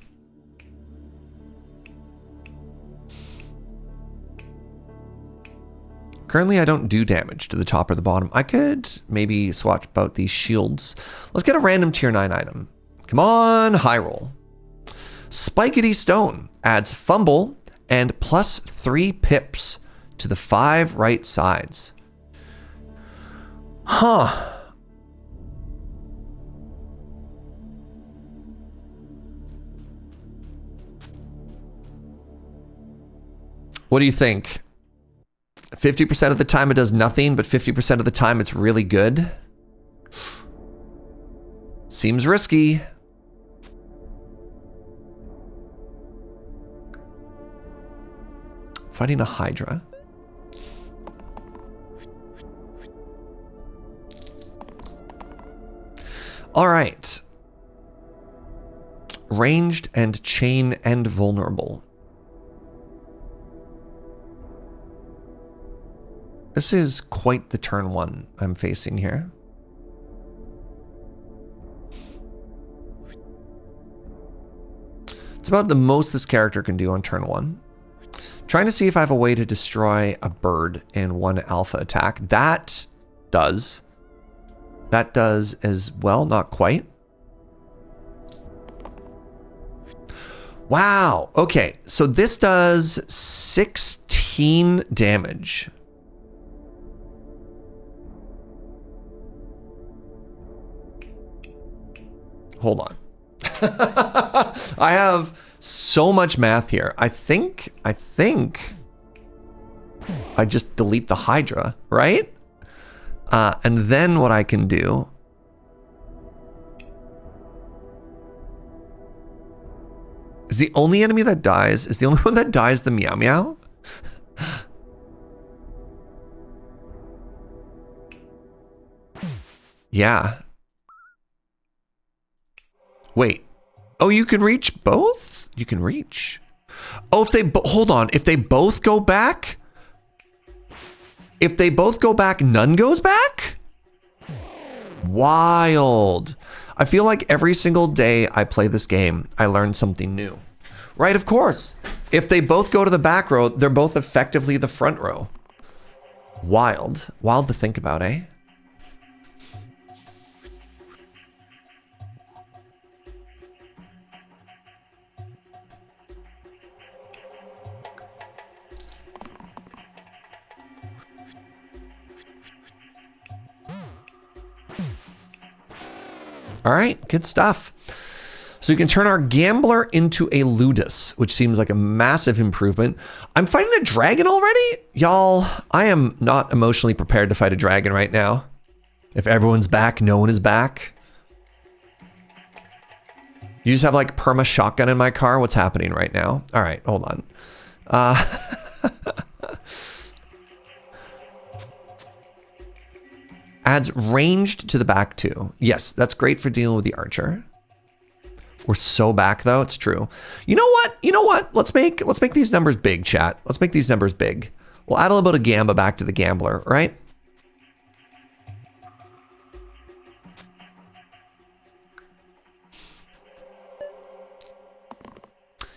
Currently, I don't do damage to the top or the bottom. I could maybe swatch out these shields. Let's get a random tier 9 item. Come on, high roll. Spikety Stone adds fumble and plus 3 pips to the 5 right sides. Huh. What do you think? 50% of the time it does nothing, but 50% of the time it's really good? Seems risky. Fighting a Hydra. All right. Ranged and chain and vulnerable. This is quite the turn 1 I'm facing here. It's about the most this character can do on turn 1. Trying to see if I have a way to destroy a bird in 1 alpha attack. That does. That does as well, not quite. Wow, okay, so this does 16 damage. Hold on. I have so much math here. I think I just delete the Hydra, right? And then what I can do is the only enemy that dies, is the only one that dies the Meow Meow? Yeah. Wait. Oh, you can reach both? You can reach. Oh, if they hold on. If they both go back? If they both go back, none goes back? Wild. I feel like every single day I play this game, I learn something new. Right, of course. If they both go to the back row, they're both effectively the front row. Wild. Wild to think about, eh? All right, good stuff. So we can turn our Gambler into a Ludus, which seems like a massive improvement. I'm fighting a dragon already? Y'all, I am not emotionally prepared to fight a dragon right now. If everyone's back, no one is back. You just have like perma shotgun in my car? What's happening right now? All right, hold on. Adds ranged to the back too. Yes, that's great for dealing with the archer. We're so back though, it's true. You know what? You know what? Let's make these numbers big, chat. Let's make these numbers big. We'll add a little bit of Gamba back to the Gambler, right?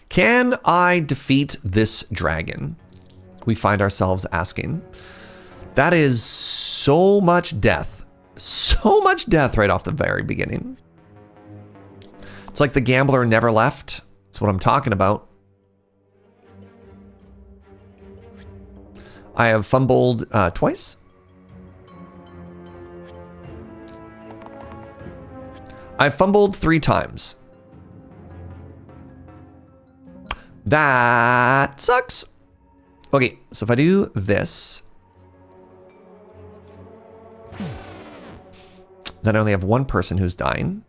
Can I defeat this dragon? We find ourselves asking. That is so much death. So much death right off the very beginning. It's like the Gambler never left. That's what I'm talking about. I have fumbled twice. I fumbled 3 times. That sucks. Okay, so if I do this, then I only have 1 person who's dying.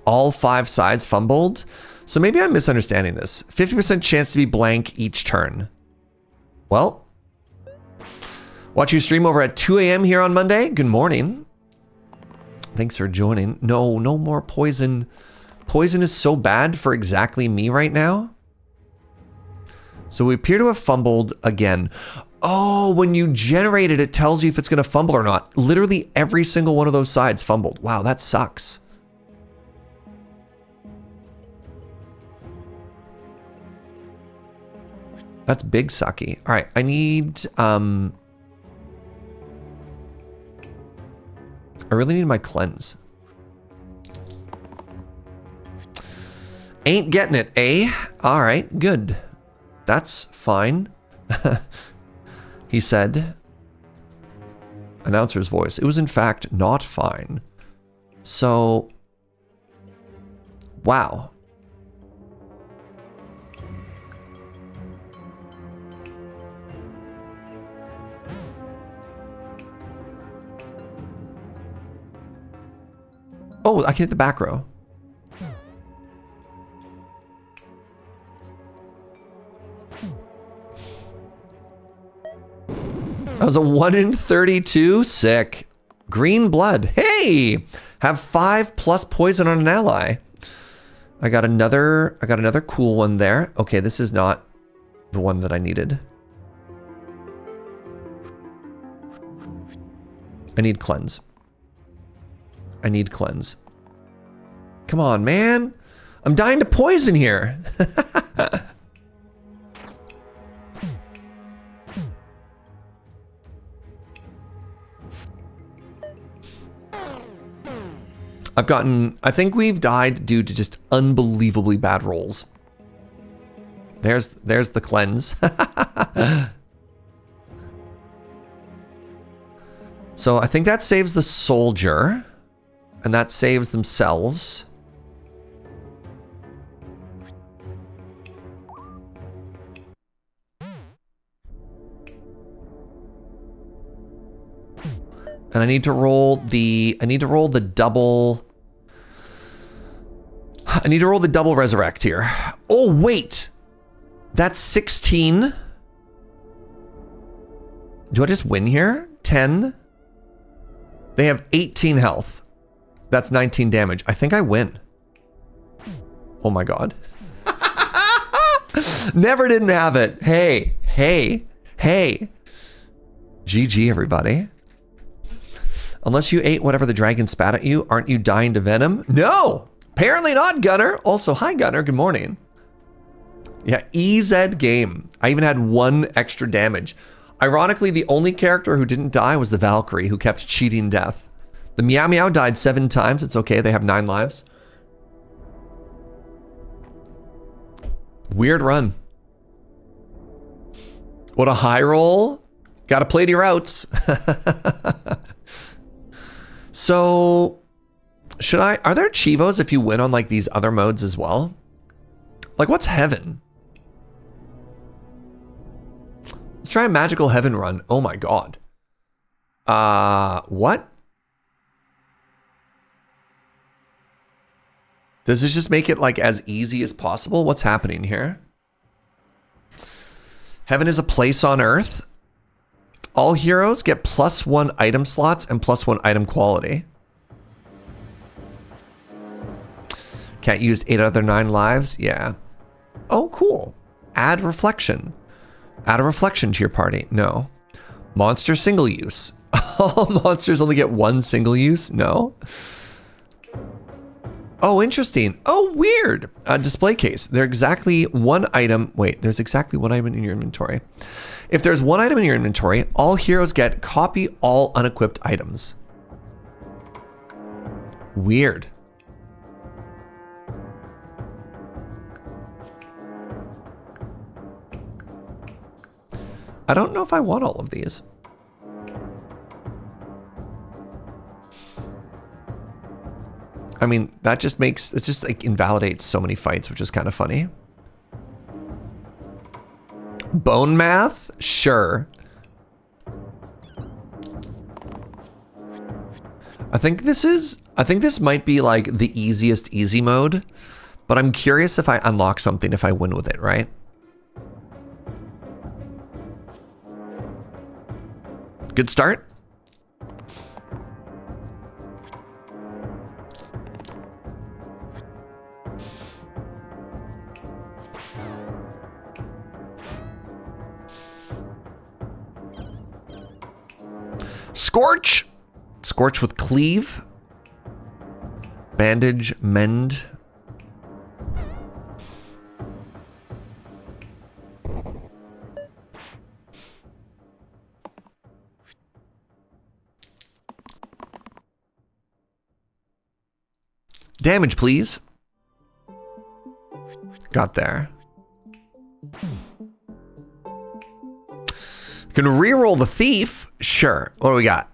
All 5 sides fumbled. So maybe I'm misunderstanding this. 50% chance to be blank each turn. Well, watch you stream over at 2 a.m. here on Monday. Good morning. Thanks for joining. No more poison. Poison is so bad for exactly me right now. So we appear to have fumbled again. Oh, when you generate it, it tells you if it's going to fumble or not. Literally every single one of those sides fumbled. Wow, that sucks. That's big sucky. All right, I need... I really need my cleanse. Ain't getting it, eh? All right, good. That's fine. He said. Announcer's voice. It was in fact not fine. So, wow. Oh, I can hit the back row. That was a 1 in 32. Sick. Green blood. Hey! Have 5+ poison on an ally. I got another cool one there. Okay, this is not the one that I needed. I need cleanse. I need cleanse. Come on, man. I'm dying to poison here. I think we've died due to just unbelievably bad rolls. There's the cleanse. So I think that saves the soldier, and that saves themselves. And I need to roll the double. I need to roll the double resurrect here. Oh, wait. That's 16. Do I just win here? 10. They have 18 health. That's 19 damage. I think I win. Oh my god. Never didn't have it. Hey, hey, hey. GG, everybody. Unless you ate whatever the dragon spat at you, aren't you dying to venom? No! Apparently not, Gunner. Also, hi, Gunner. Good morning. Yeah, EZ game. I even had 1 extra damage. Ironically, the only character who didn't die was the Valkyrie, who kept cheating death. The Meow Meow died 7 times. It's okay. They have 9 lives. Weird run. What a high roll. Gotta play to your outs. So, are there Chivos if you win on like these other modes as well? Like, what's heaven? Let's try a magical heaven run. Oh my god. What? Does this just make it like as easy as possible? What's happening here? Heaven is a place on earth. All heroes get +1 item slots and +1 item quality. Can't use 8 other 9 lives? Yeah. Oh, cool. Add reflection. Add a reflection to your party. No. Monster single use. All monsters only get 1 single use? No. Oh, interesting. Oh, weird. Display case. There's exactly 1 item. Wait, there's exactly 1 item in your inventory. If there's 1 item in your inventory, all heroes get copy all unequipped items. Weird. I don't know if I want all of these. I mean, that just makes, it just like invalidates so many fights, which is kind of funny. Bone math? Sure. I think this might be like the easiest easy mode, but I'm curious if I unlock something if I win with it, right? Good start. Scorch! Scorch with cleave. Bandage, mend. Damage, please. Got there. Can reroll the thief? Sure. What do we got?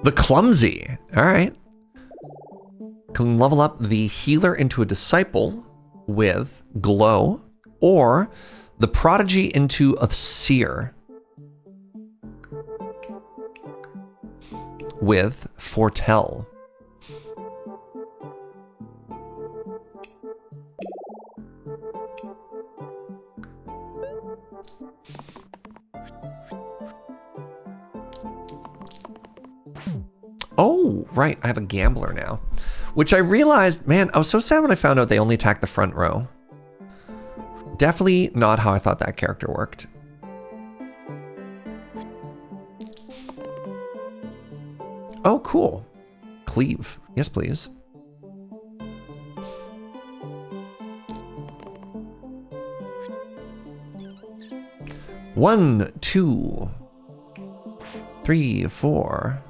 The clumsy. All right. Can level up the healer into a disciple with glow, or the prodigy into a seer with foretell. Oh, right. I have a gambler now. Which I realized, man, I was so sad when I found out they only attack the front row. Definitely not how I thought that character worked. Oh, cool. Cleave. Yes, please. One, 2, 3, 4.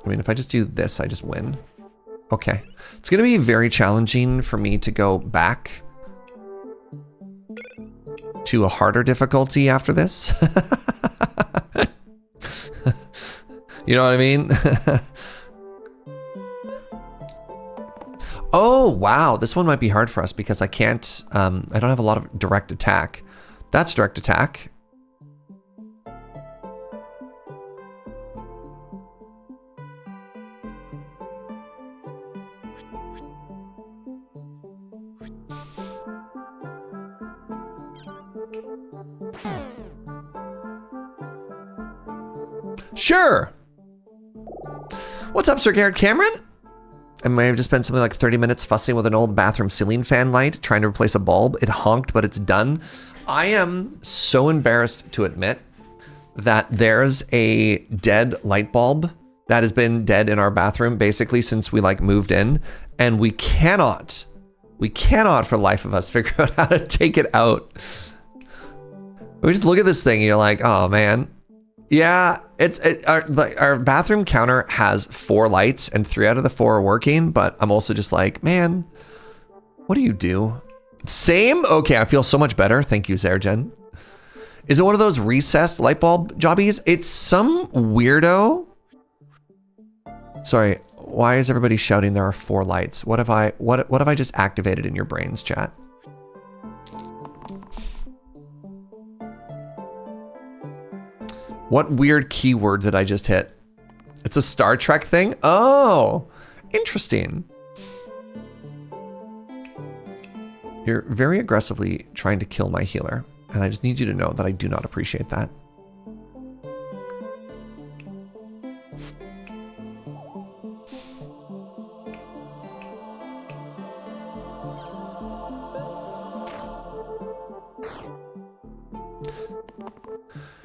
I mean, if I just do this, I just win. Okay. It's going to be very challenging for me to go back to a harder difficulty after this. You know what I mean? Oh, wow. This one might be hard for us because I can't, I don't have a lot of direct attack. That's direct attack. Sure. What's up, Sir Garrett Cameron? I may have just spent something like 30 minutes fussing with an old bathroom ceiling fan light, trying to replace a bulb. It honked, but it's done. I am so embarrassed to admit that there's a dead light bulb that has been dead in our bathroom basically since we like moved in, and we cannot for the life of us figure out how to take it out. We just look at this thing and you're like, oh man. Yeah, our bathroom counter has 4 lights and 3 out of the 4 are working, but I'm also just like, man, what do you do? Same? Okay, I feel so much better. Thank you, Zergen. Is it one of those recessed light bulb jobbies? It's some weirdo. Sorry, why is everybody shouting there are 4 lights? What have I just activated in your brains, chat? What weird keyword did I just hit? It's a Star Trek thing? Oh, interesting. You're very aggressively trying to kill my healer, and I just need you to know that I do not appreciate that.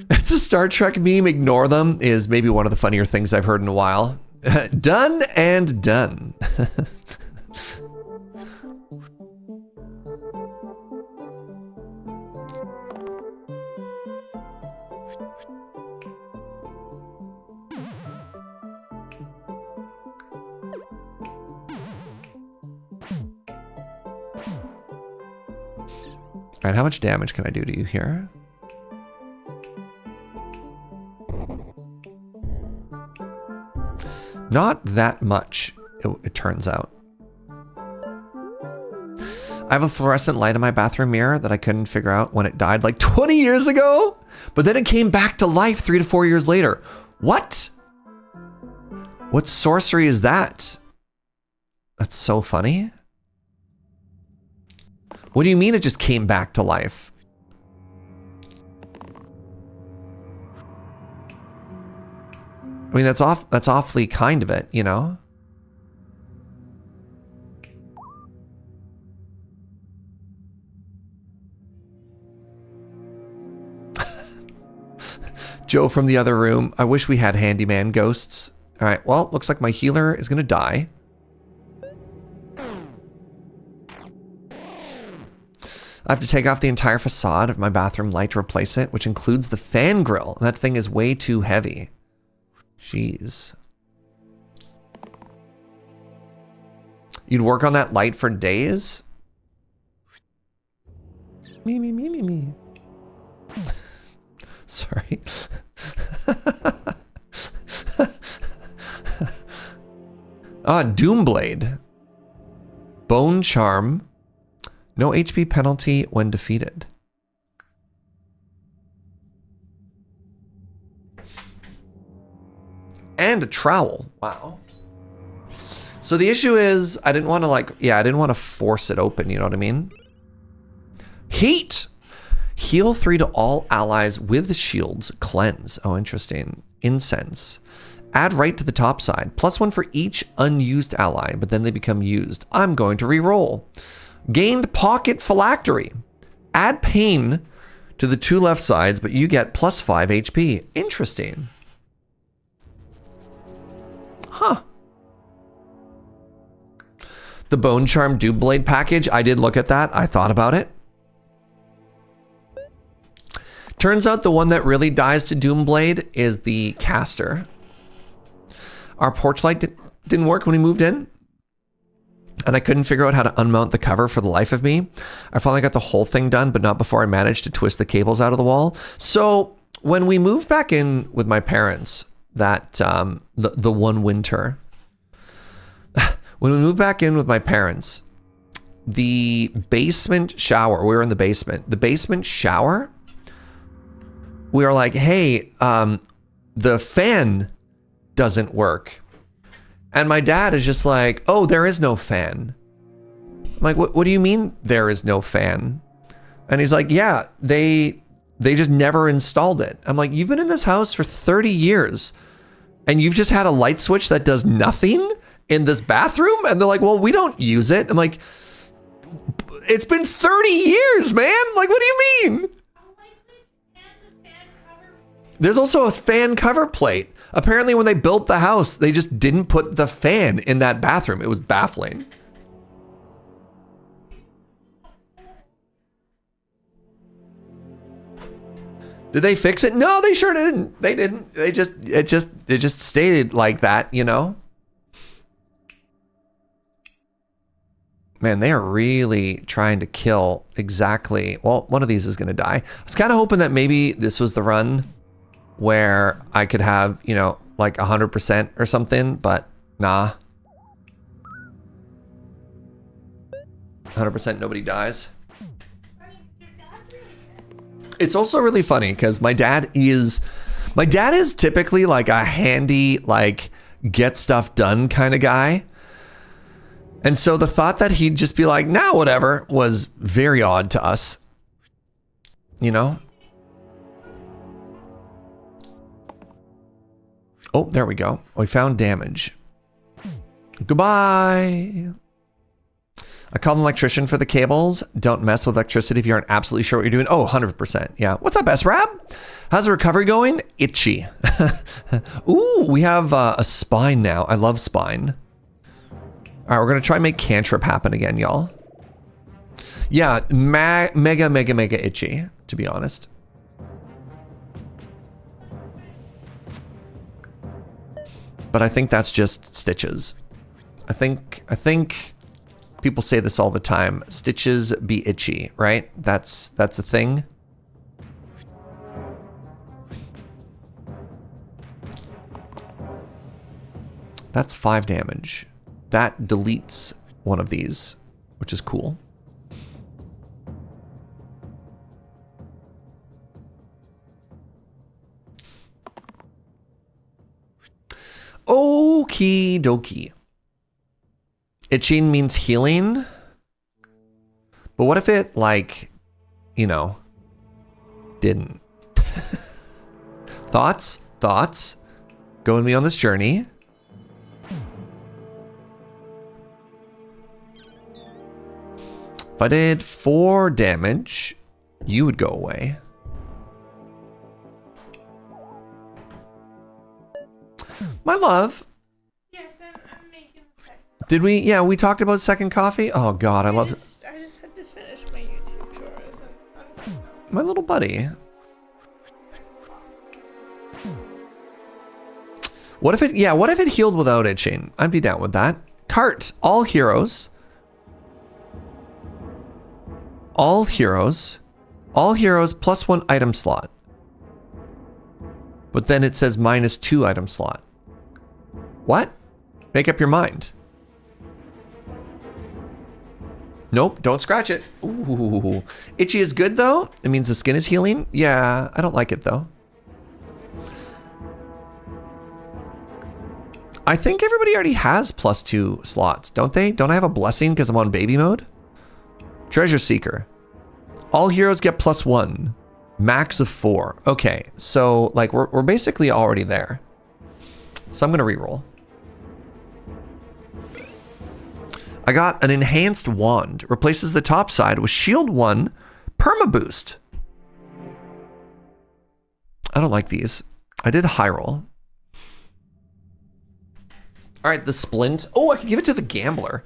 It's a Star Trek meme, ignore them, is maybe one of the funnier things I've heard in a while. Done and done. All right, how much damage can I do to you here? Not that much, it turns out. I have a fluorescent light in my bathroom mirror that I couldn't figure out when it died like 20 years ago, but then it came back to life 3 to 4 years later. What? What sorcery is that? That's so funny. What do you mean it just came back to life? I mean, that's awfully kind of it, you know? Joe from the other room. I wish we had handyman ghosts. All right, well, looks like my healer is going to die. I have to take off the entire facade of my bathroom light to replace it, which includes the fan grill. That thing is way too heavy. Jeez. You'd work on that light for days? Me. Sorry. Doomblade. Bone Charm. No HP penalty when defeated. And a trowel. Wow. So the issue is, I didn't want to I didn't want to force it open, you know what I mean? Heat! Heal 3 to all allies with shields. Cleanse. Oh, interesting. Incense. Add right to the top side. +1 for each unused ally, but then they become used. I'm going to re-roll. Gained pocket phylactery. Add pain to the 2 left sides, but you get +5 HP. Interesting. Huh. The Bone Charm Doomblade package, I did look at that. I thought about it. Turns out the one that really dies to Doomblade is the caster. Our porch light didn't work when we moved in, and I couldn't figure out how to unmount the cover for the life of me. I finally got the whole thing done, but not before I managed to twist the cables out of the wall. So when we moved back in with my parents, that the one winter, when we moved back in with my parents, the basement shower, we were in the basement shower, we were like, hey, the fan doesn't work. And my dad is just like, oh, there is no fan. I'm like, what do you mean there is no fan? And he's like, yeah, they just never installed it. I'm like, you've been in this house for 30 years and you've just had a light switch that does nothing in this bathroom? And they're like, well, we don't use it. I'm like, it's been 30 years, man. Like, what do you mean? There's also a fan cover plate. Apparently when they built the house, they just didn't put the fan in that bathroom. It was baffling. Did they fix it? No, they sure didn't. They didn't. It just stayed like that, you know? Man, they are really trying to kill exactly. Well, one of these is going to die. I was kind of hoping that maybe this was the run where I could have, you know, like 100% or something, but nah. 100% nobody dies. It's also really funny because my dad is typically like a handy, like get stuff done kind of guy. And so the thought that he'd just be like, nah, whatever, was very odd to us, you know? Oh, there we go. We found damage. Goodbye. I called an electrician for the cables. Don't mess with electricity if you aren't absolutely sure what you're doing. Oh, 100%. Yeah. What's up, S-Rab? How's the recovery going? Itchy. Ooh, we have a spine now. I love spine. All right, we're going to try and make cantrip happen again, y'all. Yeah, mega itchy, to be honest. But I think that's just stitches. I think people say this all the time. Stitches be itchy, right? That's a thing. That's 5 damage. That deletes one of these, which is cool. Okie dokie. Itching means healing. But what if it, like, you know, didn't? Thoughts? Thoughts? Go with me on this journey. If I did 4 damage, you would go away. My love. Yes, I'm making a second. Did we? Yeah, we talked about second coffee. Oh God, I love it. I just had to finish my YouTube chores and My little buddy. What if it? Yeah, what if it healed without itching? I'd be down with that. Cart. All heroes. All heroes. All heroes plus 1 item slot. But then it says -2 item slot. What? Make up your mind. Nope, don't scratch it. Ooh. Itchy is good though. It means the skin is healing. Yeah, I don't like it though. I think everybody already has +2 slots, don't they? Don't I have a blessing because I'm on baby mode? Treasure Seeker. All heroes get +1. Max of 4. Okay, so like we're basically already there. So I'm gonna reroll. I got an enhanced wand. Replaces the top side with shield 1 perma boost. I don't like these. I did high roll. All right, the splint. Oh, I could give it to the gambler.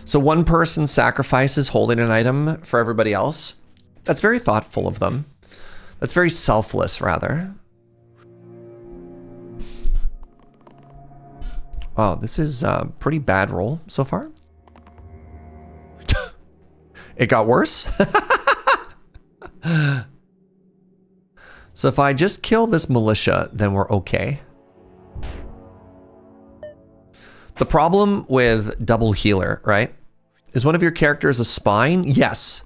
So one person sacrifices holding an item for everybody else. That's very thoughtful of them. That's very selfless, rather. Wow, this is a pretty bad roll so far. It got worse. So if I just kill this militia, then we're okay. The problem with double healer, right? Is one of your characters a spine? Yes.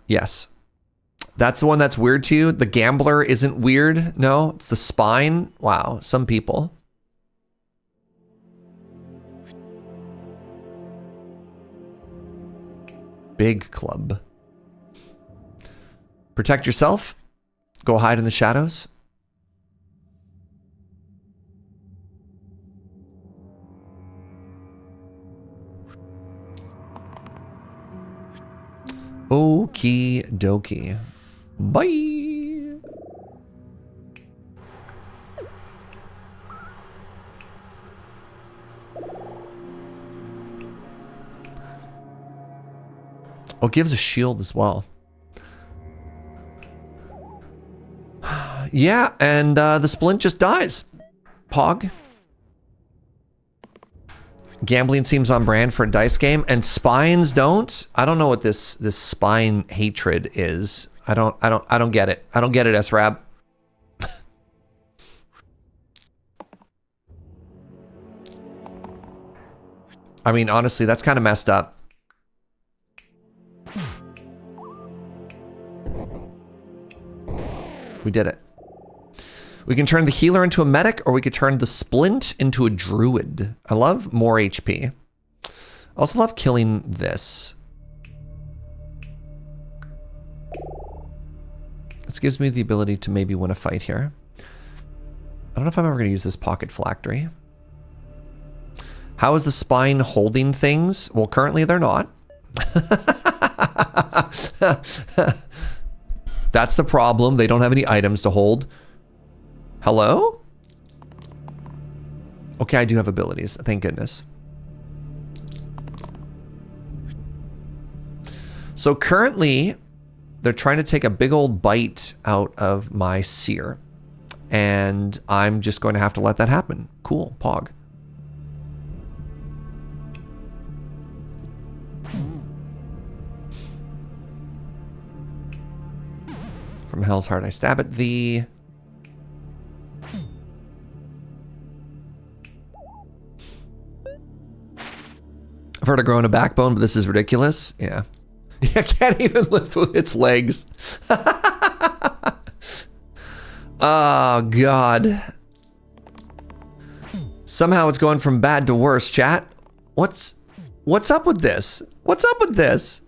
Yes. That's the one that's weird to you. The gambler isn't weird. No, it's the spine. Wow, some people. Big club. Protect yourself. Go hide in the shadows. Okie dokie. Bye. Oh, it gives a shield as well. Yeah, and the splint just dies. Pog. Gambling seems on brand for a dice game, and spines don't. I don't know what this spine hatred is. I don't get it. I don't get it, S-Rab. I mean, honestly, that's kind of messed up. We did it. We can turn the healer into a medic, or we could turn the splint into a druid. I love more HP. I also love killing this. This gives me the ability to maybe win a fight here. I don't know if I'm ever going to use this pocket phylactery. How is the spine holding things? Well, currently they're not. That's the problem. They don't have any items to hold. Hello? Okay, I do have abilities. Thank goodness. So currently, they're trying to take a big old bite out of my seer. And I'm just going to have to let that happen. Cool, Pog. From Hell's Heart I stab at thee. I've heard of growing a backbone, but this is ridiculous. Yeah. I can't even lift with its legs. Oh, God. Somehow it's going from bad to worse, chat. What's up with this? What's up with this?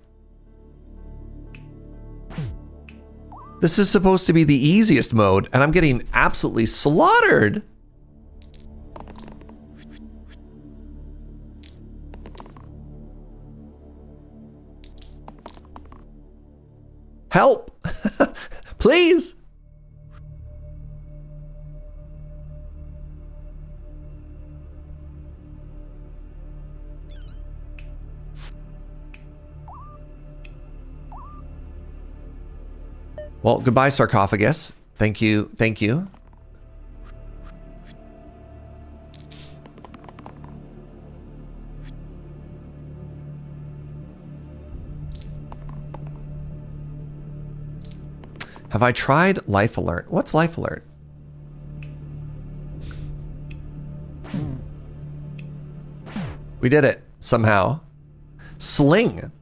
This is supposed to be the easiest mode, and I'm getting absolutely slaughtered. Help! Please! Well, goodbye, sarcophagus. Thank you. Thank you. Have I tried Life Alert? What's Life Alert? We did it somehow. Sling.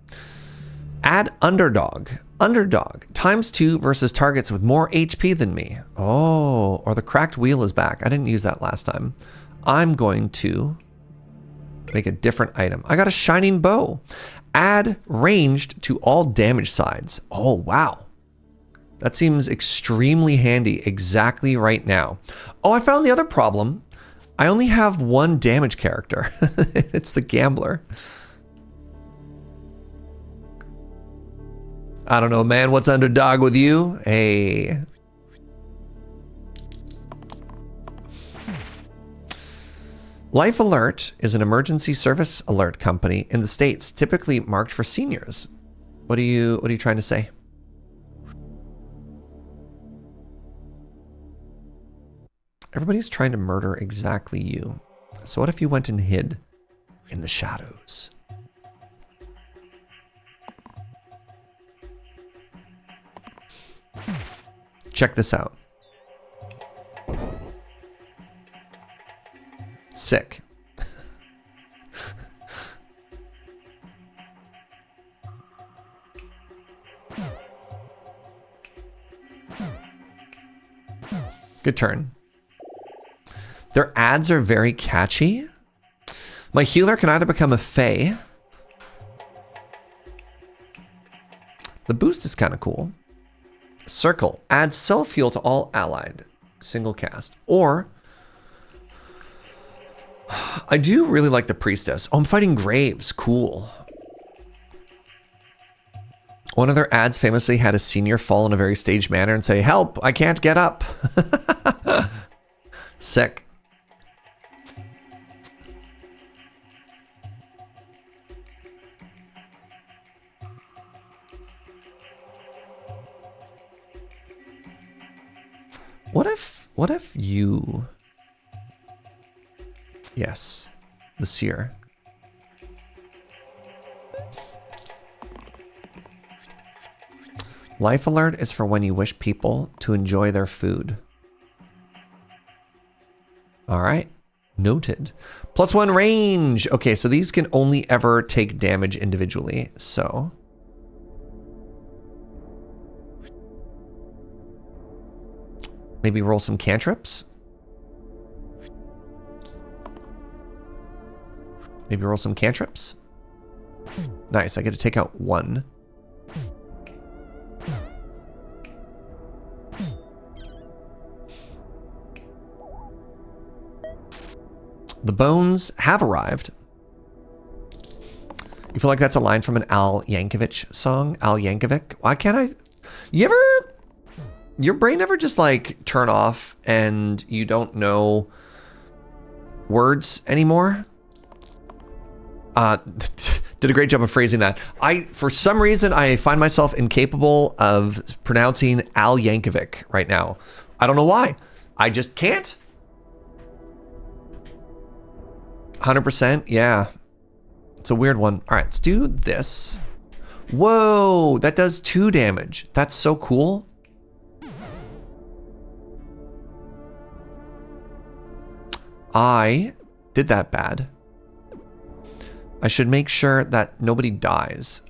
Add underdog. Underdog. ×2 versus targets with more HP than me. Oh, or the cracked wheel is back. I didn't use that last time. I'm going to make a different item. I got a shining bow. Add ranged to all damage sides. Oh, wow. That seems extremely handy exactly right now. Oh, I found the other problem. I only have one damage character. It's the gambler. I don't know, man. What's underdog with you? Hey. Life Alert is an emergency service alert company in the States, typically marked for seniors. What are you trying to say? Everybody's trying to murder exactly you. So what if you went and hid in the shadows? Check this out. Sick. Good turn. Their ads are very catchy. My healer can either become a fae. The boost is kind of cool. Circle. Add self-heal to all allied. Single cast. Or I do really like the priestess. Oh, I'm fighting Graves. Cool. One of their ads famously had a senior fall in a very staged manner and say, "Help, I can't get up." Sick. What if you... Yes, the seer. Life Alert is for when you wish people to enjoy their food. All right, noted. +1 range. Okay, so these can only ever take damage individually, so... Maybe roll some cantrips? Maybe roll some cantrips? Nice, I get to take out one. The bones have arrived. You feel like that's a line from an Al Yankovic song? Al Yankovic? Why can't I... You ever... Your brain ever just like turn off and you don't know words anymore? Did a great job of phrasing that. For some reason, I find myself incapable of pronouncing Al Yankovic right now. I don't know why. I just can't. 100%, yeah. It's a weird one. All right, let's do this. Whoa, that does 2 damage. That's so cool. I did that bad. I should make sure that nobody dies.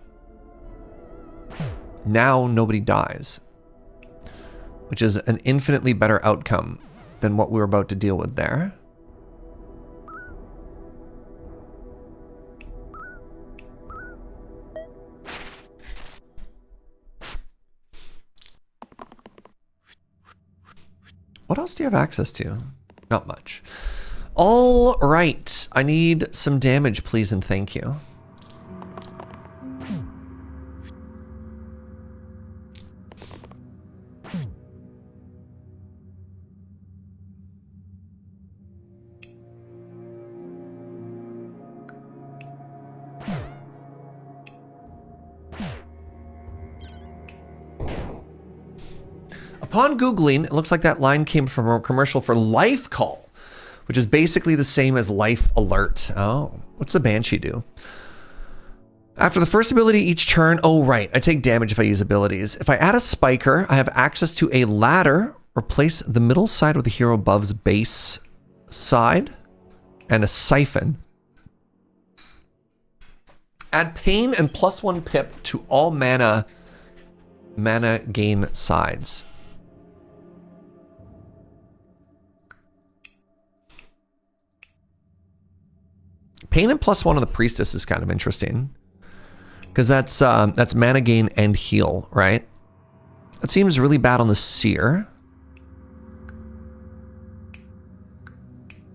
Now nobody dies. Which is an infinitely better outcome than what we were about to deal with there. What else do you have access to? Not much. All right, I need some damage, please and thank you. Upon Googling, it looks like that line came from a commercial for Life Call, which is basically the same as Life Alert. Oh, what's the Banshee do? After the first ability each turn, oh right, I take damage if I use abilities. If I add a spiker, I have access to a ladder. Replace the middle side with the hero above's base side and a siphon. Add pain and +1 pip to all mana gain sides. Pain and +1 on the priestess is kind of interesting. Because that's mana gain and heal, right? That seems really bad on the seer.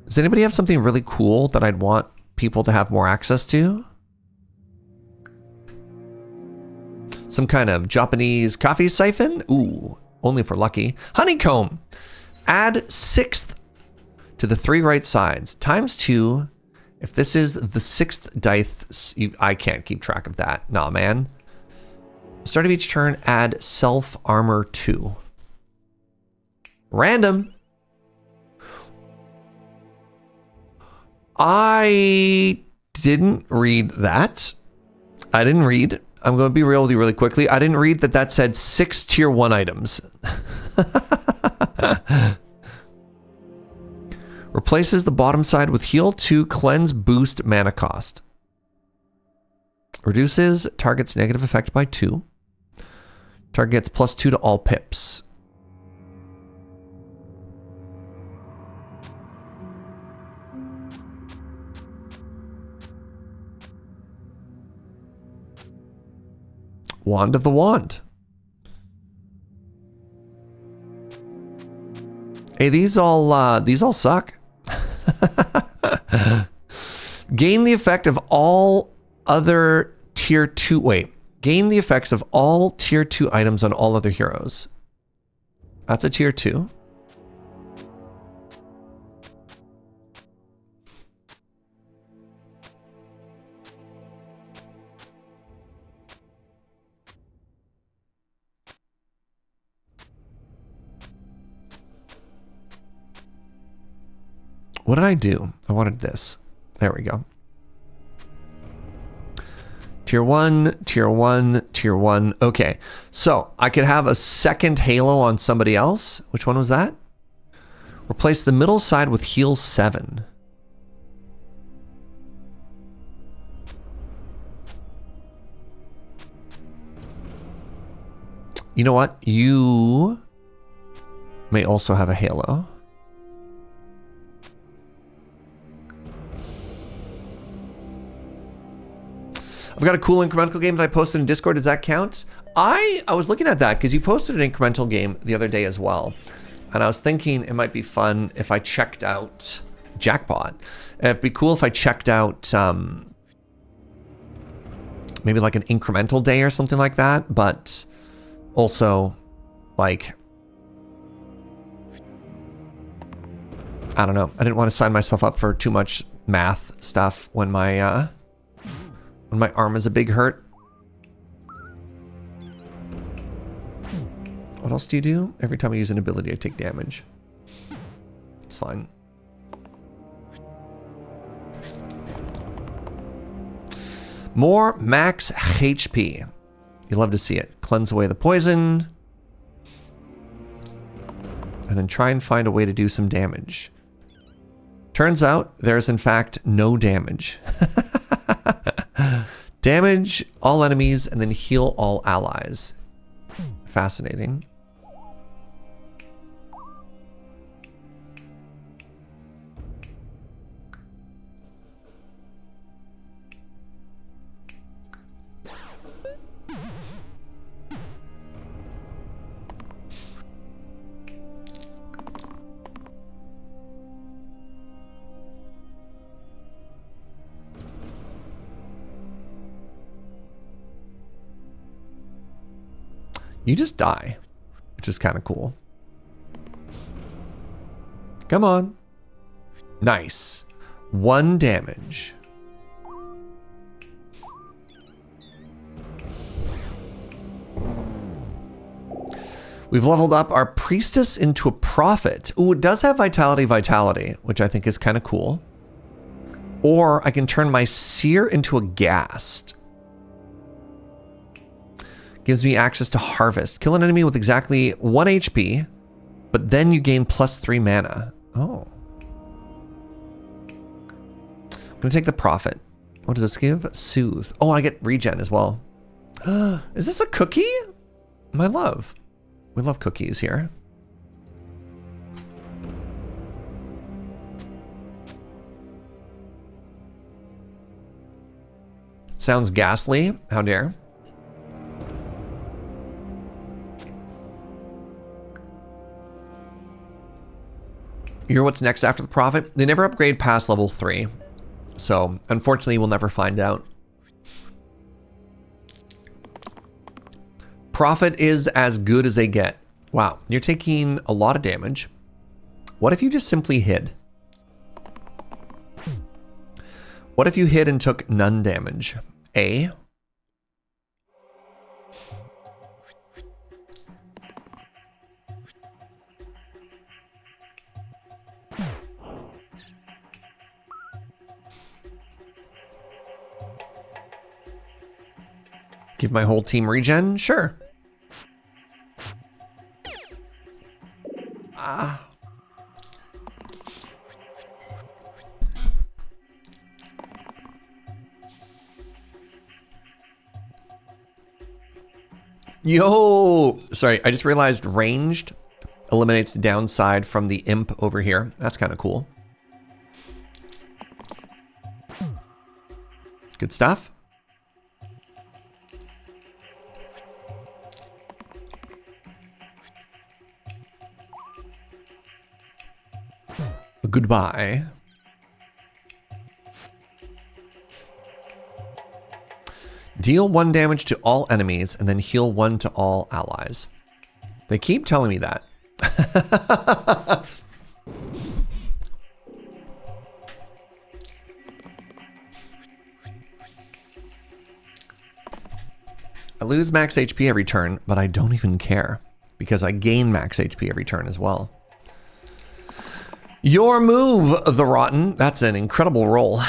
Does anybody have something really cool that I'd want people to have more access to? Some kind of Japanese coffee siphon? Ooh, only for lucky. Honeycomb. Add 6th to the 3 right sides. ×2. If this is the 6th dice, I can't keep track of that. Nah, man. Start of each turn, add self armor 2. Random. I didn't read that. I didn't read. I'm going to be real with you really quickly. I didn't read that said 6 tier 1 items. Replaces the bottom side with heal 2, cleanse, boost, mana cost. Reduces target's negative effect by 2. Target gets +2 to all pips. Wand of the Wand. Hey, these all suck. Gain the effect of all other tier 2. Wait. Gain the effects of all tier 2 items on all other heroes. That's a tier 2. What did I do? I wanted this. There we go. Tier 1, tier 1, tier 1. Okay, so I could have a second halo on somebody else. Which one was that? Replace the middle side with heal 7. You know what? You may also have a halo. I've got a cool incremental game that I posted in Discord. Does that count? I was looking at that because you posted an incremental game the other day as well. And I was thinking it might be fun if I checked out Jackpot. It'd be cool if I checked out maybe like an incremental day or something like that. But also like, I don't know. I didn't want to sign myself up for too much math stuff when my arm is a big hurt. What else do you do? Every time I use an ability, I take damage. It's fine. More max HP. You love to see it. Cleanse away the poison. And then try and find a way to do some damage. Turns out there's in fact no damage. Damage all enemies and then heal all allies. Fascinating. You just die, which is kind of cool. Come on. Nice. 1 damage. We've leveled up our priestess into a prophet. Ooh, it does have vitality, which I think is kind of cool. Or I can turn my seer into a ghast. Gives me access to harvest. Kill an enemy with exactly 1 HP, but then you gain +3 mana. Oh. I'm gonna take the prophet. What does this give? Soothe. Oh, I get regen as well. Is this a cookie? My love. We love cookies here. Sounds ghastly. How dare. You're what's next after the prophet? They never upgrade past level 3. So, unfortunately, we'll never find out. Prophet is as good as they get. Wow, you're taking a lot of damage. What if you just simply hid? What if you hid and took none damage? A. Give my whole team regen? Sure. Yo! Sorry, I just realized ranged eliminates the downside from the imp over here. That's kind of cool. Good stuff. Goodbye. Deal 1 damage to all enemies and then heal 1 to all allies. They keep telling me that. I lose max HP every turn, but I don't even care because I gain max HP every turn as well. Your move, the Rotten. That's an incredible roll.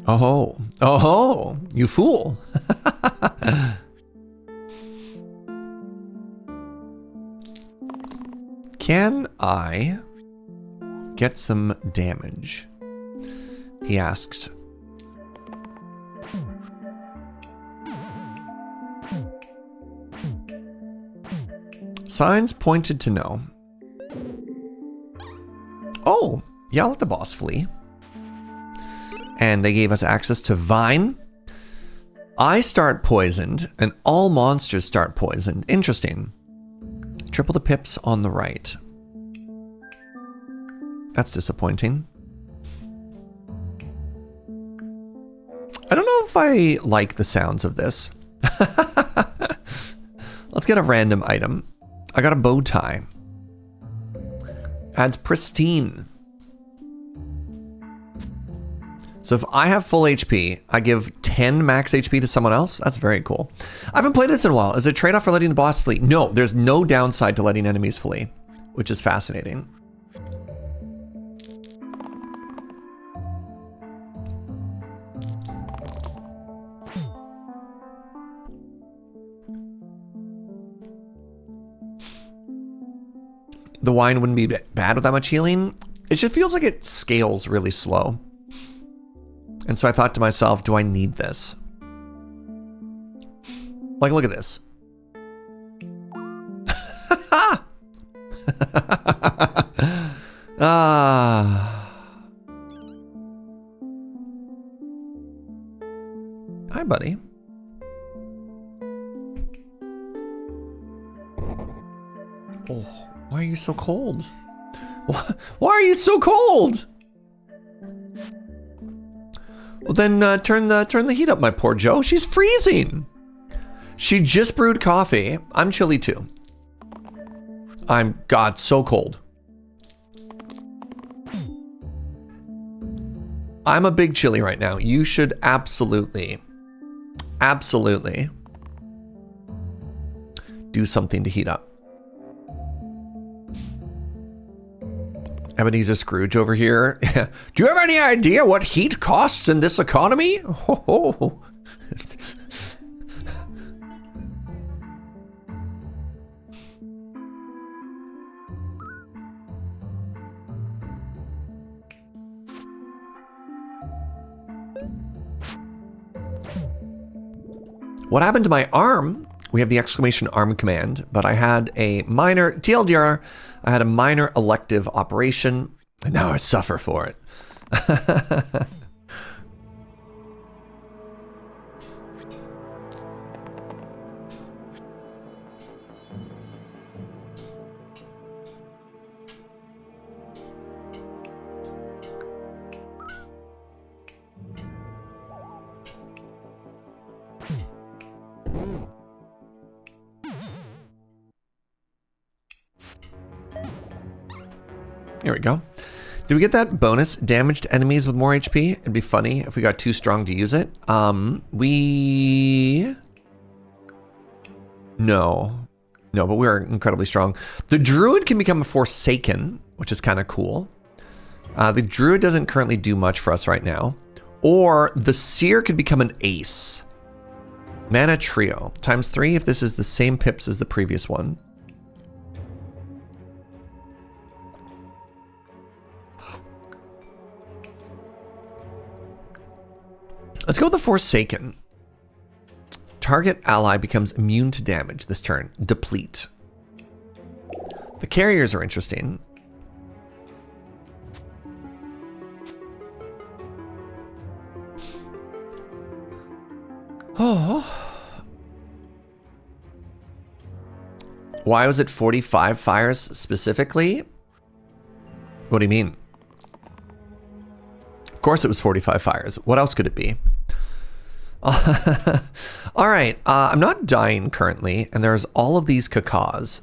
Oh, oh, you fool. Can I get some damage? He asked. Signs pointed to no. Oh, yeah, I'll let the boss flee. And they gave us access to Vine. I start poisoned, and all monsters start poisoned. Interesting. Triple the pips on the right. That's disappointing. I don't know if I like the sounds of this. Let's get a random item. I got a bow tie. Adds pristine. So if I have full HP, I give 10 max HP to someone else. That's very cool. I haven't played this in a while. Is it a trade-off for letting the boss flee? No, there's no downside to letting enemies flee, which is fascinating. The wine wouldn't be bad with that much healing. It just feels like it scales really slow. And so I thought to myself, do I need this? Like, look at this. Hi, buddy. Oh, why are you so cold? Why are you so cold? Well, then turn the heat up, my poor Joe. She's freezing. She just brewed coffee. I'm chilly too. God, so cold. I'm a big chilly right now. You should absolutely do something to heat up. Ebenezer Scrooge over here. Do you have any idea what heat costs in this economy? Oh. What happened to my arm? We have the exclamation arm command, but I had a minor, TLDR, I had a minor elective operation, and now I suffer for it. Here we go. Did we get that bonus? Damaged enemies with more HP? It'd be funny if we got too strong to use it. No, but we're incredibly strong. The druid can become a forsaken, which is kind of cool. The druid doesn't currently do much for us right now. Or the seer could become an ace. Mana trio, ×3 if this is the same pips as the previous one. Let's go with the Forsaken. Target ally becomes immune to damage this turn. Deplete. The carriers are interesting. Oh. Why was it 45 fires specifically? What do you mean? Of course it was 45 fires. What else could it be? All right, I'm not dying currently, and there's all of these cacas.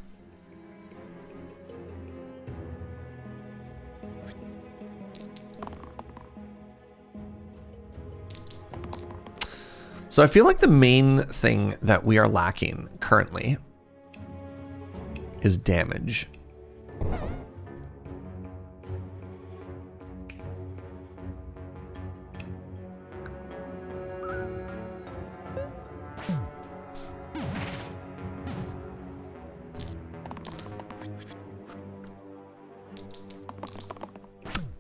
So I feel like the main thing that we are lacking currently is damage.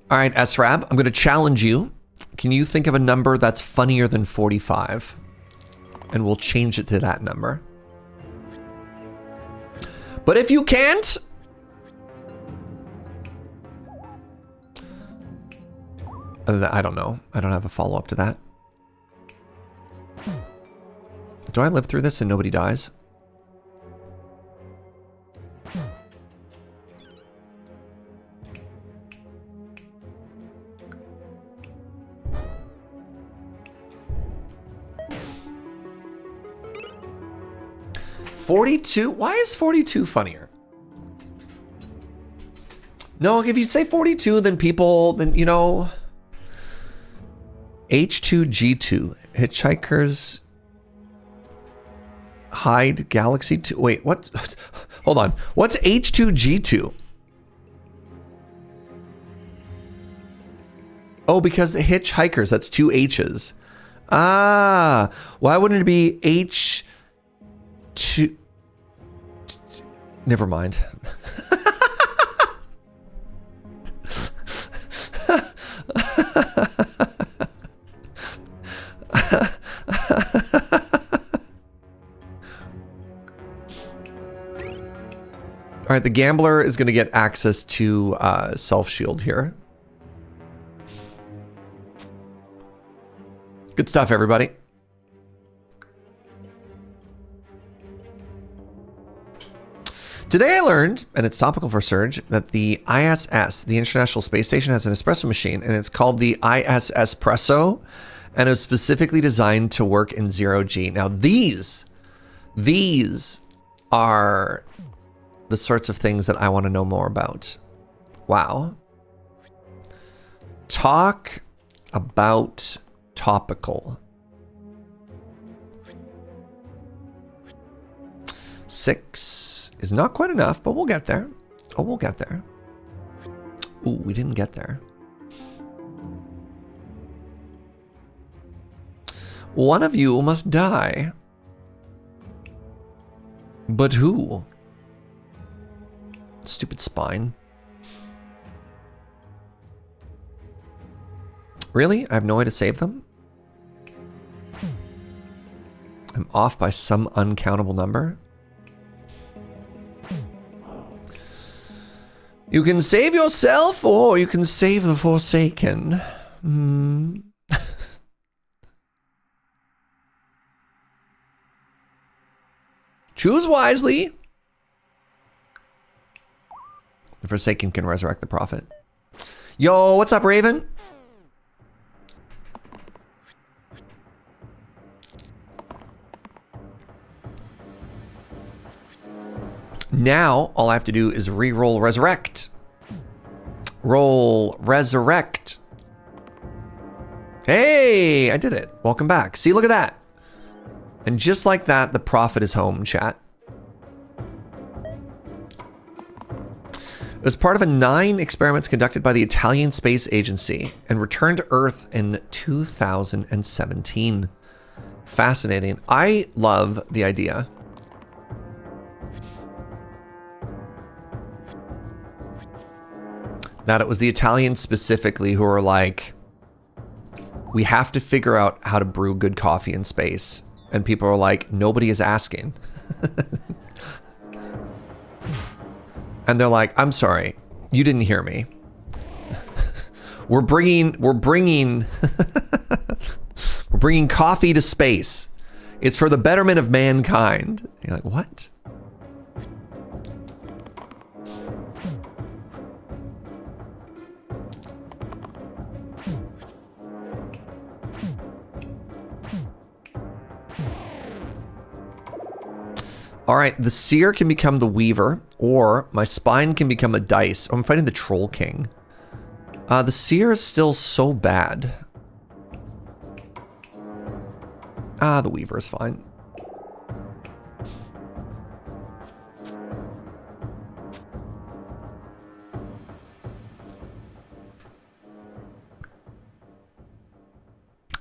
All right, SRAB, I'm going to challenge you. Can you think of a number that's funnier than 45? And we'll change it to that number. But if you can't, I don't know. I don't have a follow-up to that. Do I live through this and nobody dies? $42? Why is 42 funnier? No, if you say 42, then people, then, you know, H2G2, Hitchhikers Hide Galaxy 2. Wait, what? Hold on. What's H2G2? Oh, because the Hitchhikers, that's two H's. Ah, why wouldn't it be H2? Never mind. All right, the gambler is going to get access to self-shield here. Good stuff, everybody. Today I learned, and it's topical for Surge, that the ISS, the International Space Station, has an espresso machine, and it's called the ISS Presso, and it was specifically designed to work in 0G. Now these are the sorts of things that I want to know more about. Wow. Talk about topical. 6 is not quite enough, but we'll get there. Oh, we'll get there. Ooh, we didn't get there. One of you must die. But who? Stupid spine. Really? I have no way to save them? I'm off by some uncountable number. You can save yourself, or you can save the Forsaken. Choose wisely. The Forsaken can resurrect the Prophet. Yo, what's up, Raven? Now, all I have to do is re-roll Resurrect. Roll Resurrect. Hey, I did it. Welcome back. See, look at that. And just like that, the Prophet is home, chat. It was part of 9 experiments conducted by the Italian Space Agency and returned to Earth in 2017. Fascinating. I love the idea. That it was the Italians specifically who were like, we have to figure out how to brew good coffee in space. And people are like, nobody is asking. And they're like, I'm sorry, you didn't hear me. We're bringing coffee to space. It's for the betterment of mankind. You're like, what? All right, the Seer can become the Weaver, or my Spine can become a dice. Oh, I'm fighting the Troll King. The Seer is still so bad. The Weaver is fine.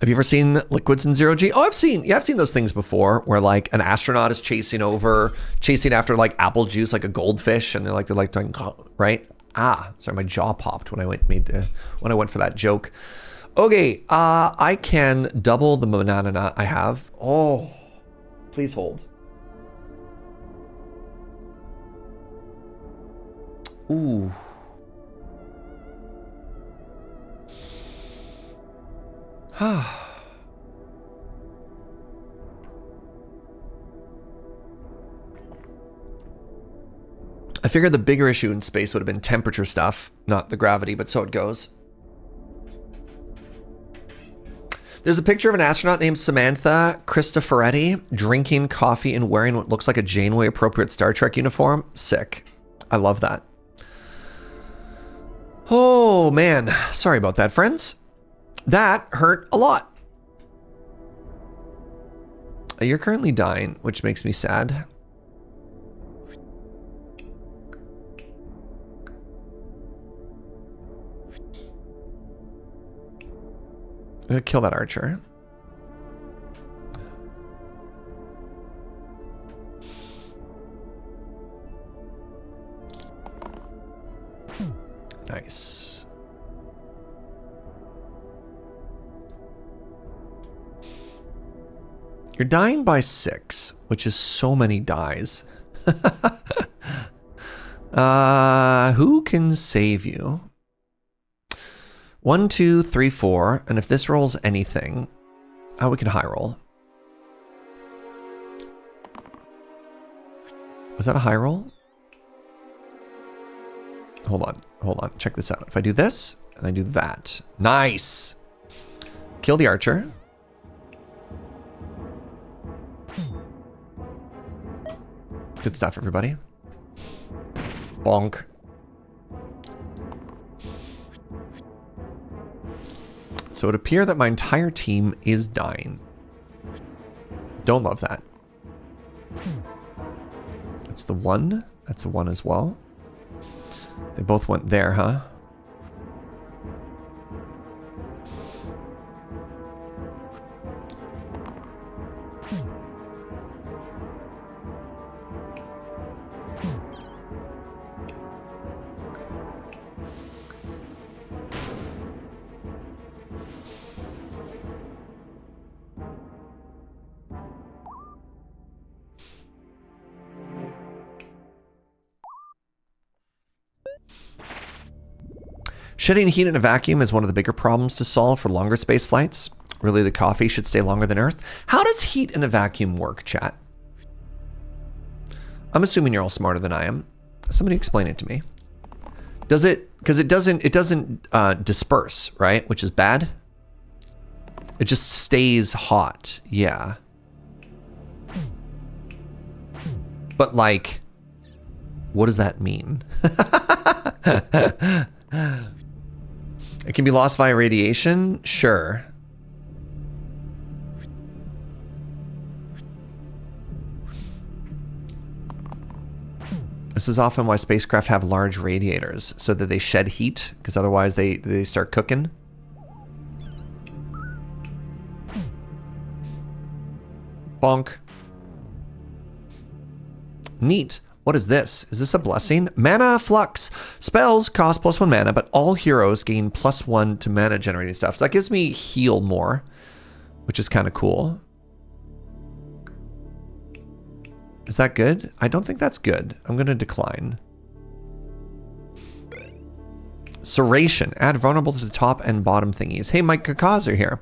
Have you ever seen liquids in 0G? Oh, I've seen those things before where like an astronaut is chasing after like apple juice, like a goldfish, and they're like doing, right? Sorry, my jaw popped when I went for that joke. Okay, I can double the banana I have. Oh, please hold. Ooh. I figured the bigger issue in space would have been temperature stuff, not the gravity, but so it goes. There's a picture of an astronaut named Samantha Cristoforetti drinking coffee and wearing what looks like a Janeway appropriate Star Trek uniform. Sick. I love that. Oh man, sorry about that, friends. That hurt a lot. You're currently dying, which makes me sad. I'm gonna kill that archer. Nice. You're dying by 6, which is so many dies. Who can save you? 1, 2, 3, 4, and if this rolls anything, we can high roll. Was that a high roll? hold on. Check this out. If I do this and I do that, nice. Kill the archer. Good stuff, everybody. Bonk. So it appears that my entire team is dying. Don't love that. That's the one. That's the one as well. They both went there, huh? Shedding heat in a vacuum is one of the bigger problems to solve for longer space flights. Really, the coffee should stay longer than Earth. How does heat in a vacuum work, chat? I'm assuming you're all smarter than I am. Somebody explain it to me. Does it, because it doesn't disperse, right? Which is bad. It just stays hot, yeah. But like, what does that mean? It can be lost via radiation? Sure. This is often why spacecraft have large radiators, so that they shed heat, because otherwise they start cooking. Bonk. Neat. What is this? Is this a blessing? Mana flux. Spells cost +1 mana, but all heroes gain +1 to mana generating stuff. So that gives me heal more, which is kind of cool. Is that good? I don't think that's good. I'm going to decline. Serration. Add vulnerable to the top and bottom thingies. Hey, Mike Kakaz are here.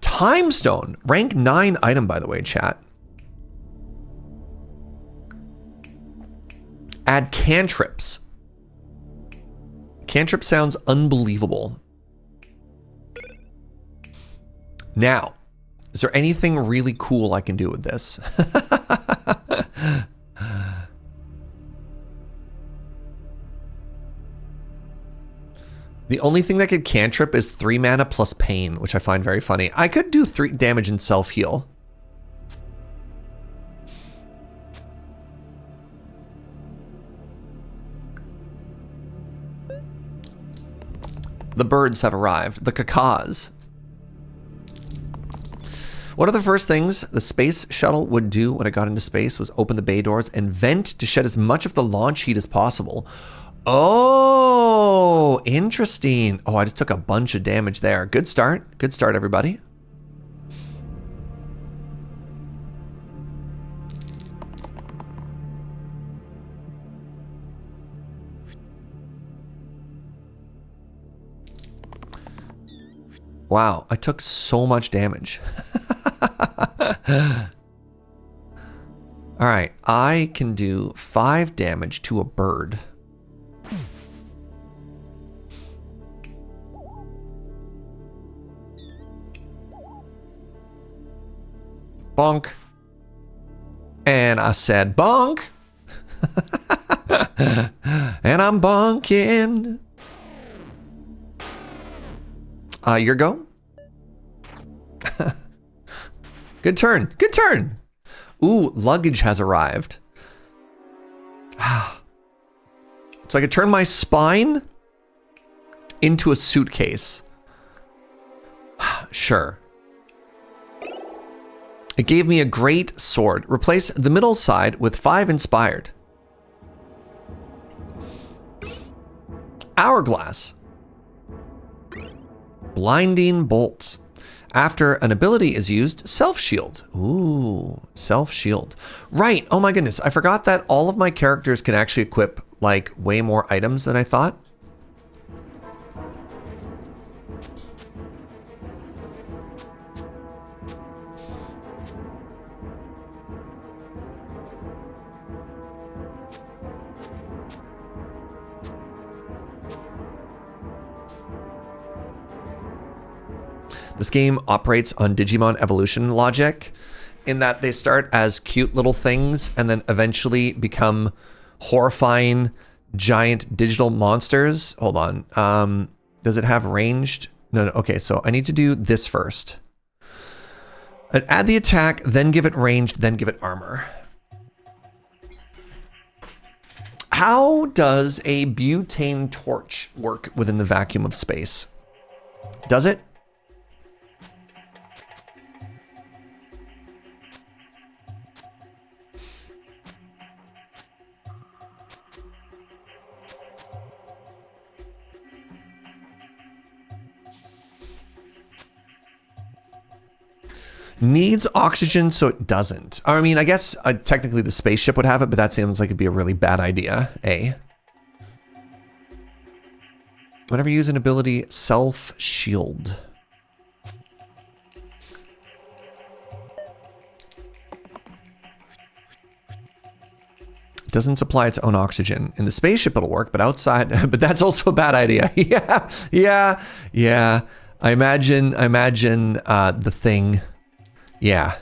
Time Stone. Rank 9 item, by the way, chat. Add cantrips. Cantrip sounds unbelievable. Now, is there anything really cool I can do with this? The only thing that could cantrip is 3 mana plus pain, which I find very funny. I could do 3 damage and self-heal. The birds have arrived. The Kakaz. One of the first things the space shuttle would do when it got into space was open the bay doors and vent to shed as much of the launch heat as possible. Oh, interesting. Oh, I just took a bunch of damage there. Good start. Good start, everybody. Wow, I took so much damage. All right, I can do 5 damage to a bird. Bonk. And I said bonk. And I'm bonking. Your go. Good turn. Good turn. Ooh, luggage has arrived. So I could turn my spine into a suitcase. Sure. It gave me a great sword. Replace the middle side with 5 inspired. Hourglass. Blinding bolts. After an ability is used, self-shield. Ooh, self-shield. Right, oh my goodness. I forgot that all of my characters can actually equip like way more items than I thought. This game operates on Digimon evolution logic in that they start as cute little things and then eventually become horrifying giant digital monsters. Hold on. Does it have ranged? No. Okay, so I need to do this first. Add the attack, then give it ranged, then give it armor. How does a butane torch work within the vacuum of space? Does it? Needs oxygen, so it doesn't. I mean, I guess technically the spaceship would have it, but that seems like it'd be a really bad idea, eh? Whenever you use an ability, self-shield. Doesn't supply its own oxygen. In the spaceship it'll work, but outside, but that's also a bad idea. Yeah. I imagine the thing. Yeah.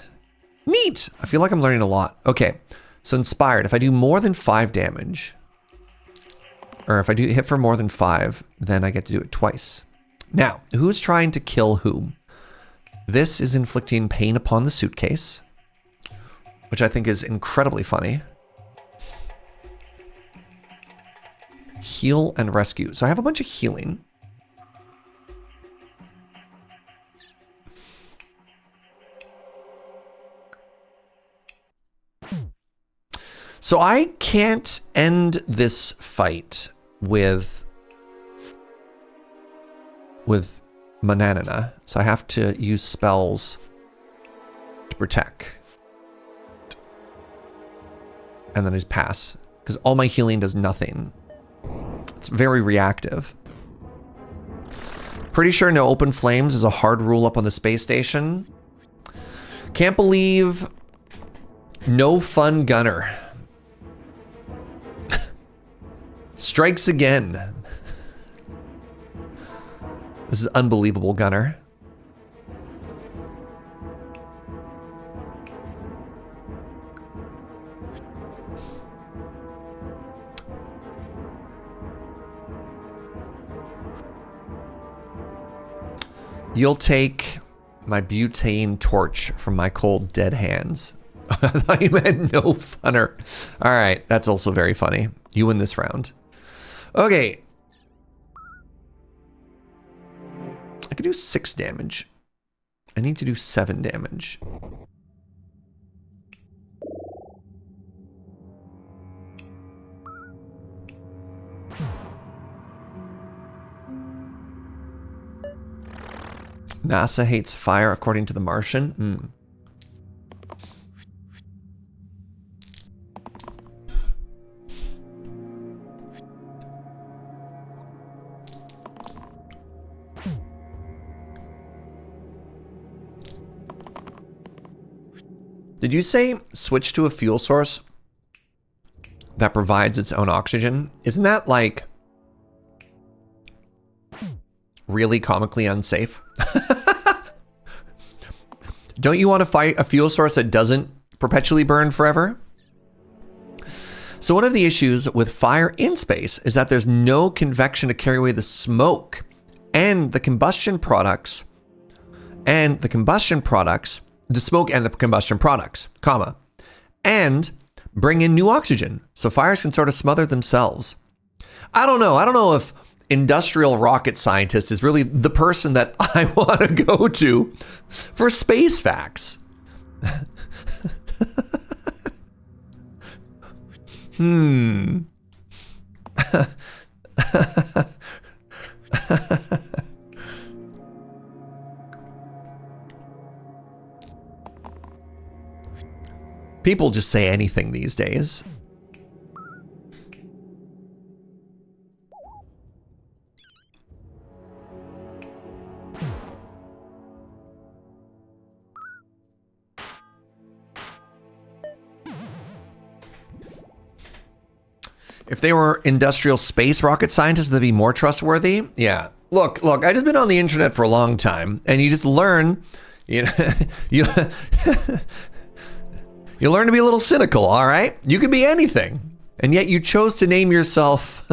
Neat. I feel like I'm learning a lot. Okay. So inspired, if I do more than 5 damage, or if I do hit for more than 5, then I get to do it twice. Now, who's trying to kill whom? This is inflicting pain upon the suitcase, which I think is incredibly funny. Heal and rescue. So I have a bunch of healing. So I can't end this fight with Mananana. So I have to use spells to protect. And then I just pass. Because all my healing does nothing. It's very reactive. Pretty sure no open flames is a hard rule up on the space station. Can't believe no fun gunner. Strikes again. This is unbelievable, Gunner. You'll take my butane torch from my cold dead hands. I thought you meant no funner. All right, that's also very funny. You win this round. Okay. I could do 6 damage. I need to do 7 damage. NASA hates fire according to the Martian. Did you say switch to a fuel source that provides its own oxygen? Isn't that like really comically unsafe? Don't you want to fight a fuel source that doesn't perpetually burn forever? So one of the issues with fire in space is that there's no convection to carry away the smoke and the combustion products the smoke and the combustion products, comma, and bring in new oxygen. So fires can sort of smother themselves. I don't know if industrial rocket scientist is really the person that I want to go to for space facts. People just say anything these days. If they were industrial space rocket scientists, they'd be more trustworthy. Yeah. look, I just been on the internet for a long time, and you just learn, you know, you you learn to be a little cynical, all right? You could be anything, and yet you chose to name yourself.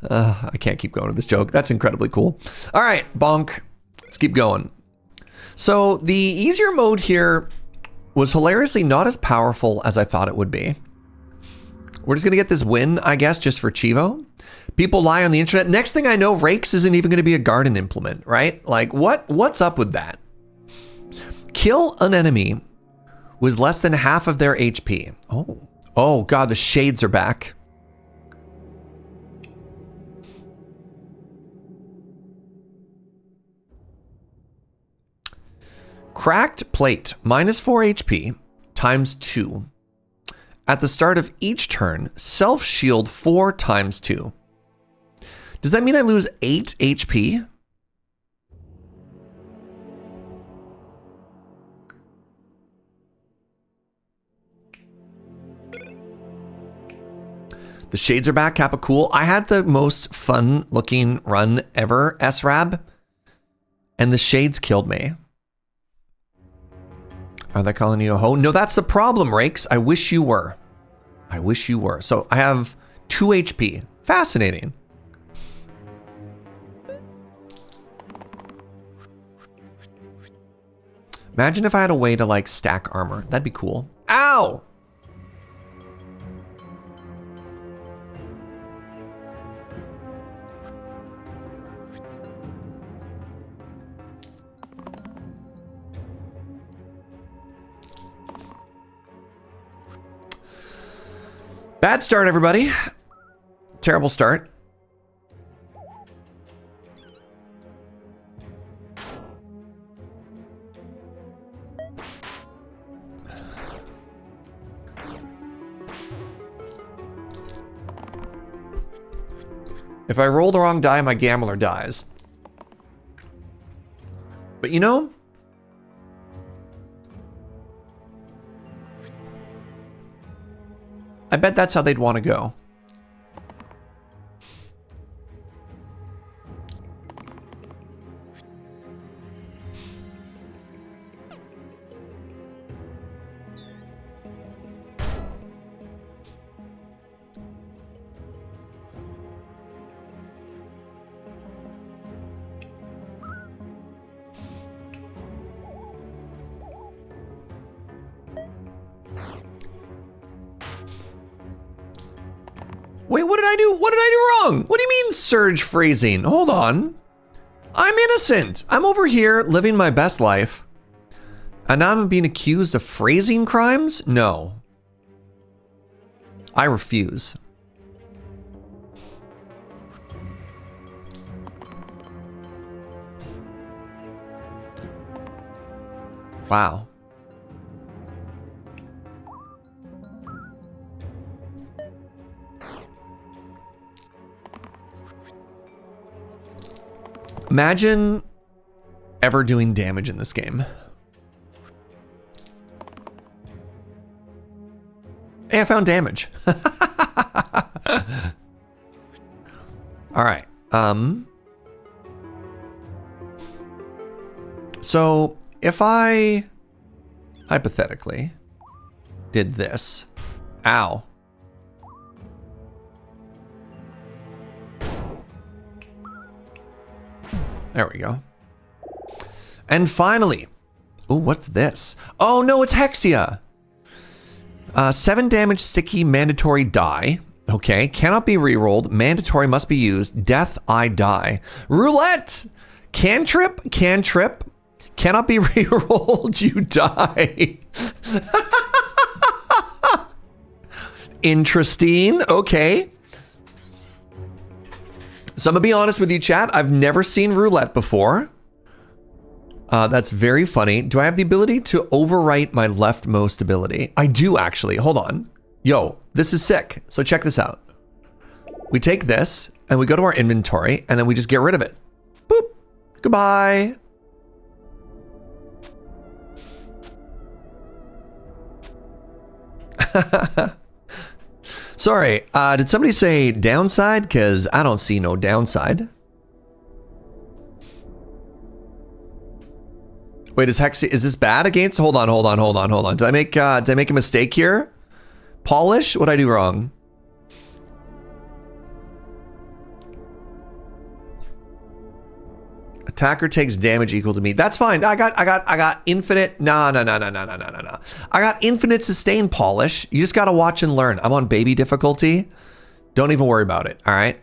I can't keep going with this joke. That's incredibly cool. All right, bonk. Let's keep going. So the easier mode here was hilariously not as powerful as I thought it would be. We're just gonna get this win, I guess, just for Chivo. People lie on the internet. Next thing I know, Rakes isn't even gonna be a garden implement, right? Like, what's up with that? Kill an enemy with less than half of their HP. Oh God, the shades are back. Cracked plate, -4 HP, ×2. At the start of each turn, self-shield 4 × 2. Does that mean I lose 8 HP? The shades are back, Kappa cool. I had the most fun looking run ever, SRAB, and the shades killed me. Are they calling you a hoe? No, that's the problem, Rakes. I wish you were. I wish you were. So I have 2 HP. Fascinating. Imagine if I had a way to like stack armor. That'd be cool. Ow! Bad start, everybody. Terrible start. If I roll the wrong die, my gambler dies. But you know, I bet that's how they'd want to go. Wait, what did I do? What did I do wrong? What do you mean surge phrasing? Hold on. I'm innocent. I'm over here living my best life. And now I'm being accused of phrasing crimes? No. I refuse. Wow. Imagine ever doing damage in this game. Hey, I found damage. All right. So if I hypothetically did this, ow. There we go. And finally, oh, what's this? Oh no, it's Hexia. 7 damage sticky mandatory die. Okay, cannot be rerolled. Mandatory must be used. Death, I die. Roulette. Cantrip, cantrip. Cannot be rerolled. You die. Interesting. Okay. So I'm gonna be honest with you, chat. I've never seen roulette before. That's very funny. Do I have the ability to overwrite my leftmost ability? I do actually. Hold on. Yo, this is sick. So check this out. We take this and we go to our inventory and then we just get rid of it. Boop. Goodbye. Sorry, did somebody say downside? Because I don't see no downside. Wait, is this bad against? Hold on. Did I make a mistake here? Polish? What'd I do wrong? Attacker takes damage equal to me. That's fine. I got infinite. No. I got infinite sustain polish. You just gotta watch and learn. I'm on baby difficulty. Don't even worry about it. All right.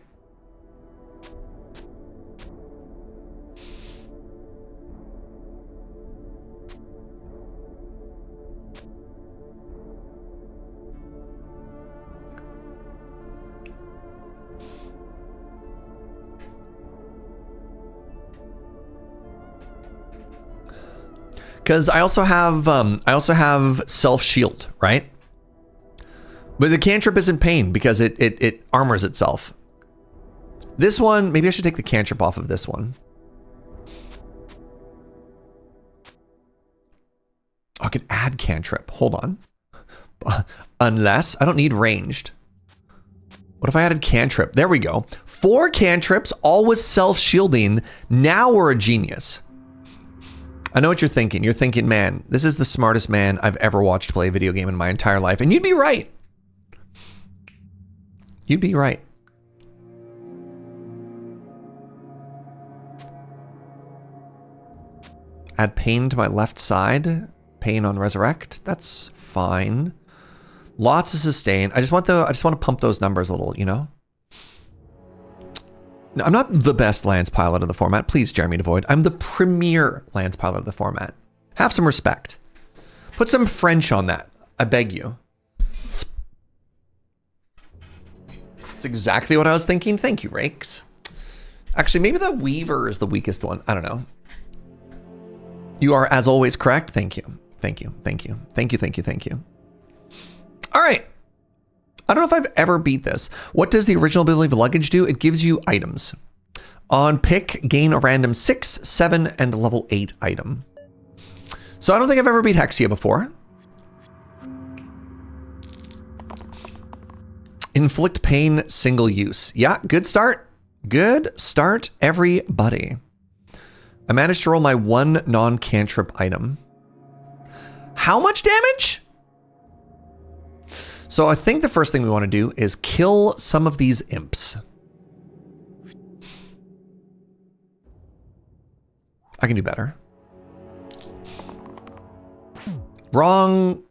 Because I also have self shield, right? But the cantrip isn't pain because it armors itself. This one, maybe I should take the cantrip off of this one. I can add cantrip. Hold on. Unless I don't need ranged. What if I added cantrip? There we go. 4 cantrips, all with self shielding. Now we're a genius. I know what you're thinking. You're thinking, man, this is the smartest man I've ever watched play a video game in my entire life. And you'd be right. You'd be right. Add pain to my left side. Pain on resurrect. That's fine. Lots of sustain. I just want to pump those numbers a little, you know? No, I'm not the best Lance pilot of the format. Please, Jeremy Devoid. I'm the premier Lance pilot of the format. Have some respect. Put some French on that. I beg you. That's exactly what I was thinking. Thank you, Rakes. Actually, maybe the Weaver is the weakest one. I don't know. You are, as always, correct. Thank you. Thank you. All right. I don't know if I've ever beat this. What does the original ability of luggage do? It gives you items. On pick, gain a random 6, 7, and level 8 item. So I don't think I've ever beat Hexia before. Inflict pain, single use. Yeah, good start. Good start, everybody. I managed to roll my 1 non-cantrip item. How much damage? So I think the first thing we want to do is kill some of these imps. I can do better. Wrong.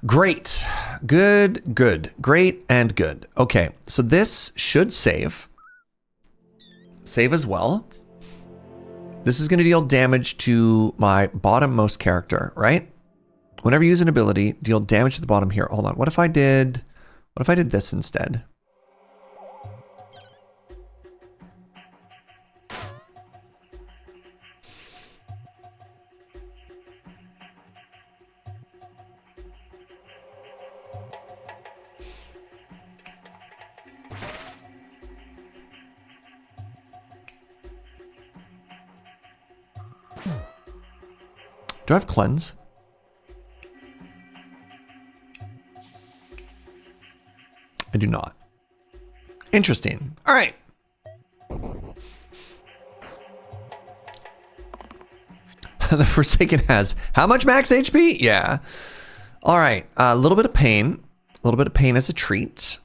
Great. Good, good. Great and good. Okay, so this should save. Save as well. This is going to deal damage to my bottommost character, right? Whenever you use an ability, deal damage to the bottom here. Hold on. What if I did this instead? Do I have cleanse? I do not. Interesting. All right. The Forsaken has how much max HP? Yeah. All right. A little bit of pain. A little bit of pain as a treat.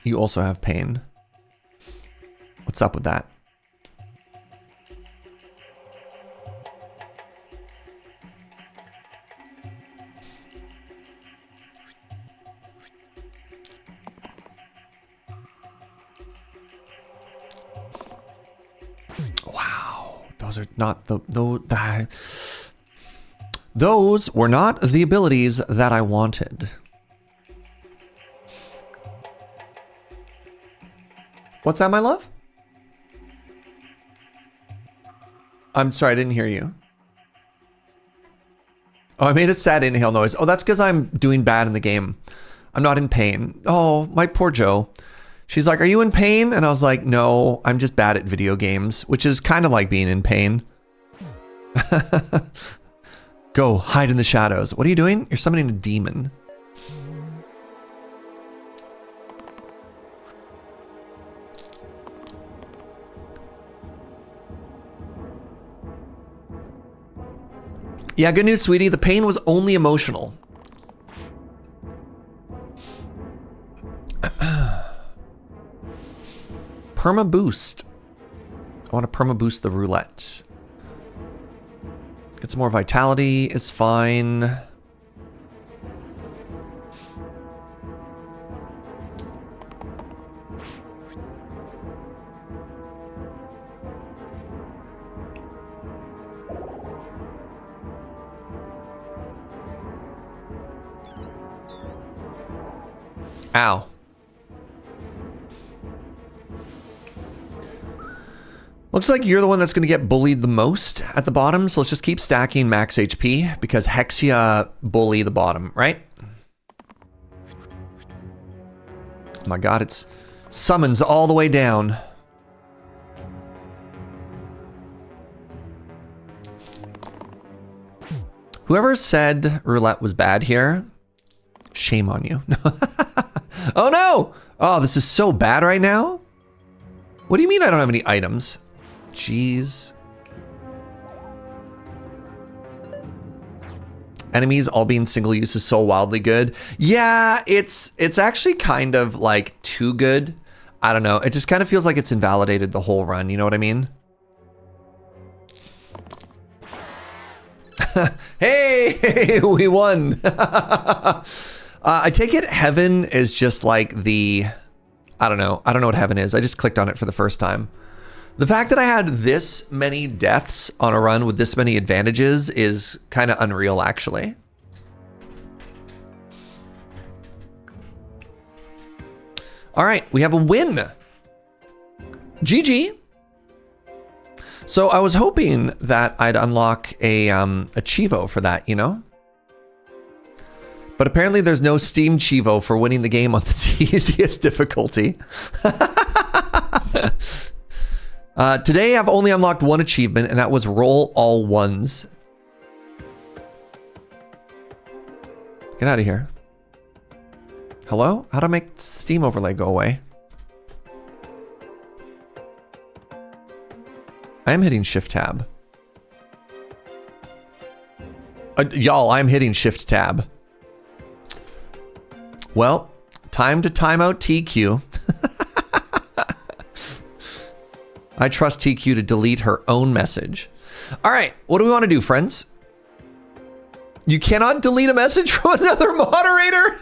You also have pain. What's up with that? Wow, those are not those were not the abilities that I wanted. What's that, my love? I'm sorry, I didn't hear you. Oh, I made a sad inhale noise. Oh, that's because I'm doing bad in the game. I'm not in pain. Oh, my poor Joe. She's like, are you in pain? And I was like, no, I'm just bad at video games, which is kind of like being in pain. Go, hide in the shadows. What are you doing? You're summoning a demon. Yeah, good news, sweetie. The pain was only emotional. Perma boost. I want to perma boost the roulette. Get some more vitality. It's fine. Ow. Looks like you're the one that's going to get bullied the most at the bottom, so let's just keep stacking max HP because Hexia bully the bottom, right? Oh my god, it's summons all the way down. Whoever said roulette was bad here, shame on you. Oh no! Oh, this is so bad right now? What do you mean I don't have any items? Jeez. Enemies all being single use is so wildly good. Yeah, it's actually kind of like too good. I don't know. It just kind of feels like it's invalidated the whole run. You know what I mean? Hey, we won. I take it heaven is just like the, I don't know what heaven is. I just clicked on it for the first time. The fact that I had this many deaths on a run with this many advantages is kind of unreal, actually. All right, we have a win. GG. So I was hoping that I'd unlock a Chivo for that, you know? But apparently there's no Steam Chivo for winning the game on the easiest difficulty. Today I've only unlocked one achievement, and that was roll all ones. Get out of here. Hello? How do I make Steam overlay go away? I am hitting shift tab. Y'all, I'm hitting shift tab. Well, time to time out TQ. I trust TQ to delete her own message. All right, what do we want to do, friends? You cannot delete a message from another moderator?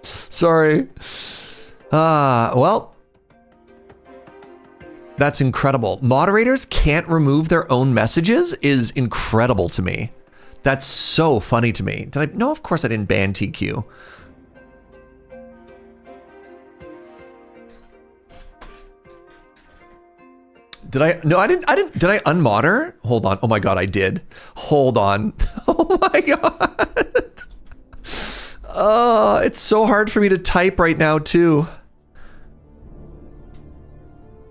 Sorry. Well, that's incredible. Moderators can't remove their own messages is incredible to me. That's so funny to me. Did I? No, of course I didn't ban TQ. Did I? No, I didn't. Did I unmod her? Hold on. Oh my god, I did. Hold on. Oh my god. It's so hard for me to type right now too.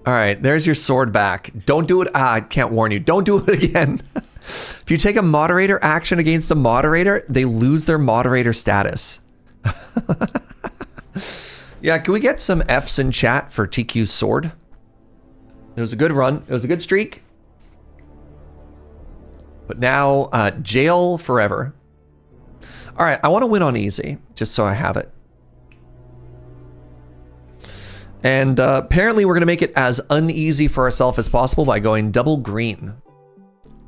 All right, there's your sword back. Don't do it. I can't warn you. Don't do it again. If you take a moderator action against a moderator, they lose their moderator status. Yeah, can we get some Fs in chat for TQ's sword? It was a good run. It was a good streak. But now, jail forever. All right, I want to win on easy, just so I have it. And apparently we're going to make it as uneasy for ourselves as possible by going double green.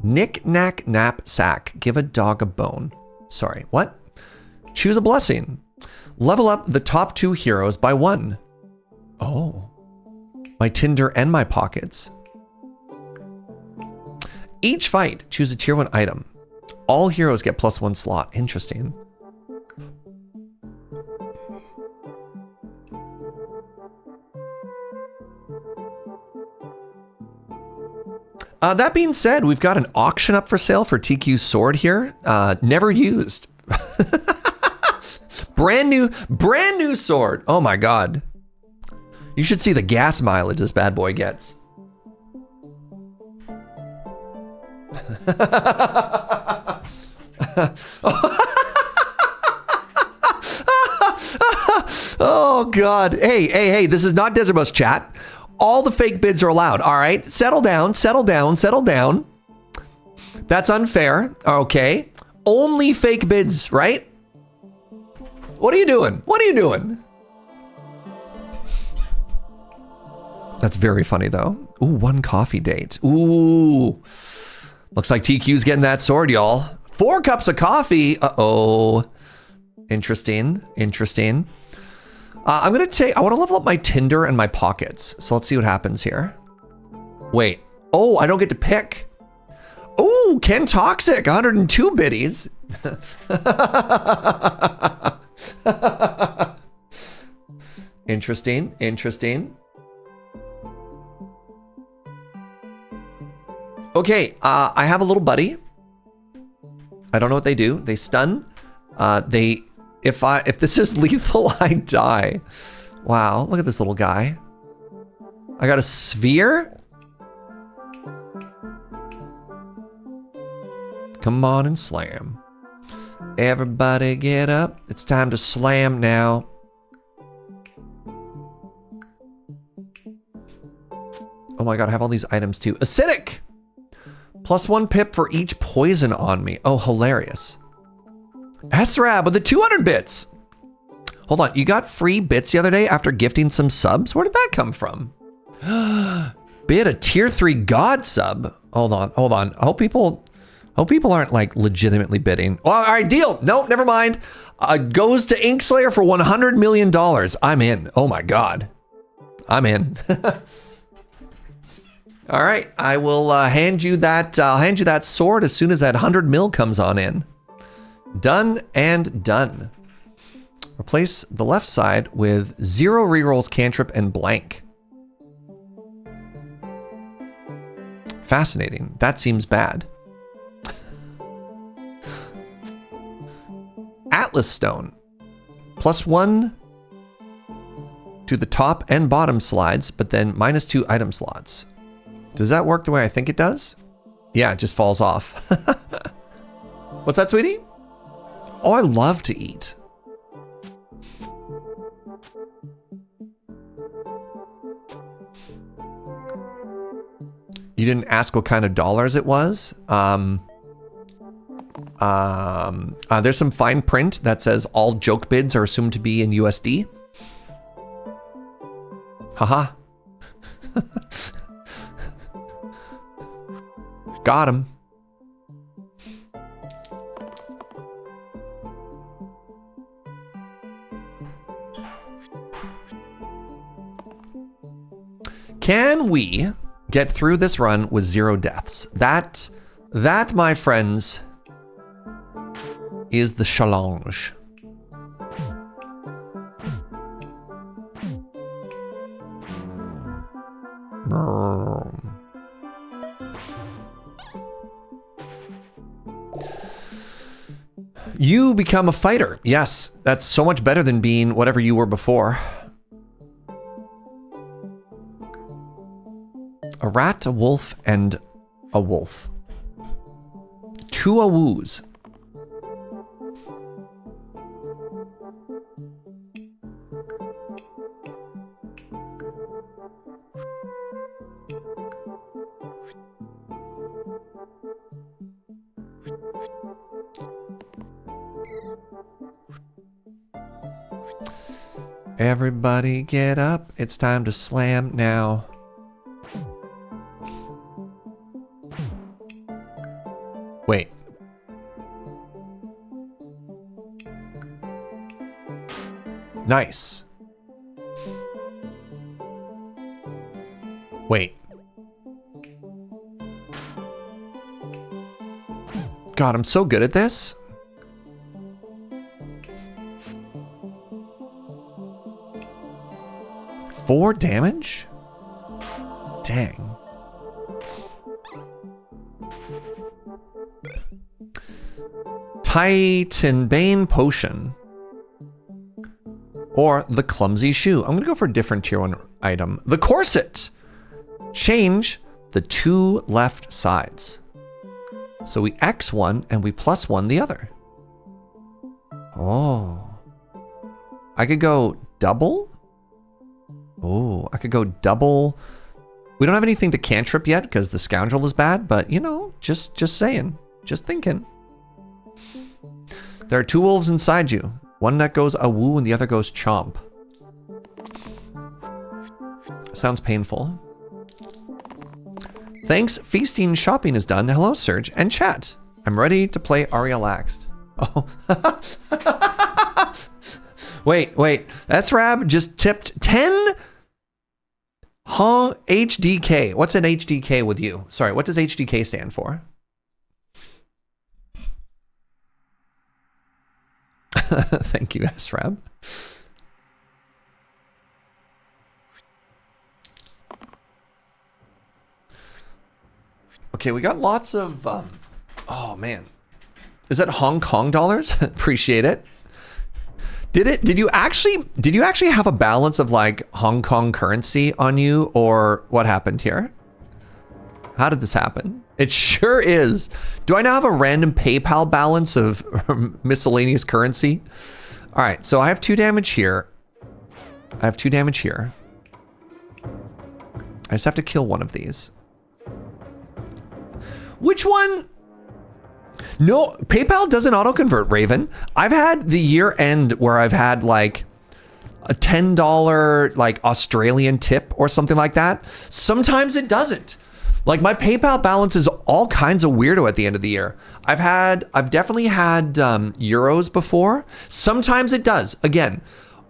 Knick, knack, nap, sack. Give a dog a bone. Sorry, what? Choose a blessing. Level up the top 2 heroes by 1. Oh. My Tinder and my pockets. Each fight, choose a tier 1 item. All heroes get +1 slot. Interesting. That being said, we've got an auction up for sale for TQ's sword here. Never used. Brand new sword. Oh my God. You should see the gas mileage this bad boy gets. Oh God. Hey, this is not Desert Bus chat. All the fake bids are allowed. All right. Settle down. That's unfair. Okay. Only fake bids, right? What are you doing? That's very funny though. Ooh, 1 coffee date. Ooh. Looks like TQ's getting that sword, y'all. 4 cups of coffee. Uh-oh. Interesting. I want to level up my Tinder and my pockets. So let's see what happens here. Wait. Oh, I don't get to pick. Oh, Ken Toxic, 102 biddies. Interesting. Okay, I have a little buddy. I don't know what they do. They stun. If this is lethal, I die. Wow, look at this little guy. I got a sphere. Come on and slam. Everybody get up. It's time to slam now. Oh my God, I have all these items too. Acidic! +1 pip for each poison on me. Oh, hilarious. SRAB with the 200 bits. Hold on, you got free bits the other day after gifting some subs? Where did that come from? Bid a tier 3 god sub. Hold on. I hope people aren't like legitimately bidding. Oh, all right, deal. No, never mind. Goes to Inkslayer for $100 million. I'm in. Oh my God. I'm in. All right, I will hand you that. I'll hand you that sword as soon as that 100 mil comes on in. Done and done. Replace the left side with 0 rerolls, cantrip, and blank. Fascinating. That seems bad. Atlas Stone. +1 to the top and bottom slides, but then -2 item slots. Does that work the way I think it does? Yeah, it just falls off. What's that, sweetie? Oh, I love to eat. You didn't ask what kind of dollars it was? There's some fine print that says all joke bids are assumed to be in USD. Haha. Got him. Can we get through this run with 0 deaths? That, my friends, is the challenge. You become a fighter. Yes, that's so much better than being whatever you were before. A rat, a wolf, and a wolf. 2 awoos. Everybody get up. It's time to slam now. Wait. Nice. Wait. God, I'm so good at this. Four damage? Dang. Titan Bane Potion. or the clumsy shoe. I'm gonna go for a different tier 1 item. The corset. Change the 2 left sides. So we X one and we plus 1 the other. Oh. I could go double? Oh, I could go double. We don't have anything to cantrip yet because the scoundrel is bad, but you know, just saying, just thinking. There are 2 wolves inside you. One that goes a woo and the other goes chomp. Sounds painful. Thanks, feasting shopping is done. Hello, Serge and chat. I'm ready to play Aria Laxed. Oh. Wait. That's Rab just tipped 10 HDK. What's an HDK with you? Sorry, what does HDK stand for? Thank you, SRAB. Okay, we got lots of, oh man. Is that Hong Kong dollars? Appreciate it. Did you actually have a balance of like Hong Kong currency on you, or what happened here? How did this happen? It sure is. Do I now have a random PayPal balance of miscellaneous currency? All right, so I have 2 damage here. I have 2 damage here. I just have to kill one of these. Which one? No, PayPal doesn't auto-convert, Raven. I've had the year end where I've had like a $10 like Australian tip or something like that. Sometimes it doesn't. Like my PayPal balance is all kinds of weirdo at the end of the year. I've definitely had euros before. Sometimes it does. Again,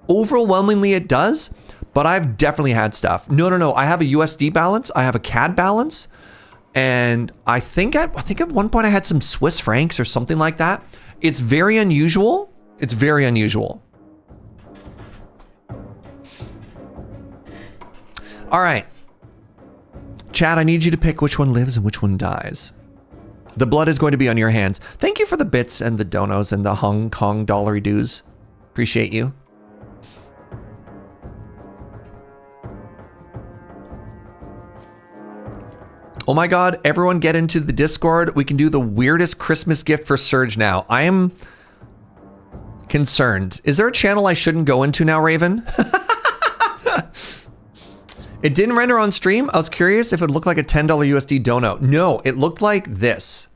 overwhelmingly it does, but I've definitely had stuff. No. I have a USD balance. I have a CAD balance. And I think at one point I had some Swiss francs or something like that. It's very unusual. It's very unusual. All right. Chad, I need you to pick which one lives and which one dies. The blood is going to be on your hands. Thank you for the bits and the donos and the Hong Kong dollary dues. Appreciate you. Oh my God, everyone get into the Discord. We can do the weirdest Christmas gift for Surge now. I am concerned. Is there a channel I shouldn't go into now, Raven? It didn't render on stream. I was curious if it looked like a $10 USD dono. No, it looked like this.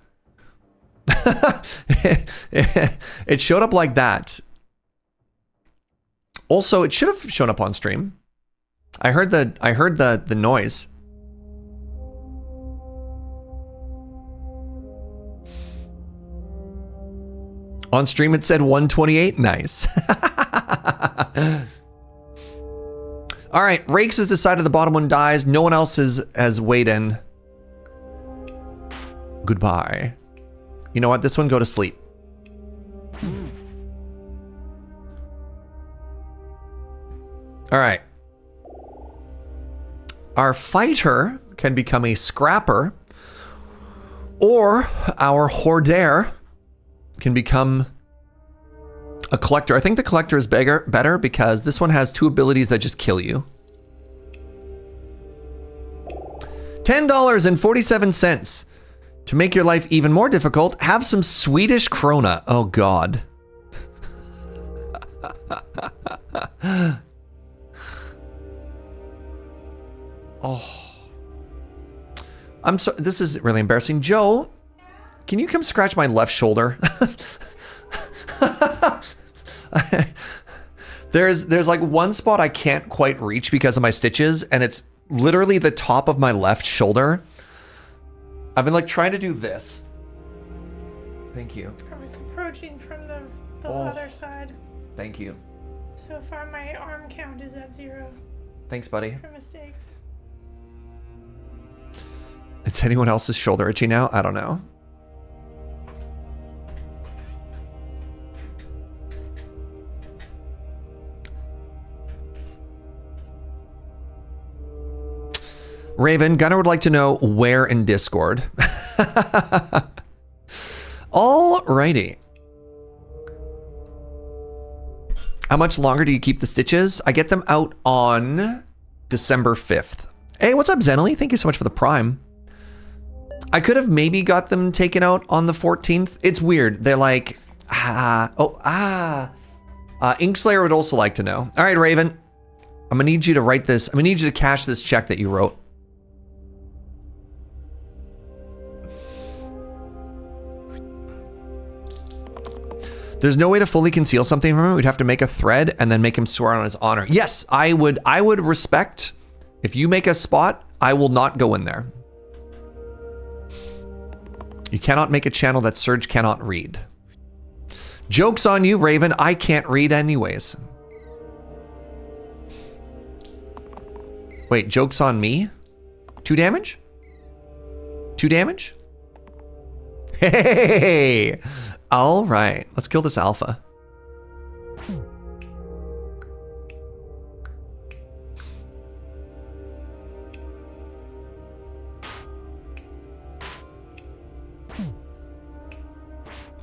It showed up like that. Also, it should have shown up on stream. I heard the noise. On stream, it said 128. Nice. All right, Rakes has decided the bottom one dies. No one else has weighed in. Goodbye. You know what? This one, go to sleep. All right. Our fighter can become a scrapper, or our hoarder can become a collector. I think the collector is better because this one has 2 abilities that just kill you. $10.47. To make your life even more difficult, have some Swedish krona. Oh God. Oh. I'm so, this is really embarrassing. Joe, can you come scratch my left shoulder? There's like one spot I can't quite reach because of my stitches, and it's literally the top of my left shoulder. I've been like trying to do this. Thank you. I was approaching from the other side. Thank you. So far, my arm count is at 0. Thanks, buddy. For mistakes. Is anyone else's shoulder itchy now? I don't know. Raven, Gunnar would like to know where in Discord. Alrighty. How much longer do you keep the stitches? I get them out on December 5th. Hey, what's up, Zenily? Thank you so much for the Prime. I could have maybe got them taken out on the 14th. It's weird. They're like, Inkslayer would also like to know. All right, Raven. I'm gonna need you to write this. I'm gonna need you to cash this check that you wrote. There's no way to fully conceal something from him. We'd have to make a thread and then make him swear on his honor. Yes, I would respect. If you make a spot, I will not go in there. You cannot make a channel that Surge cannot read. Joke's on you, Raven. I can't read anyways. Wait, joke's on me? 2 damage? 2 damage? Hey! All right, let's kill this alpha.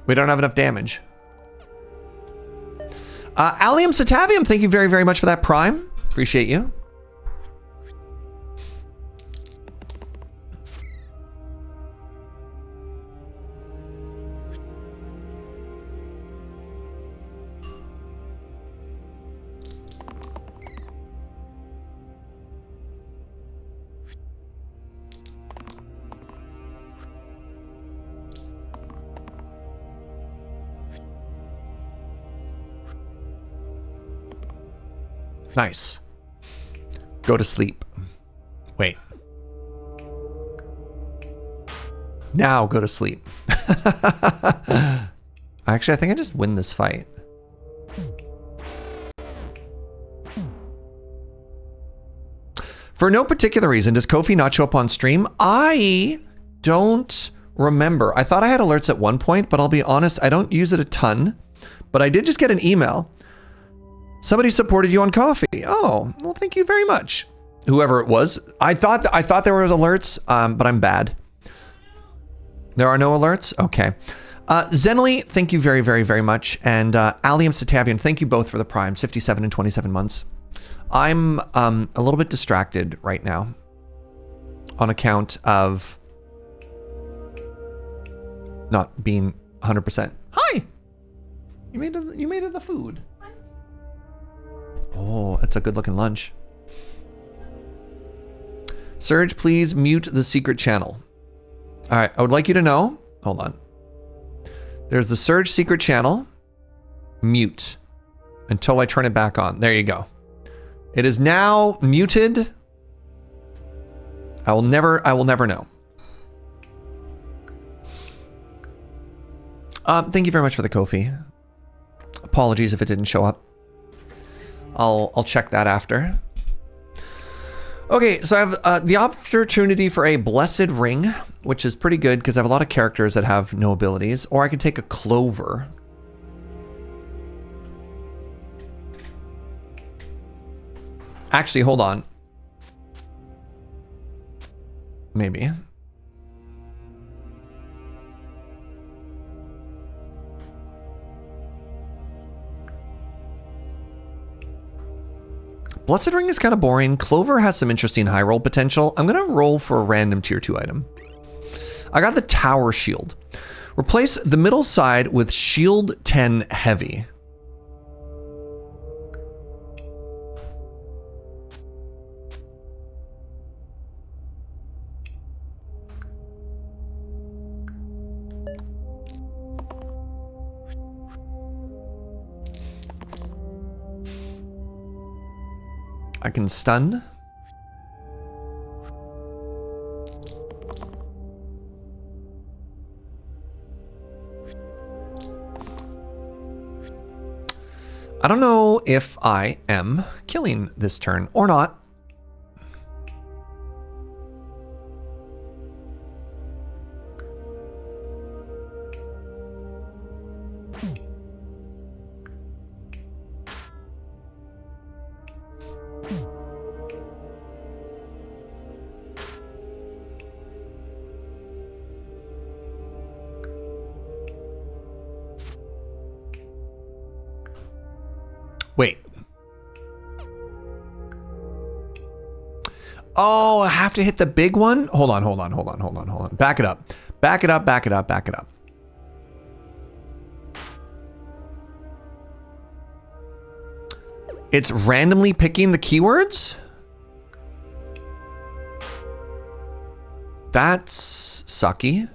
We don't have enough damage. Allium Citavium, thank you very, very much for that Prime. Appreciate you. Nice. Go to sleep. Wait. Now go to sleep. Actually, I think I just win this fight. For no particular reason, does Kofi not show up on stream? I don't remember. I thought I had alerts at one point, but I'll be honest, I don't use it a ton. But I did just get an email. Somebody supported you on Coffee. Oh, well, thank you very much. Whoever it was. I thought there was alerts, but I'm bad. There are no alerts? Okay. Zenly, thank you very, very, very much. And Allium Citavian, thank you both for the primes, 57 and 27 months. I'm a little bit distracted right now on account of not being 100%. Hi! You made it the food. Oh, that's a good looking lunch. Surge, please mute the secret channel. All right, I would like you to know, hold on. There's the Surge secret channel, mute, until I turn it back on. There you go. It is now muted. I will never know. Thank you very much for the Ko-fi. Apologies if it didn't show up. I'll check that after. Okay, so I have the opportunity for a Blessed Ring, which is pretty good because I have a lot of characters that have no abilities, or I could take a Clover. Actually, hold on. Maybe. Blessed Ring is kind of boring. Clover has some interesting high roll potential. I'm going to roll for a random tier 2 item. I got the Tower Shield. Replace the middle side with Shield 10 Heavy. I can stun. I don't know if I am killing this turn or not. Wait. Oh, I have to hit the big one? Hold on. Back it up. Back it up. It's randomly picking the keywords? That's sucky.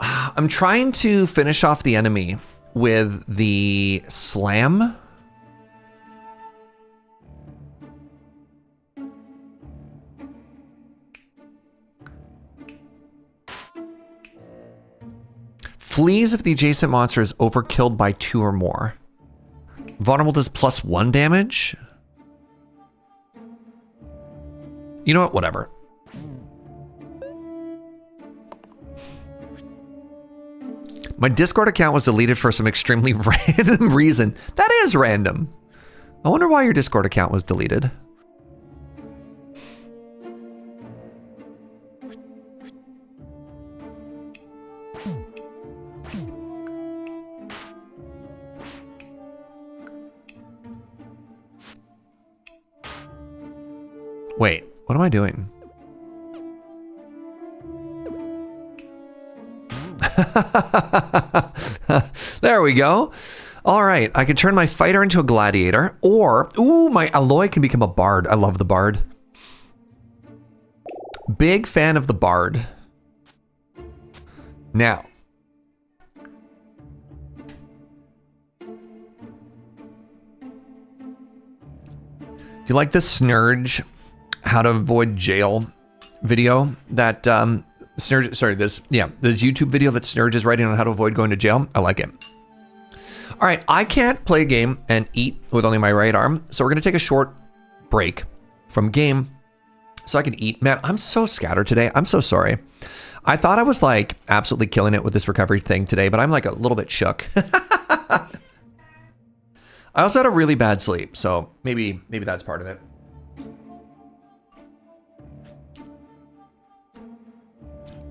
I'm trying to finish off the enemy with the slam. Flees if the adjacent monster is overkilled by 2 or more. Vulnerable does +1 damage. You know what? Whatever. My Discord account was deleted for some extremely random reason. That is random. I wonder why your Discord account was deleted. Wait, what am I doing? There we go. All right, I can turn my fighter into a gladiator, or, ooh, my Aloy can become a bard. I love the bard. Big fan of the bard. Now. Do you like the Snurge how to avoid jail video that Snurge, sorry, this YouTube video that Snurge is writing on how to avoid going to jail? I like it. All right, I can't play a game and eat with only my right arm, so we're gonna take a short break from game so I can eat. Man, I'm so scattered today. I'm so sorry. I thought I was like absolutely killing it with this recovery thing today, but I'm like a little bit shook. I also had a really bad sleep, so maybe that's part of it.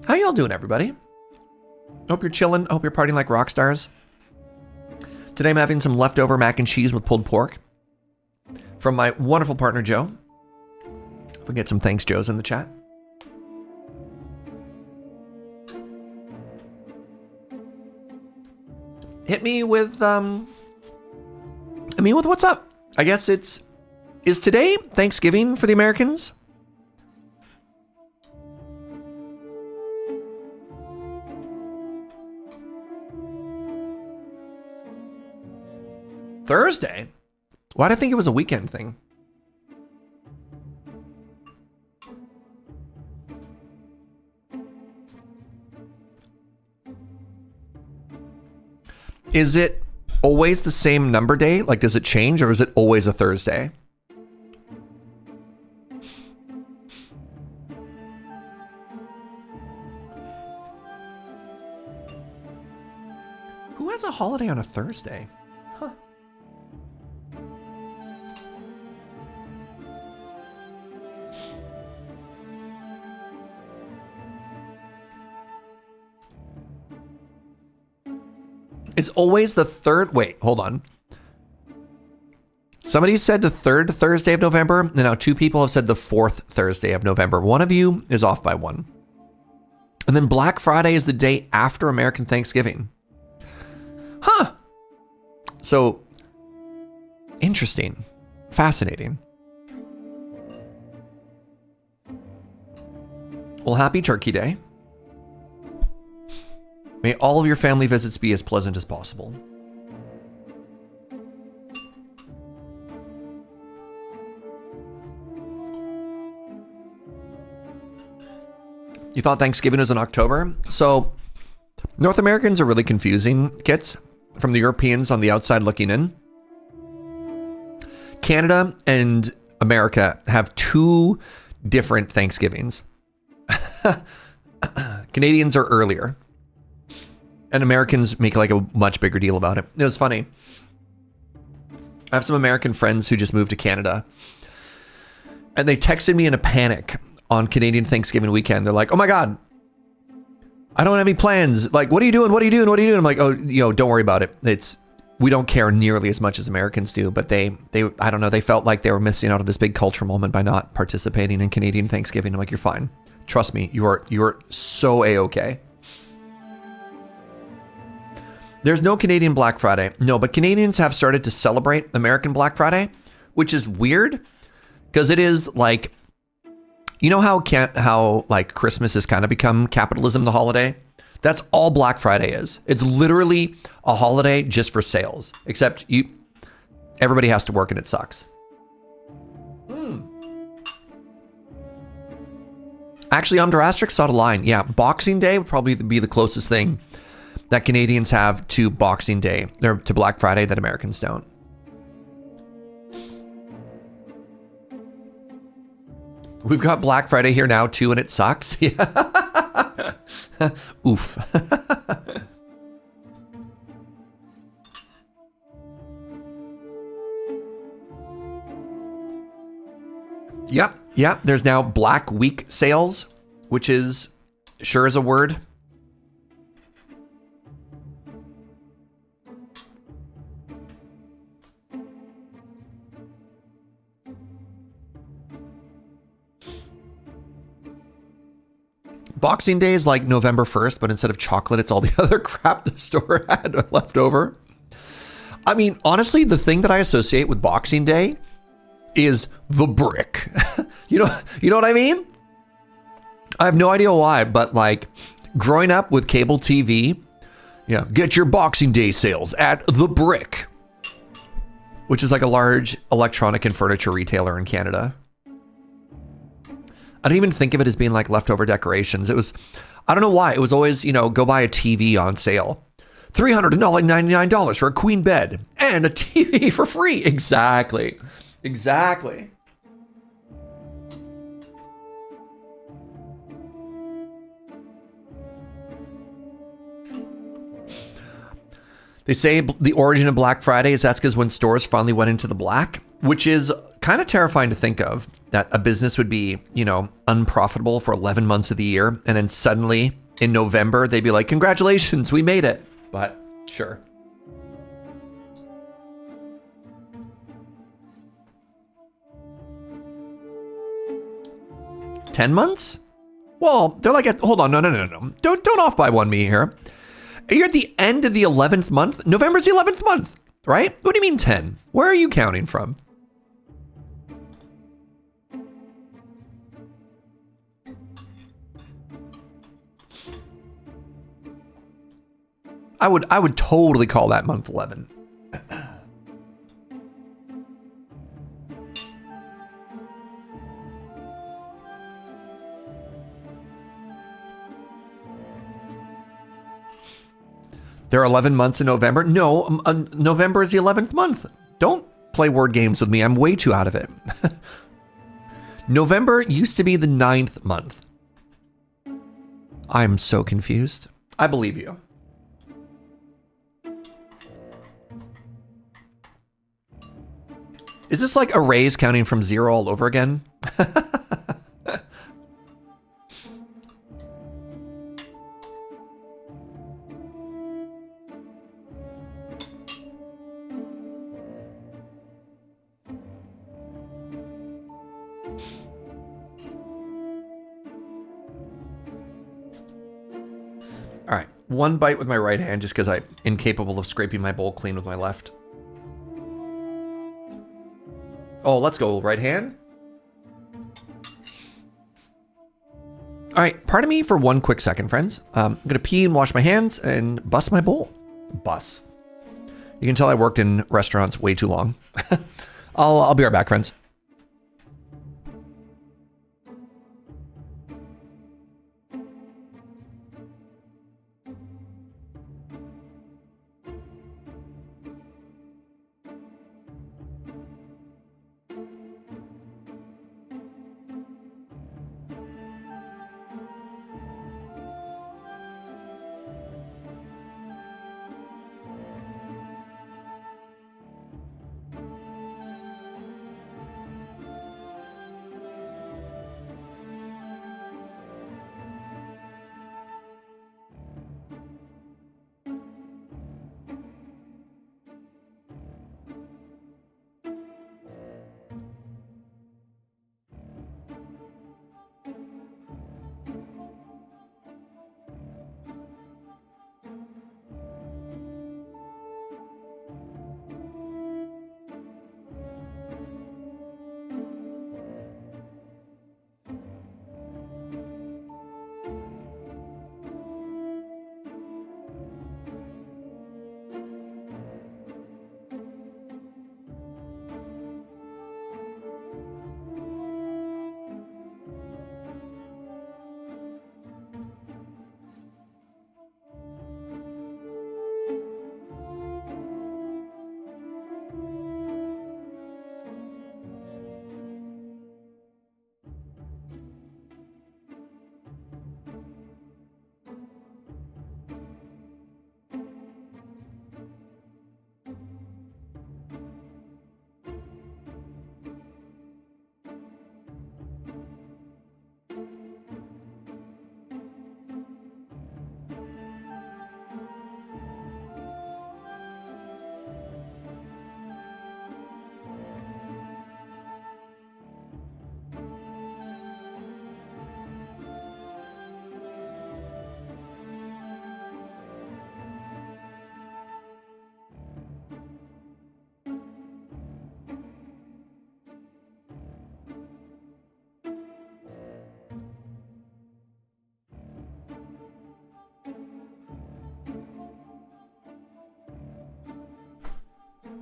How y'all doing, everybody? Hope you're chilling. Hope you're partying like rock stars. Today I'm having some leftover mac and cheese with pulled pork from my wonderful partner, Joe. If we can get some thanks, Joes, in the chat. Hit me with, with what's up? I guess is today Thanksgiving for the Americans? Thursday? Why did I think it was a weekend thing? Is it always the same number day? Like, does it change, or is it always a Thursday? Who has a holiday on a Thursday? Huh. It's always the third. Wait, hold on. Somebody said the third Thursday of November, and now 2 people have said the 4th Thursday of November. One of you is off by 1. And then Black Friday is the day after American Thanksgiving. Huh. So, interesting. Fascinating. Well, happy Turkey Day. May all of your family visits be as pleasant as possible. You thought Thanksgiving was in October? So, North Americans are really confusing, kits, from the Europeans on the outside looking in. Canada and America have 2 different Thanksgivings. Canadians are earlier. And Americans make like a much bigger deal about it. It was funny. I have some American friends who just moved to Canada, and they texted me in a panic on Canadian Thanksgiving weekend. They're like, "Oh my God, I don't have any plans. Like, what are you doing? What are you doing? What are you doing?" I'm like, "Oh, don't worry about it. We don't care nearly as much as Americans do." But they I don't know, they felt like they were missing out on this big cultural moment by not participating in Canadian Thanksgiving. I'm like, "You're fine. Trust me, you are so A-okay." There's no Canadian Black Friday. No, but Canadians have started to celebrate American Black Friday, which is weird because it is like, how like Christmas has kind of become capitalism, the holiday. That's all Black Friday is. It's literally a holiday just for sales, except everybody has to work and it sucks. Actually, Umdrastrix saw the line. Yeah, Boxing Day would probably be the closest thing that Canadians have to Boxing Day, or to Black Friday, that Americans don't. We've got Black Friday here now too, and it sucks. Yeah. Oof. Yeah. There's now Black Week sales, which is sure is a word. Boxing Day is like November 1st, but instead of chocolate, it's all the other crap the store had left over. I mean, honestly, the thing that I associate with Boxing Day is the brick. You know what I mean? I have no idea why, but like growing up with cable TV, yeah, get your Boxing Day sales at the Brick, which is like a large electronic and furniture retailer in Canada. I don't even think of it as being like leftover decorations. It was, I don't know why. It was always, go buy a TV on sale. $399 for a queen bed and a TV for free. Exactly. They say the origin of Black Friday is that's because when stores finally went into the black, which is kind of terrifying to think of, that a business would be, unprofitable for 11 months of the year. And then suddenly in November, they'd be like, congratulations, we made it. But sure. $10 months? Well, they're like, hold on, no. Don't off by one me here. You're at the end of the 11th month. November's the 11th month, right? What do you mean 10? Where are you counting from? I would totally call that month 11. There are 11 months in November. No, November is the 11th month. Don't play word games with me. I'm way too out of it. November used to be the 9th month. I'm so confused. I believe you. Is this like arrays counting from 0 all over again? All right, one bite with my right hand just because I'm incapable of scraping my bowl clean with my left. Oh, let's go, right hand. All right, pardon me for one quick second, friends. I'm gonna pee and wash my hands and bust my bowl. Bus. You can tell I worked in restaurants way too long. I'll be right back, friends.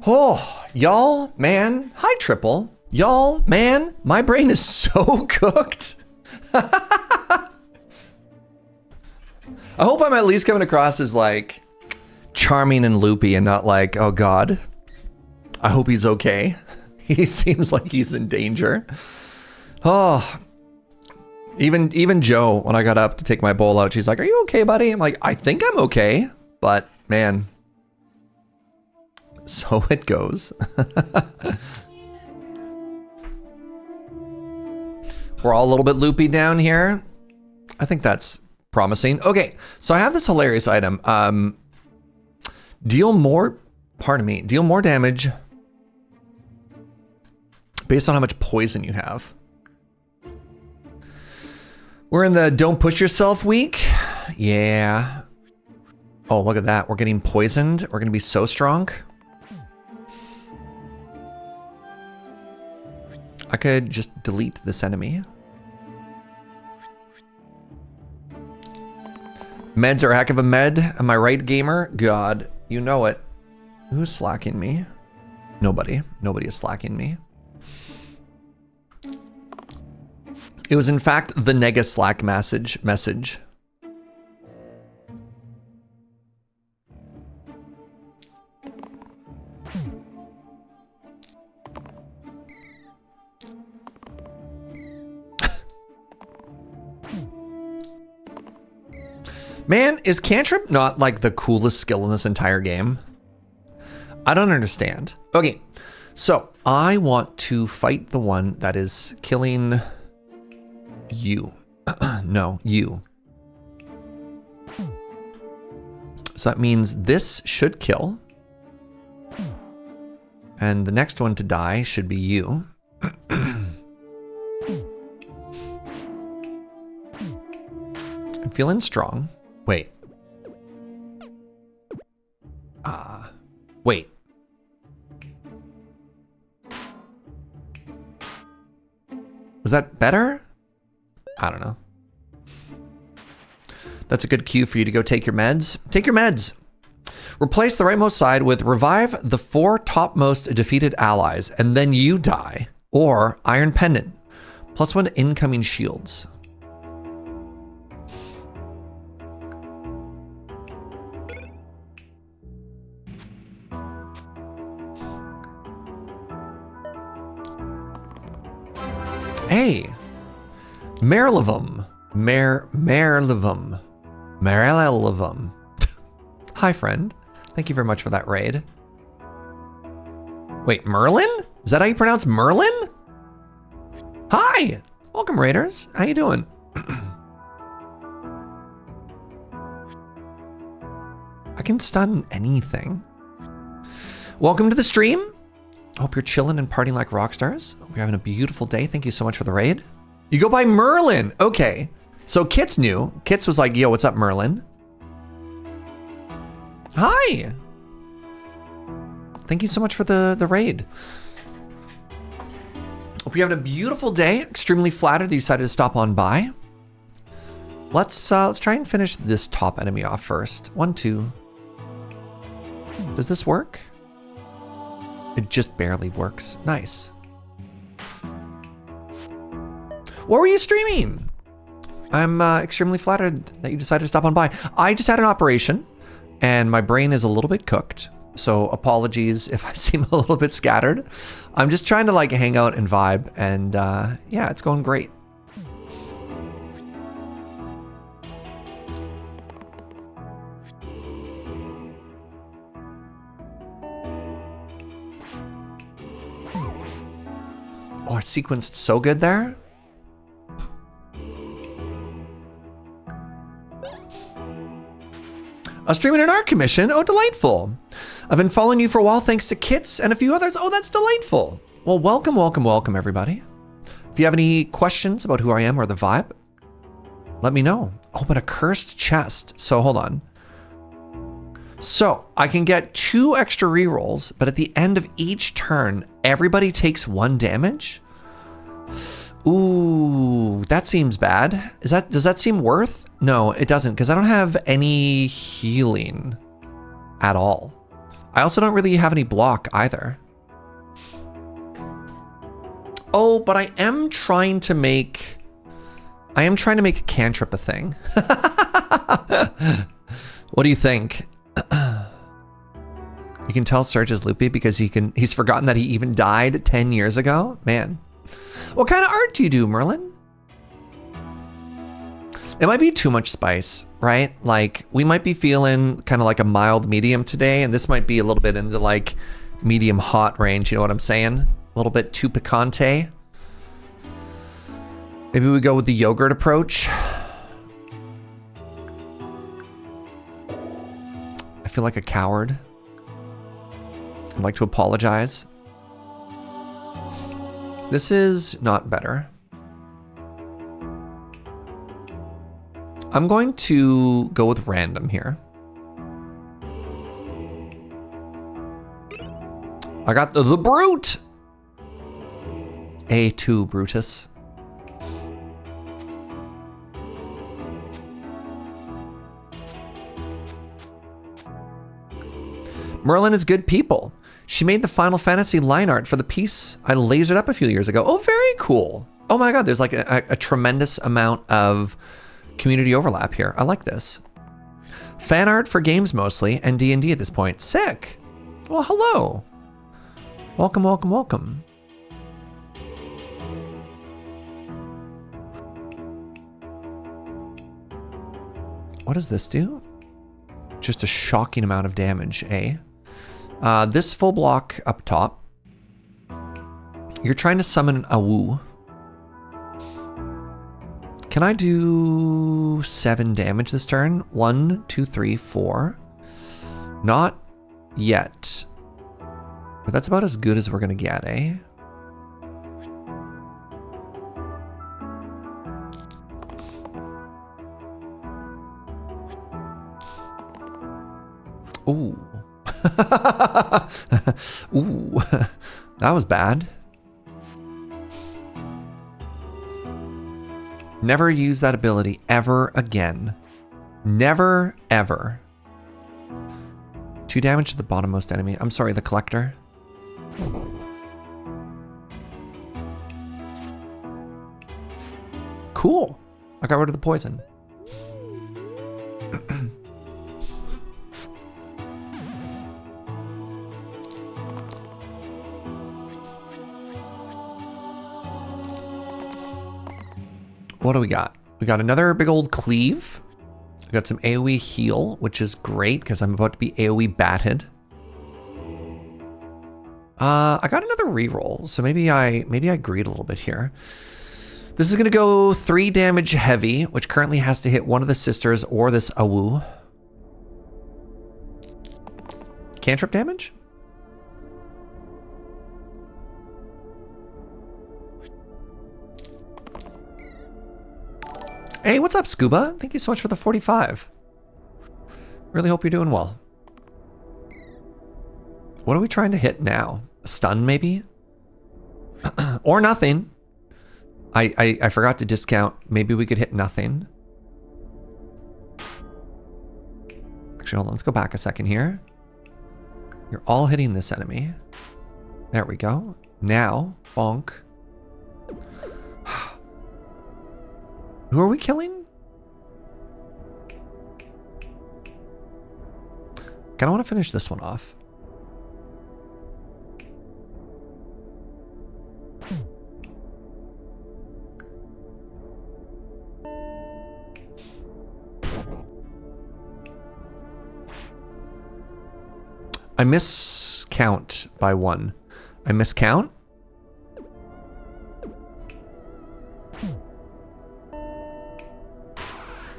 Oh, y'all, man. Hi, Triple. Y'all, man, my brain is so cooked. I hope I'm at least coming across as like charming and loopy and not like, oh God, I hope he's okay. He seems like he's in danger. Oh, even Joe, when I got up to take my bowl out, she's like, are you okay, buddy? I'm like, I think I'm okay, but man, so it goes. We're all a little bit loopy down here. I think that's promising. Okay, so I have this hilarious item. Deal more damage based on how much poison you have. We're in the don't push yourself week. Yeah. Oh, look at that. We're getting poisoned. We're gonna be so strong. I could just delete this enemy. Meds are a heck of a med. Am I right, gamer? God, you know it. Who's slacking me? Nobody. Nobody is slacking me. It was in fact the nega slack message. Man, is cantrip not like the coolest skill in this entire game? I don't understand. Okay, so I want to fight the one that is killing you. No, you. So that means this should kill. And the next one to die should be you. I'm feeling strong. Wait. Wait. Was that better? I don't know. That's a good cue for you to go take your meds. Take your meds. Replace the rightmost side with revive the 4 topmost defeated allies, and then you die. Or Iron Pendant. +1 incoming shields. Hey, Merlivum. Merlivum. Hi, friend. Thank you very much for that raid. Wait, Merlin? Is that how you pronounce Merlin? Hi! Welcome, raiders. How you doing? I can stun anything. Welcome to the stream. Hope you're chilling and partying like rock stars. Hope you're having a beautiful day. Thank you so much for the raid. You go by Merlin. Okay. So Kits knew. Kits was like, yo, what's up, Merlin? Hi. Thank you so much for the raid. Hope you're having a beautiful day. Extremely flattered that you decided to stop on by. Let's try and finish this top enemy off first. 1, 2. Does this work? It just barely works. Nice. What were you streaming? I'm extremely flattered that you decided to stop on by. I just had an operation and my brain is a little bit cooked. So apologies if I seem a little bit scattered. I'm just trying to like hang out and vibe, and yeah, it's going great. Oh, it's sequenced so good there. A streaming an art commission. Oh, delightful. I've been following you for a while thanks to Kits and a few others. Oh, that's delightful. Well, welcome, welcome, welcome, everybody. If you have any questions about who I am or the vibe, let me know. Oh, but a cursed chest. So hold on. So I can get 2 extra rerolls, but at the end of each turn, everybody takes 1 damage. Ooh, that seems bad. Does that seem worth? No, it doesn't, because I don't have any healing at all. I also don't really have any block either. Oh, but I am trying to make a cantrip a thing. What do you think? You can tell Serge is loopy because he's forgotten that he even died 10 years ago. Man. What kind of art do you do, Merlin? It might be too much spice, right? Like, we might be feeling kind of like a mild medium today, and this might be a little bit in the like medium hot range, you know what I'm saying? A little bit too picante. Maybe we go with the yogurt approach. I feel like a coward. I'd like to apologize. This is not better. I'm going to go with random here. I got the brute. A2 Brutus. Merlin is good people. She made the Final Fantasy line art for the piece I lasered up a few years ago. Oh, very cool. Oh my God, there's like a tremendous amount of community overlap here. I like this. Fan art for games mostly, and D&D at this point. Sick. Well, hello. Welcome, welcome, welcome. What does this do? Just a shocking amount of damage, eh? This full block up top. You're trying to summon a woo. Can I do 7 damage this turn? 1, 2, 3, 4. Not yet. But that's about as good as we're gonna get, eh? Ooh. Ooh. That was bad. Never use that ability ever again. Never, ever. 2 damage to the bottommost enemy. I'm sorry, the collector. Cool. I got rid of the poison. What do we got? We got another big old cleave. We got some AoE heal, which is great because I'm about to be AoE batted. I got another reroll, so maybe I greed a little bit here. This is gonna go 3 damage heavy, which currently has to hit one of the sisters or this Awu. Cantrip damage? Hey, what's up, Scuba? Thank you so much for the 45. Really hope you're doing well. What are we trying to hit now? A stun, maybe? Or nothing. I forgot to discount. Maybe we could hit nothing. Actually, hold on. Let's go back a second here. You're all hitting this enemy. There we go. Now, bonk. Who are we killing? Kinda wanna finish this one off. I miscount by 1. I miscount?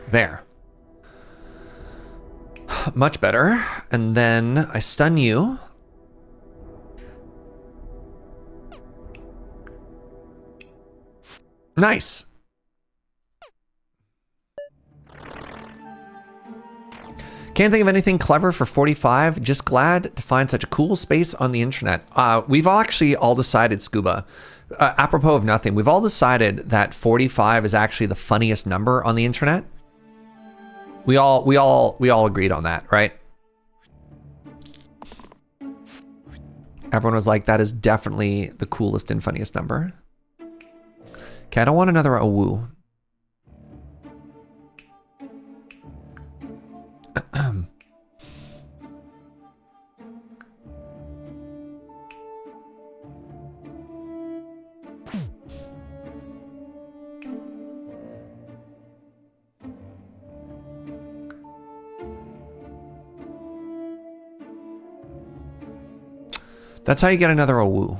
There. Much better. And then I stun you. Nice. Can't think of anything clever for 45. Just glad to find such a cool space on the internet. We've actually all decided, Scuba, apropos of nothing, we've all decided that 45 is actually the funniest number on the internet. We all agreed on that, right? Everyone was like, that is definitely the coolest and funniest number. Okay, I don't want another awoo. That's how you get another awoo.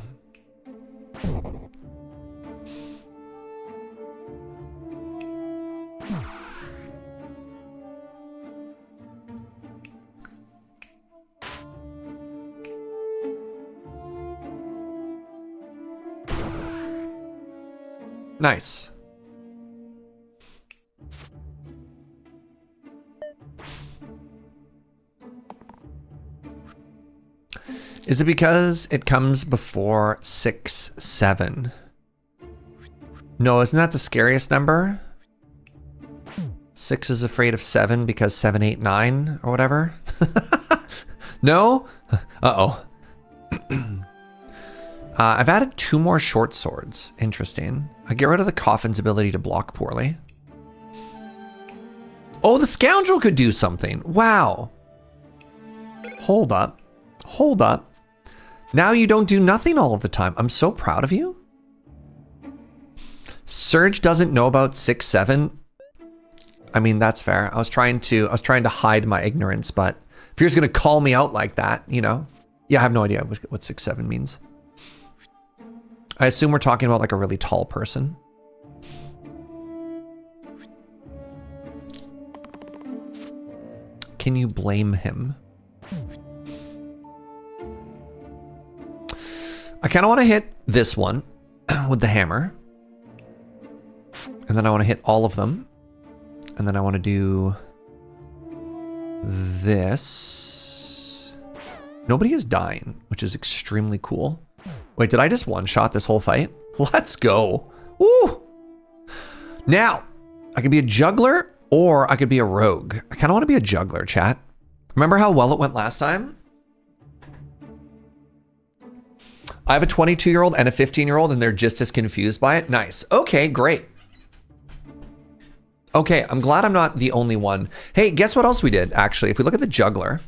Nice. Is it because it comes before 6, 7? No, isn't that the scariest number? 6 is afraid of 7 because 7, 8, 9 or whatever. No? Uh-oh. I've added 2 more short swords. Interesting. I get rid of the coffin's ability to block poorly. Oh, the scoundrel could do something. Wow. Hold up. Hold up. Now you don't do nothing all of the time. I'm so proud of you. Surge doesn't know about 6, 7. I mean, that's fair. I was trying to hide my ignorance, but if you're just gonna call me out like that, you know. Yeah, I have no idea what 6, 7 means. I assume we're talking about like a really tall person. Can you blame him? I kind of want to hit this one with the hammer. And then I want to hit all of them. And then I want to do this. Nobody is dying, which is extremely cool. Wait, did I just one-shot this whole fight? Let's go. Woo! Now, I could be a juggler or I could be a rogue. I kind of want to be a juggler, chat. Remember how well it went last time? I have a 22-year-old and a 15-year-old and they're just as confused by it. Nice. Okay, great. Okay, I'm glad I'm not the only one. Hey, guess what else we did, actually? If we look at the juggler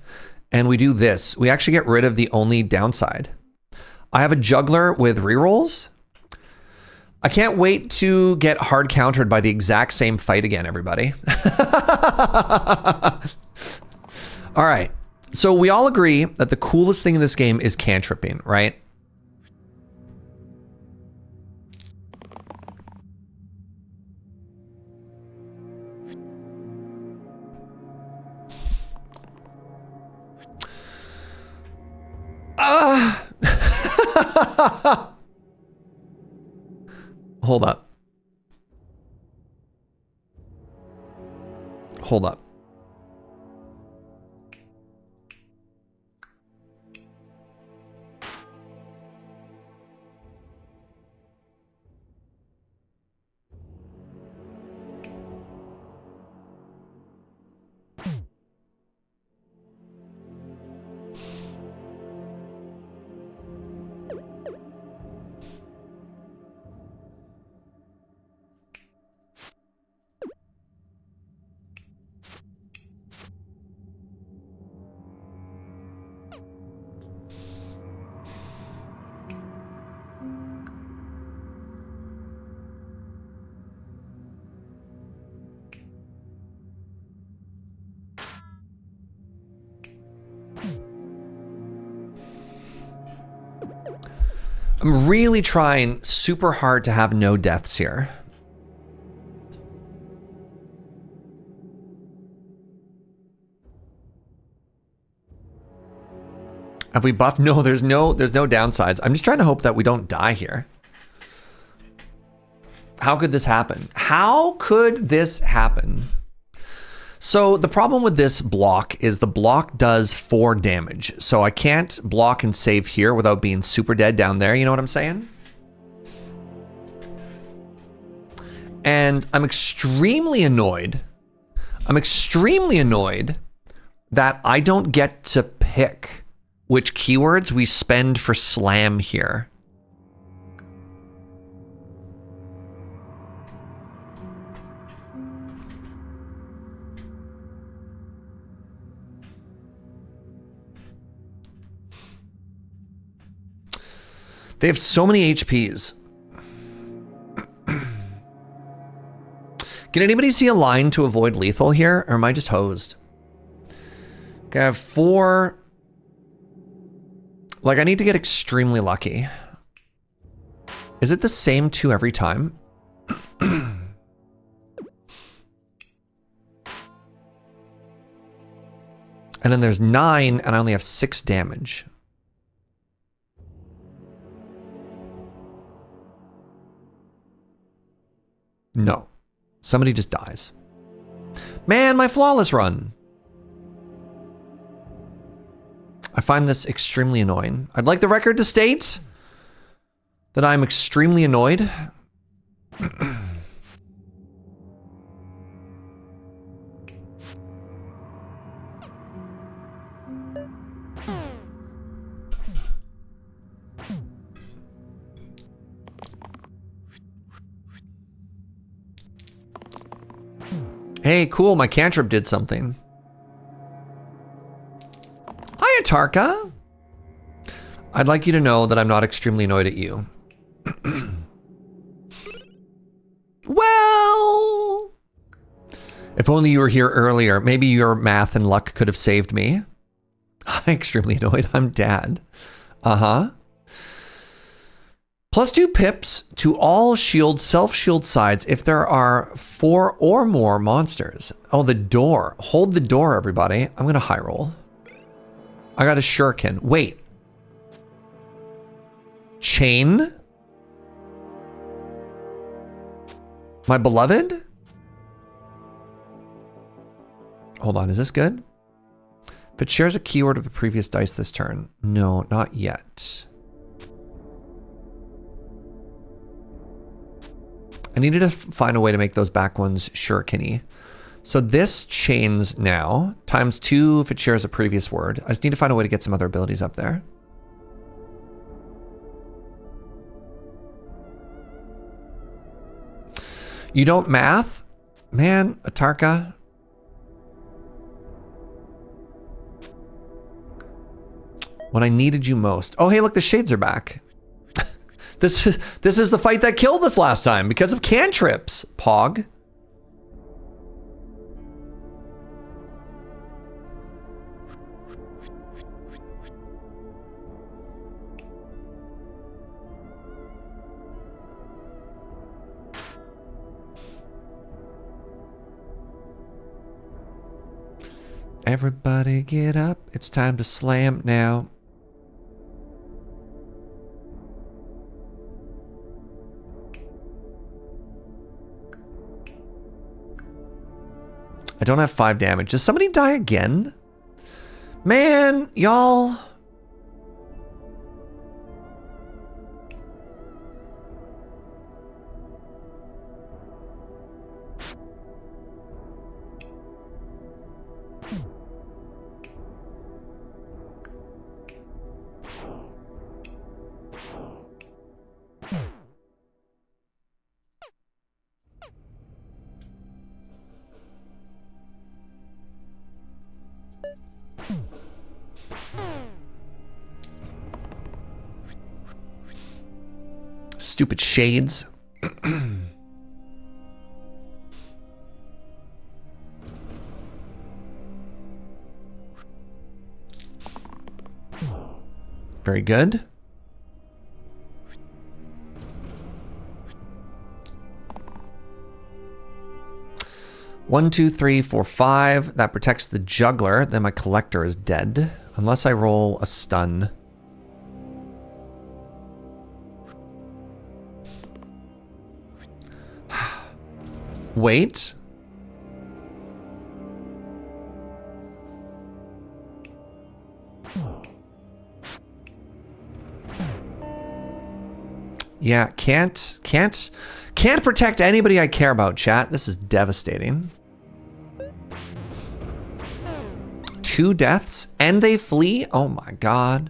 and we do this, we actually get rid of the only downside. I have a juggler with rerolls. I can't wait to get hard countered by the exact same fight again, everybody. All right. So we all agree that the coolest thing in this game is cantripping, right? Hold up. Hold up. I'm really trying super hard to have no deaths here. Have we buffed? No, there's no downsides. I'm just trying to hope that we don't die here. How could this happen? How could this happen? So the problem with this block is the block does 4 damage. So I can't block and save here without being super dead down there. You know what I'm saying? And I'm extremely annoyed. I'm extremely annoyed that I don't get to pick which keywords we spend for slam here. They have so many HPs. Can anybody see a line to avoid lethal here, or am I just hosed? Okay, I have 4. Like, I need to get extremely lucky. Is it the same 2 every time? And then there's 9, and I only have 6 damage. No. Somebody just dies. Man, my flawless run. I find this extremely annoying. I'd like the record to state that I'm extremely annoyed. Hey, cool, my cantrip did something. Hiya, Tarka. I'd like you to know that I'm not extremely annoyed at you. Well, if only you were here earlier, maybe your math and luck could have saved me. I'm extremely annoyed. I'm dad. Uh-huh. +2 pips to all shield, self-shield sides if there are 4 or more monsters. Oh, the door. Hold the door, everybody. I'm going to high roll. I got a shuriken. Wait. Chain? My beloved? Hold on, is this good? If it shares a keyword of the previous dice this turn. No, not yet. I needed to find a way to make those back ones shuriken-y. So this chains now, ×2 if it shares a previous word. I just need to find a way to get some other abilities up there. You don't math? Man, Atarka. When I needed you most. Oh, hey, look, the shades are back. This is the fight that killed us last time because of cantrips, Pog. Everybody get up. It's time to slam now. I don't have 5 damage. Does somebody die again? Man, y'all. Stupid shades. Very good. One, two, three, four, 5. That protects the juggler. Then my collector is dead. Unless I roll a stun. Wait. Yeah, can't protect anybody I care about, chat. This is devastating. 2 deaths and they flee? Oh my god.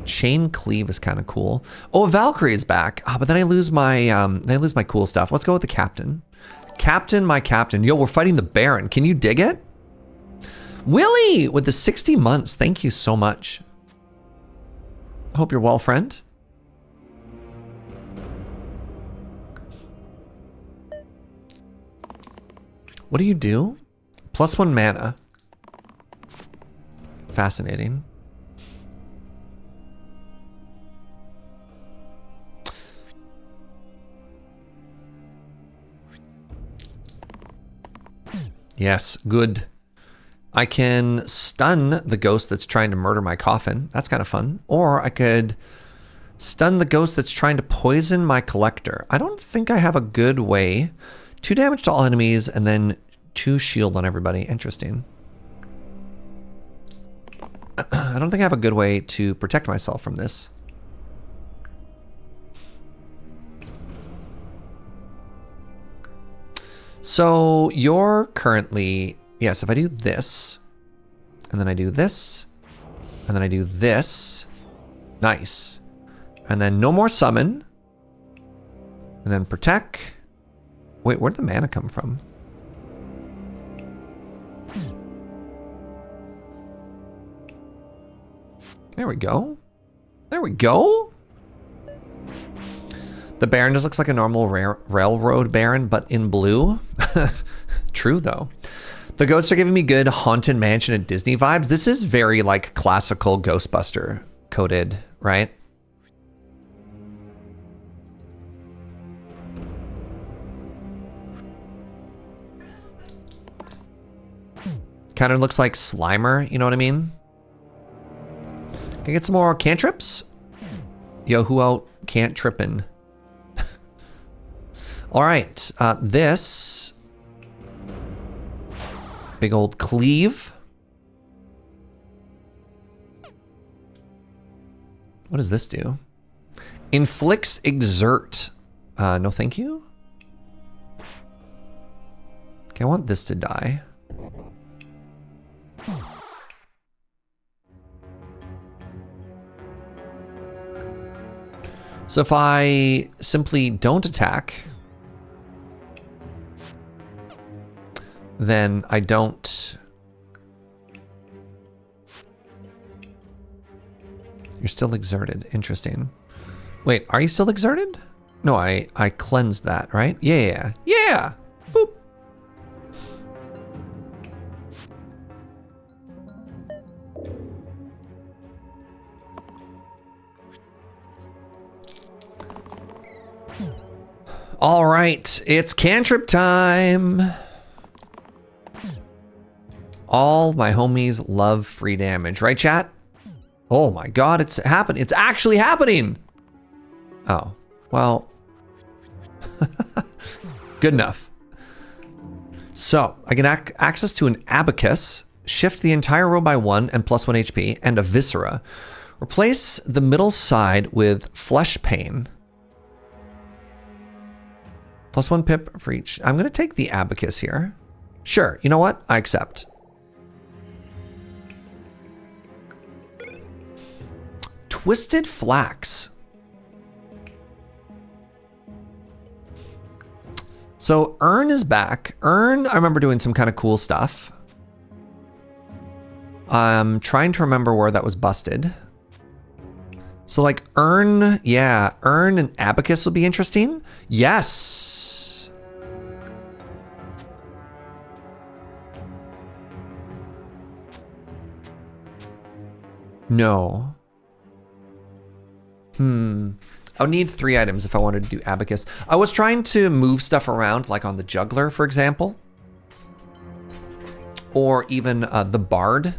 Chain cleave is kind of cool. Oh, Valkyrie is back. Oh, but then I lose my cool stuff. Let's go with the captain. Captain, my captain. Yo, we're fighting the Baron. Can you dig it? Willie with the 60 months. Thank you so much. Hope you're well, friend. What do you do? +1 mana. Fascinating. Yes, good. I can stun the ghost that's trying to murder my coffin. That's kind of fun. Or I could stun the ghost that's trying to poison my collector. I don't think I have a good way. 2 damage to all enemies and then 2 shield on everybody. Interesting. I don't think I have a good way to protect myself from this. So you're currently, yes, if I do this, and then I do this, and then I do this, nice. And then no more summon, and then protect. Wait, where'd the mana come from? There we go. There we go. The Baron just looks like a normal railroad Baron, but in blue. True, though. The ghosts are giving me good Haunted Mansion and Disney vibes. This is very, like, classical Ghostbuster coded, right? Kind of looks like Slimer, you know what I mean? Can I get some more cantrips? Yo, who out can't trippin'? All right, this big old cleave. What does this do? Inflicts exert. No, thank you. Okay, I want this to die. So if I simply don't attack, then I don't. You're still exerted. Interesting. Wait, are you still exerted? No, I cleansed that, right? Yeah. Yeah. Boop. All right, it's cantrip time. All my homies love free damage, right, chat? Oh my god, it's happening. It's actually happening. Oh, well. Good enough. So, I can access to an abacus, shift the entire row by 1 and +1 HP, and a viscera. Replace the middle side with flesh pain. +1 pip for each. I'm going to take the abacus here. Sure, you know what? I accept. Twisted flax. So Urn is back. Urn, I remember doing some kind of cool stuff. I'm trying to remember where that was busted. So like Urn, yeah, Urn and abacus would be interesting. Yes. No. I would need 3 items if I wanted to do abacus. I was trying to move stuff around, like on the juggler, for example. Or even the bard.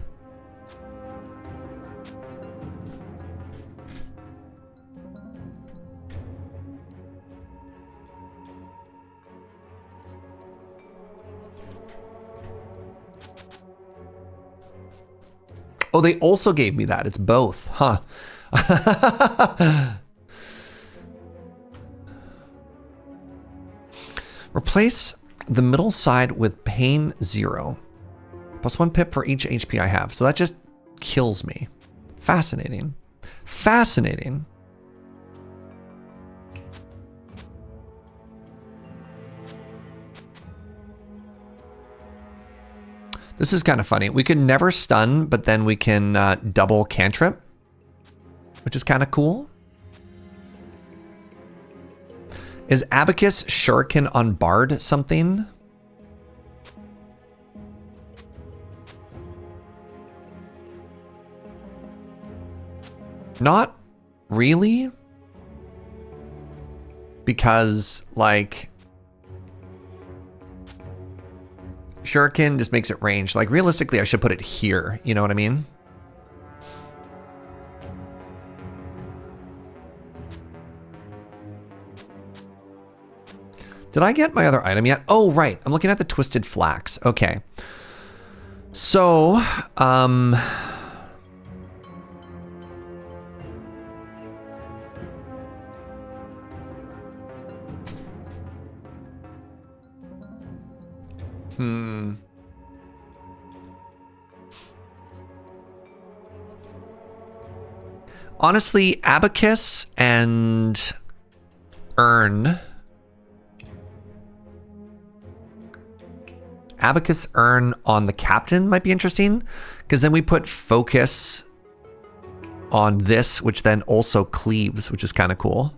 Oh, they also gave me that. It's both, huh? Replace the middle side with pain 0. +1 pip for each HP I have. So that just kills me. Fascinating. Fascinating. This is kind of funny. We can never stun, but then we can double cantrip, which is kind of cool. Is Abacus Shuriken on Bard something? Not really. Because, like, Shuriken just makes it range. Like, realistically, I should put it here. You know what I mean? Did I get my other item yet? Oh, right. I'm looking at the Twisted Flax. Okay. So, honestly, Abacus and Urn. Abacus Urn on the captain might be interesting, because then we put focus on this, which then also cleaves, which is kind of cool.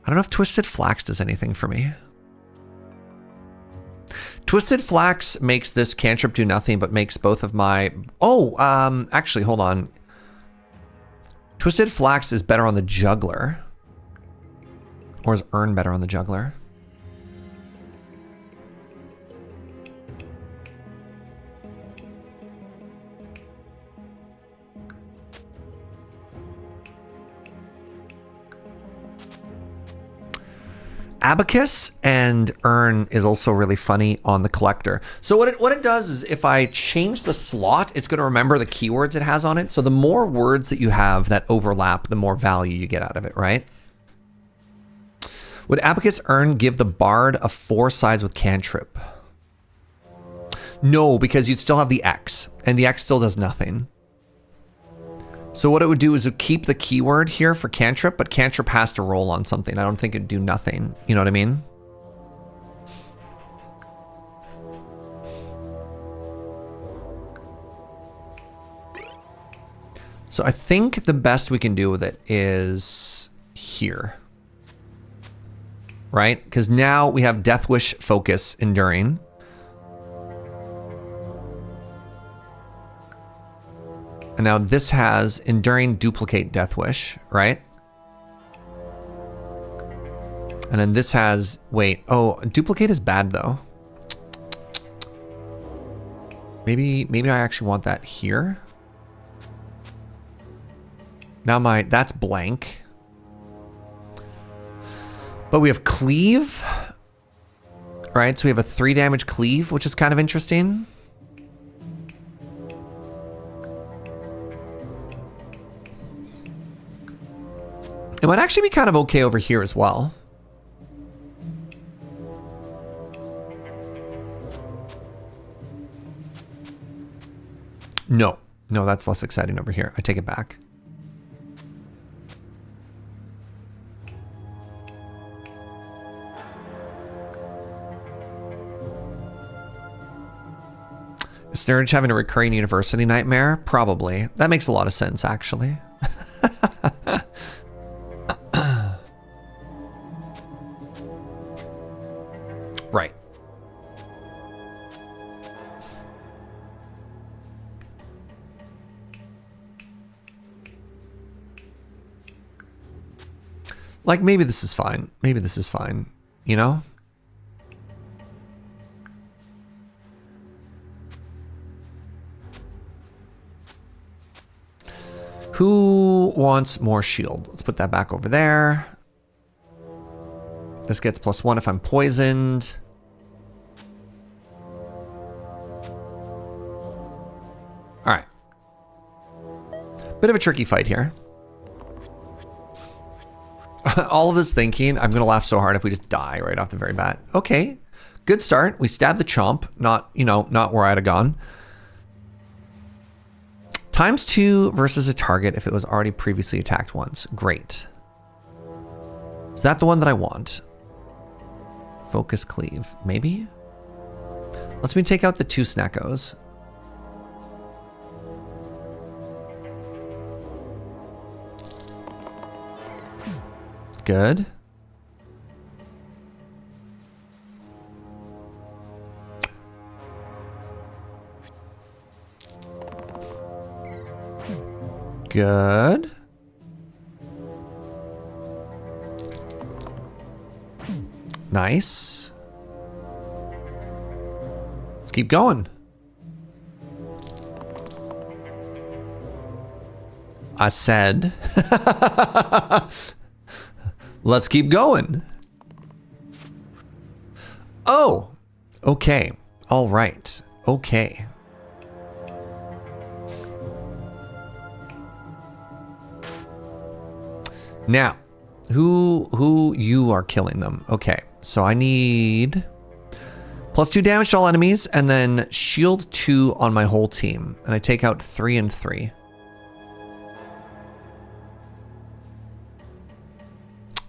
I don't know if Twisted Flax does anything for me. Twisted Flax makes this cantrip do nothing, but makes both of my... Oh, actually, hold on. Twisted Flax is better on the Juggler. Or is Urn better on the Juggler? Abacus and Urn is also really funny on the Collector. So what it does is if I change the slot, it's going to remember the keywords it has on it. So the more words that you have that overlap, the more value you get out of it, right? Would Abacus Urn give the Bard a 4 sides with cantrip? No, because you'd still have the X, and the X still does nothing. So what it would do is it would keep the keyword here for cantrip, but cantrip has to roll on something. I don't think it'd do nothing. You know what I mean? So I think the best we can do with it is here. Right? Because now we have Death Wish, Focus, Enduring. And now this has Enduring, Duplicate, Death Wish, right? And then this has, wait, oh, Duplicate is bad though. Maybe I actually want that here. Now that's blank. But we have Cleave, right? So we have a 3 damage Cleave, which is kind of interesting. It might actually be kind of okay over here as well. No, that's less exciting over here. I take it back. Is Snurge having a recurring university nightmare? Probably. That makes a lot of sense, actually. Right. Like, maybe this is fine. Maybe this is fine. You know? Who wants more shield? Let's put that back over there. This gets +1 if I'm poisoned. All right. Bit of a tricky fight here. All of this thinking, I'm gonna laugh so hard if we just die right off the very bat. Okay, good start. We stabbed the chomp, not, you know, not where I'd have gone. ×2 versus a target if it was already previously attacked once. Great. Is that the one that I want? Focus cleave, maybe? Let's me take out the 2 snackos. Good. Good. Nice. Let's keep going. I said, let's keep going. Oh, okay. All right. Okay. Now, who you are killing them. Okay, so I need +2 damage to all enemies and then shield 2 on my whole team. And I take out 3 and 3.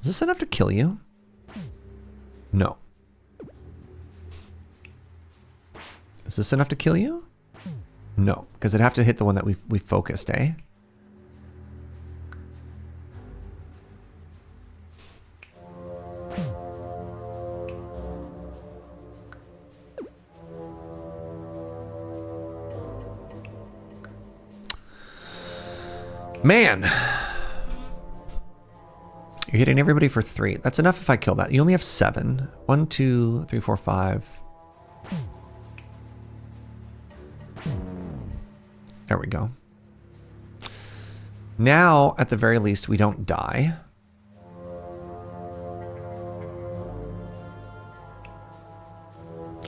Is this enough to kill you? No. Is this enough to kill you? No, because I'd have to hit the one that we focused, eh? Man. You're hitting everybody for 3. That's enough if I kill that. You only have 7. 1, 2, 3, 4, 5. There we go. Now, at the very least, we don't die.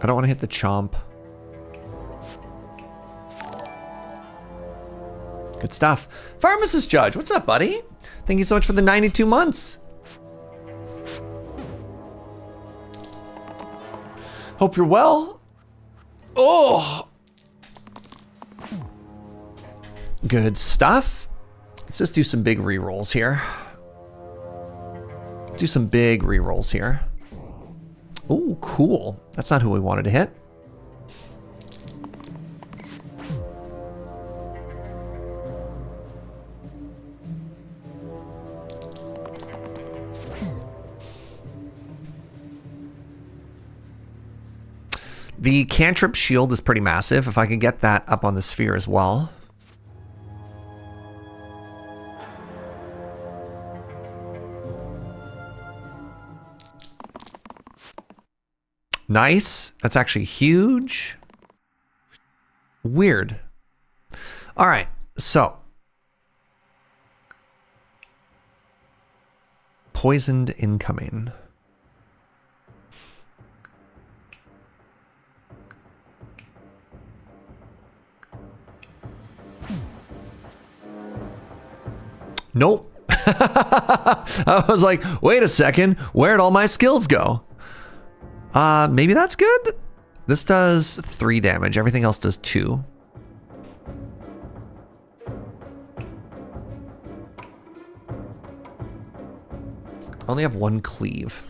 I don't want to hit the chomp. Good stuff. Pharmacist Judge, what's up, buddy? Thank you so much for the 92 months. Hope you're well. Oh. Good stuff. Let's just do some big rerolls here. Do some big rerolls here. Oh, cool. That's not who we wanted to hit. The cantrip shield is pretty massive. If I could get that up on the sphere as well. Nice. That's actually huge. Weird. All right. So. Poisoned incoming. Nope. I was like, wait a second, where'd all my skills go? Maybe that's good? This does 3 damage, everything else does 2. I only have 1 cleave.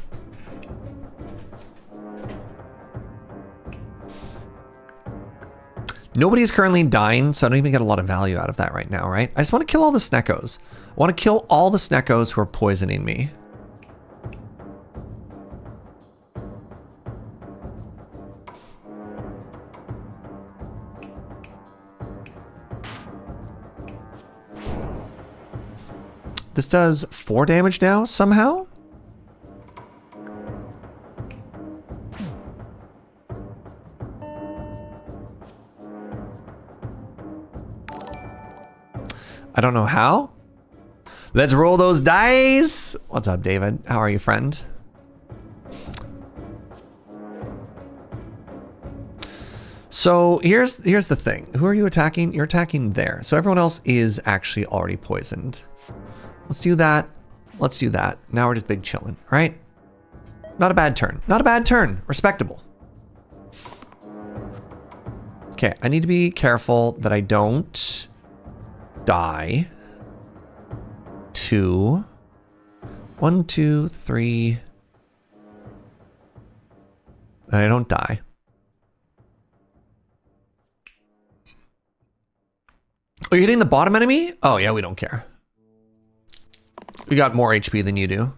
Nobody is currently dying, so I don't even get a lot of value out of that right now, right? I just want to kill all the Sneckos. I want to kill all the Sneckos who are poisoning me. This does 4 damage now, somehow? I don't know how. Let's roll those dice. What's up, David? How are you, friend? So here's the thing. Who are you attacking? You're attacking there. So everyone else is actually already poisoned. Let's do that let's do that. Now we're just big chilling, right? Not a bad turn. Not a bad turn. Respectable. Okay, I need to be careful that I don't die. 2. 1, 2, 3. And I don't die. Are you hitting the bottom enemy? Oh yeah, we don't care. We got more HP than you do.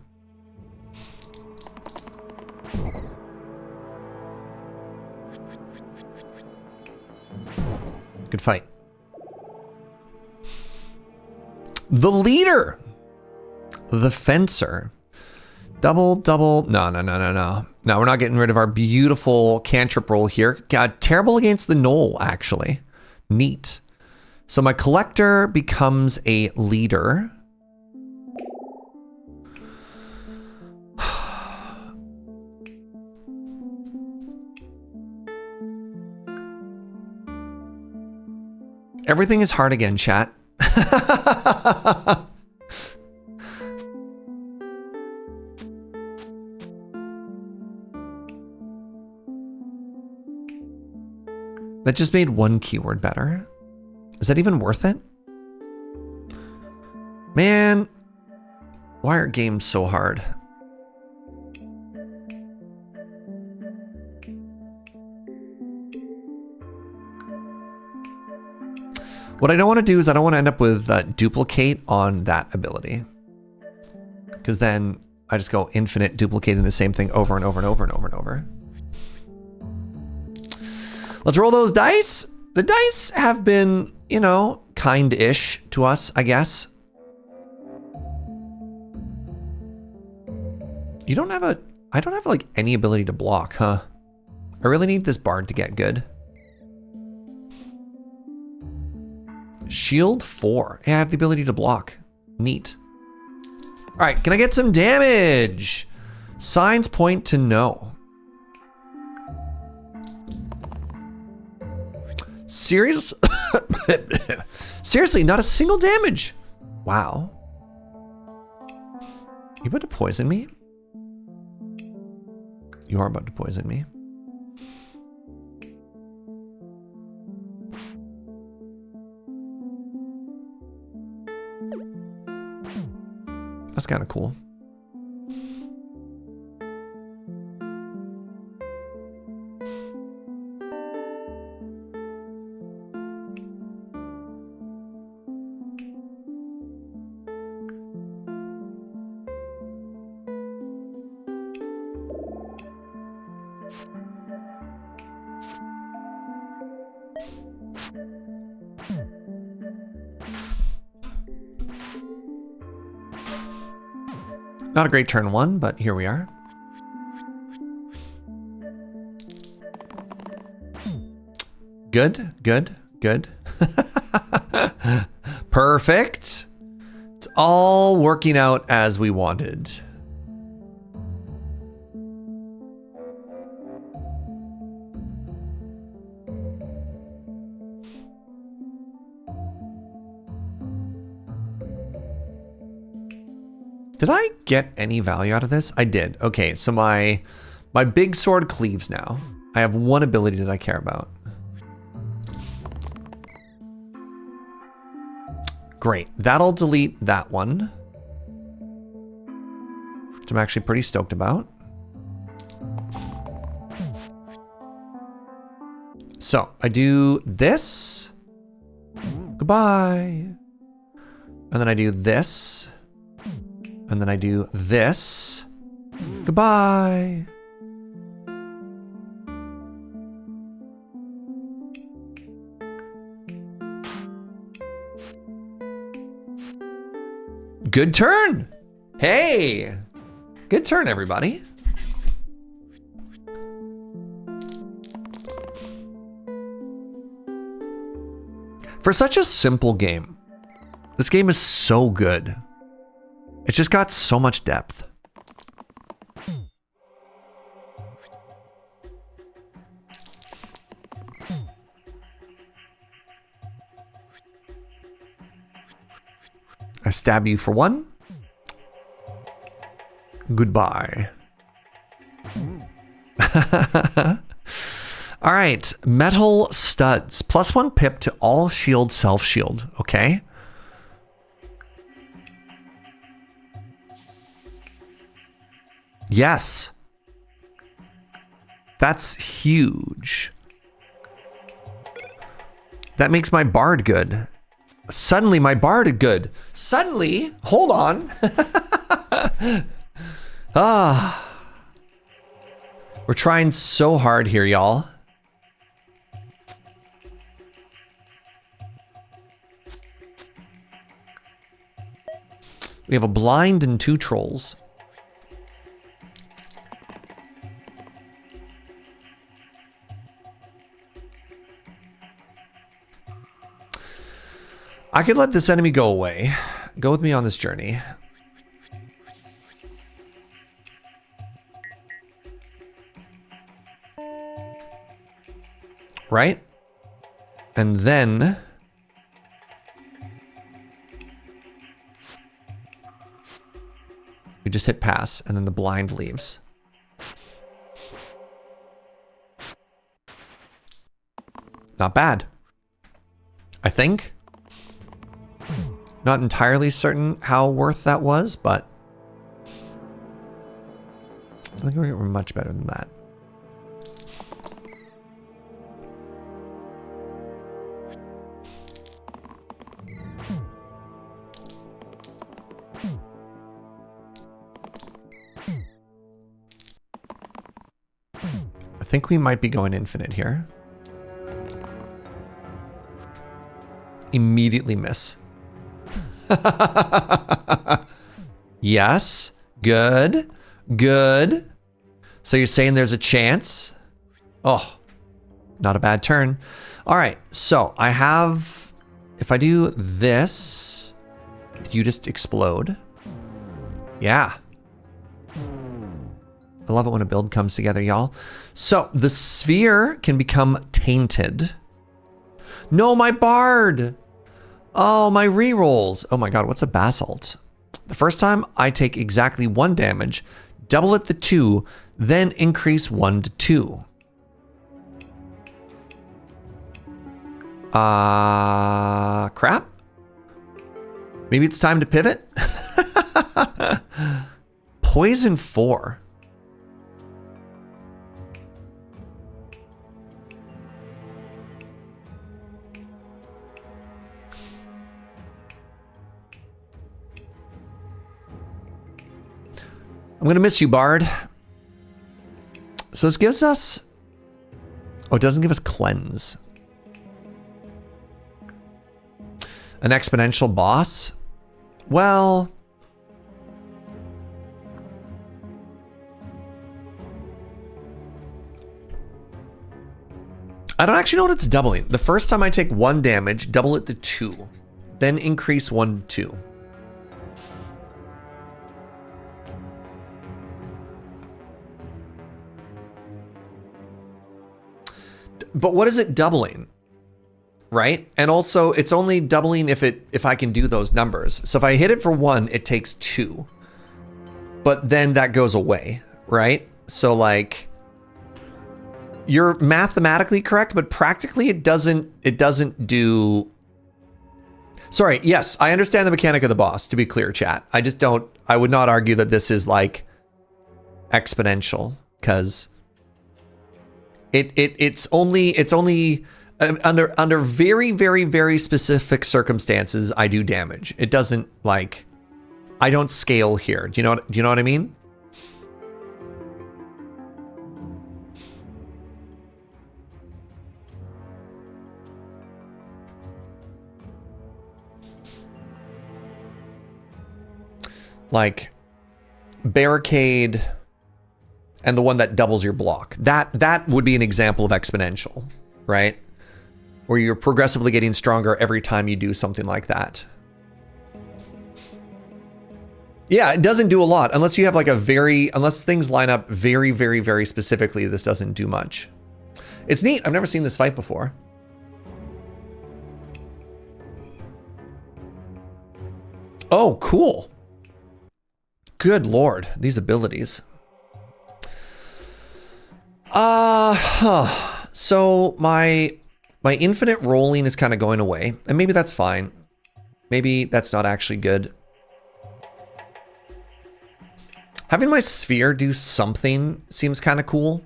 Good fight. The leader. The fencer. Double. No. No, we're not getting rid of our beautiful cantrip roll here. God, terrible against the knoll, actually. Neat. So my collector becomes a leader. Everything is hard again, chat. That just made one keyword better. Is that even worth it? Man, why are games so hard? What I don't want to do is I don't want to end up with duplicate on that ability. Because then I just go infinite duplicating the same thing over and over and over and over and over. Let's roll those dice. The dice have been, you know, kind-ish to us, I guess. I don't have like any ability to block, huh? I really need this bard to get good. Shield 4. Yeah, I have the ability to block. Neat. All right, can I get some damage? Signs point to no. Seriously, not a single damage. Wow. You about to poison me? You are about to poison me. That's kind of cool. Not a great turn 1, but here we are. Good. Perfect. It's all working out as we wanted. Did I get any value out of this? I did. Okay, so my big sword cleaves now. I have one ability that I care about. Great. That'll delete that one, which I'm actually pretty stoked about. So I do this. Goodbye. And then I do this. And then I do this. Goodbye. Good turn. Hey, good turn, everybody. For such a simple game, this game is so good. It's just got so much depth. I stab you for 1. Goodbye. All right, metal studs. +1 pip to all shield, self-shield. Okay. Yes. That's huge. That makes my bard good. Suddenly my bard good. Suddenly, hold on. We're trying so hard here, y'all. We have a blind and 2 trolls. I could let this enemy go away. Go with me on this journey. Right? And then... we just hit pass, and then the blind leaves. Not bad. I think. Not entirely certain how worth that was, but I think we were much better than that. I think we might be going infinite here. Immediately miss. Yes. Good. Good. So you're saying there's a chance? Oh, not a bad turn. All right. So I have, if I do this, you just explode. Yeah. I love it when a build comes together, y'all. So the sphere can become tainted. No, my bard. Oh, my rerolls. Oh my god, what's a basalt? The first time I take exactly 1 damage, double it to 2, then increase 1 to 2. Crap. Maybe it's time to pivot? Poison 4. I'm gonna miss you, Bard. So this gives us... oh, it doesn't give us cleanse. An exponential boss? Well... I don't actually know what it's doubling. The first time I take 1 damage, double it to 2. Then increase 1 to 2. But what is it doubling? Right? And also it's only doubling if I can do those numbers. So if I hit it for 1, it takes 2. But then that goes away, right? So like you're mathematically correct, but practically it doesn't do. Sorry, yes, I understand the mechanic of the boss, to be clear, chat. I would not argue that this is like exponential, because it's only under very, very, very specific circumstances I do damage. It doesn't like, I don't scale here. Do you know what I mean? Like barricade and the one that doubles your block. That would be an example of exponential, right? Where you're progressively getting stronger every time you do something like that. Yeah, it doesn't do a lot unless you have like unless things line up very, very, very specifically, this doesn't do much. It's neat. I've never seen this fight before. Oh, cool. Good Lord, these abilities. So my infinite rolling is kind of going away, and maybe that's fine. Maybe that's not actually good. Having my sphere do something seems kind of cool.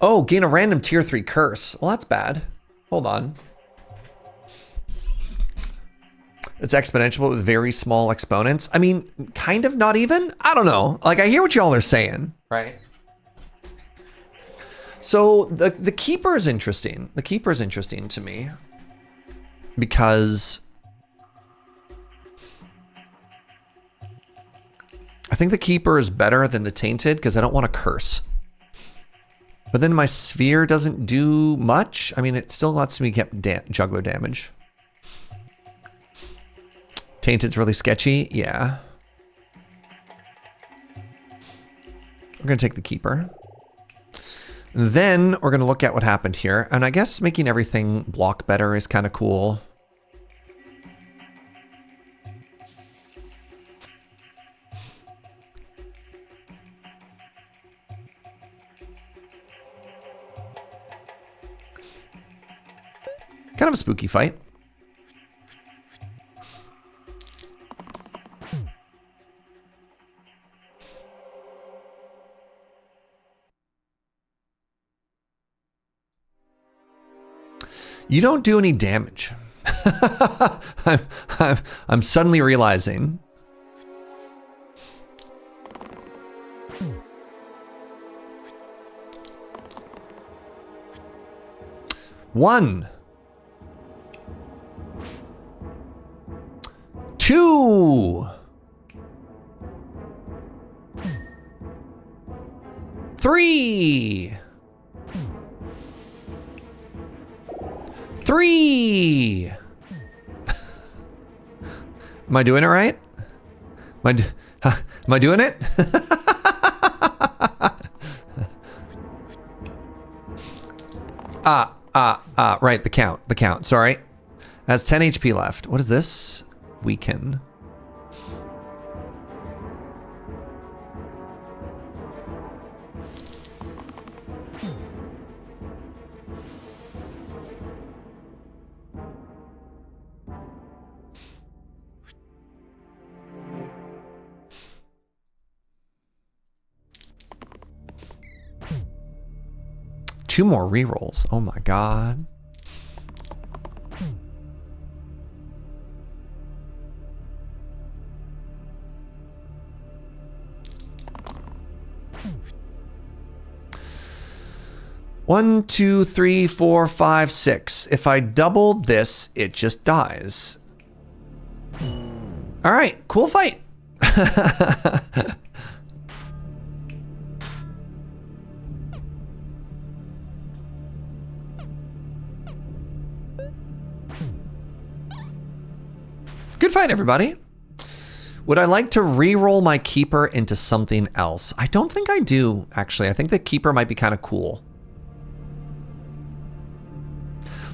Oh, gain a random tier 3 curse. Well, that's bad. Hold on. It's exponential but with very small exponents. I mean, kind of, not even. I don't know. Like, I hear what y'all are saying, right? So the keeper is interesting. The keeper is interesting to me because I think the keeper is better than the tainted because I don't want to curse. But then my sphere doesn't do much. I mean, it still lets me get juggler damage. Tainted's really sketchy. Yeah. We're going to take the keeper. Then we're going to look at what happened here. And I guess making everything block better is kind of cool. Kind of a spooky fight. You don't do any damage. I'm suddenly realizing. One. Two. Three. Three. Am I doing it right? Am I doing it? Right, the count, sorry. Has 10 HP left. What is this? Weaken. Two more rerolls. Oh my god. One, two, three, four, five, six. If I double this, it just dies. All right, cool fight. Good fight, everybody. Would I like to re-roll my keeper into something else? I don't think I do, actually. I think the keeper might be kind of cool.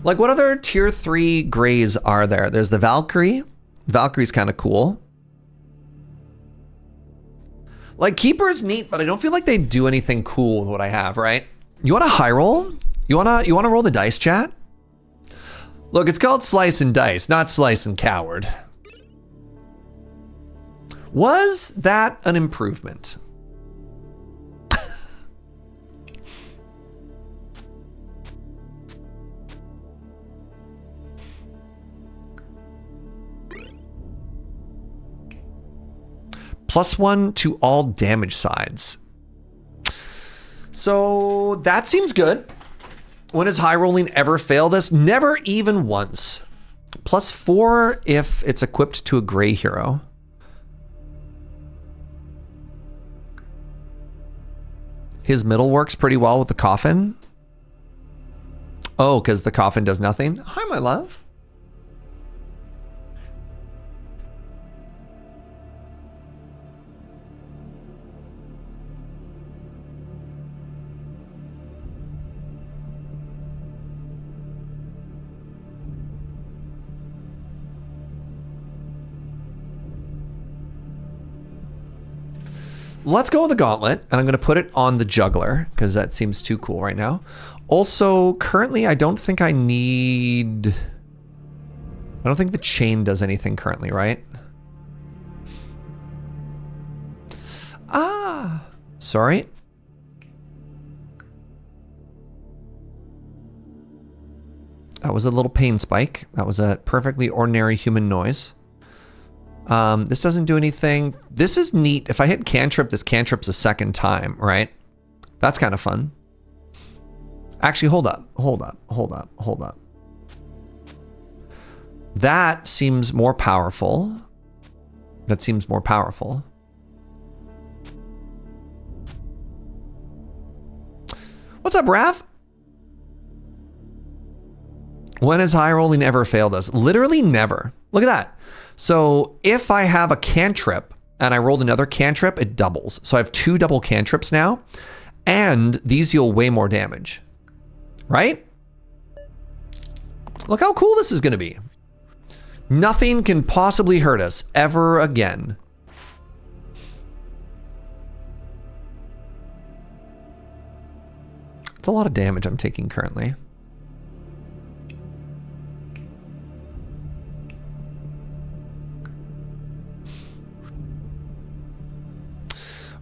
Like, what other tier 3 grays are there? There's the Valkyrie. Valkyrie's kind of cool. Like, keeper is neat, but I don't feel like they do anything cool with what I have, right? You want a high roll? You wanna roll the dice, chat? Look, it's called Slice and Dice, not Slice and Coward. Was that an improvement? +1 to all damage sides. So that seems good. When has high rolling ever failed us? Never even once. +4 if it's equipped to a gray hero. His middle works pretty well with the coffin. Oh, because the coffin does nothing? Hi, my love. let's go with the gauntlet, and I'm going to put it on the juggler because that seems too cool right now. Also, currently, I don't think I need... I don't think the chain does anything currently, right? Ah, sorry. That was a little pain spike. That was a perfectly ordinary human noise. This doesn't do anything. This is neat. If I hit cantrip, this cantrip's a second time, right? That's kind of fun. Actually, hold up. That seems more powerful. What's up, Raph? When has high rolling ever failed us? Literally never. Look at that. So if I have a cantrip and I rolled another cantrip, it doubles. So I have 2 double cantrips now, and these deal way more damage, right? Look how cool this is going to be. Nothing can possibly hurt us ever again. It's a lot of damage I'm taking currently.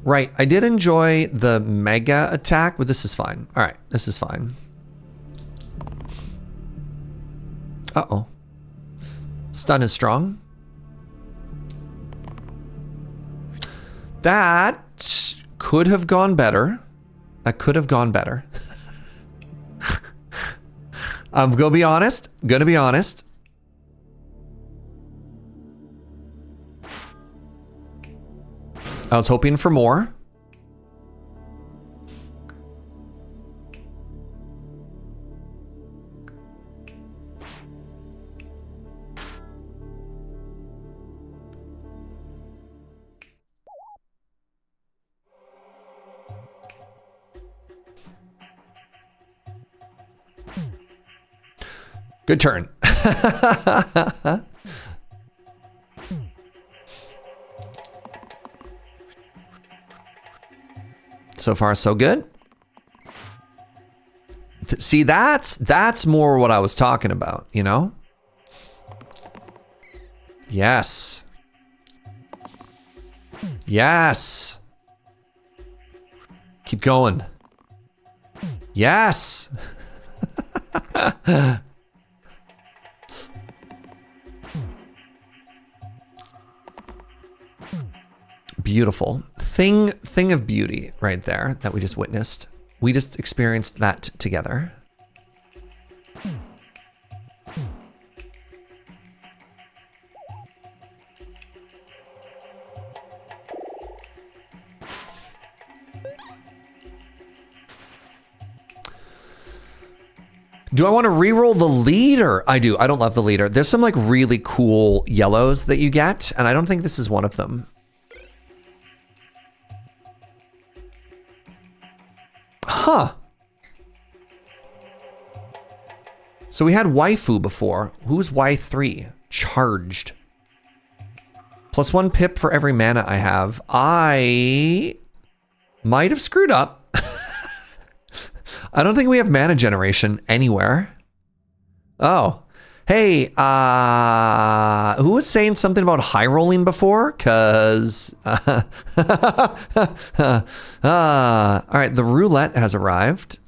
Right, I did enjoy the mega attack, but this is fine. All right, this is fine. Uh-oh. Stun is strong. That could have gone better. I'm gonna be honest. I was hoping for more. Good turn. So far, so good. See, that's more what I was talking about, you know? Yes. Yes. Keep going. Yes. Beautiful. Thing of beauty right there that we just witnessed. We just experienced that together. Do I want to re-roll the leader? I do. I don't love the leader. There's some like really cool yellows that you get, and I don't think this is one of them. Huh. So we had waifu before. Who's Y3? Charged. +1 pip for every mana I have. I might have screwed up. I don't think we have mana generation anywhere. Oh. Hey, who was saying something about high rolling before? Cause, all right, the roulette has arrived.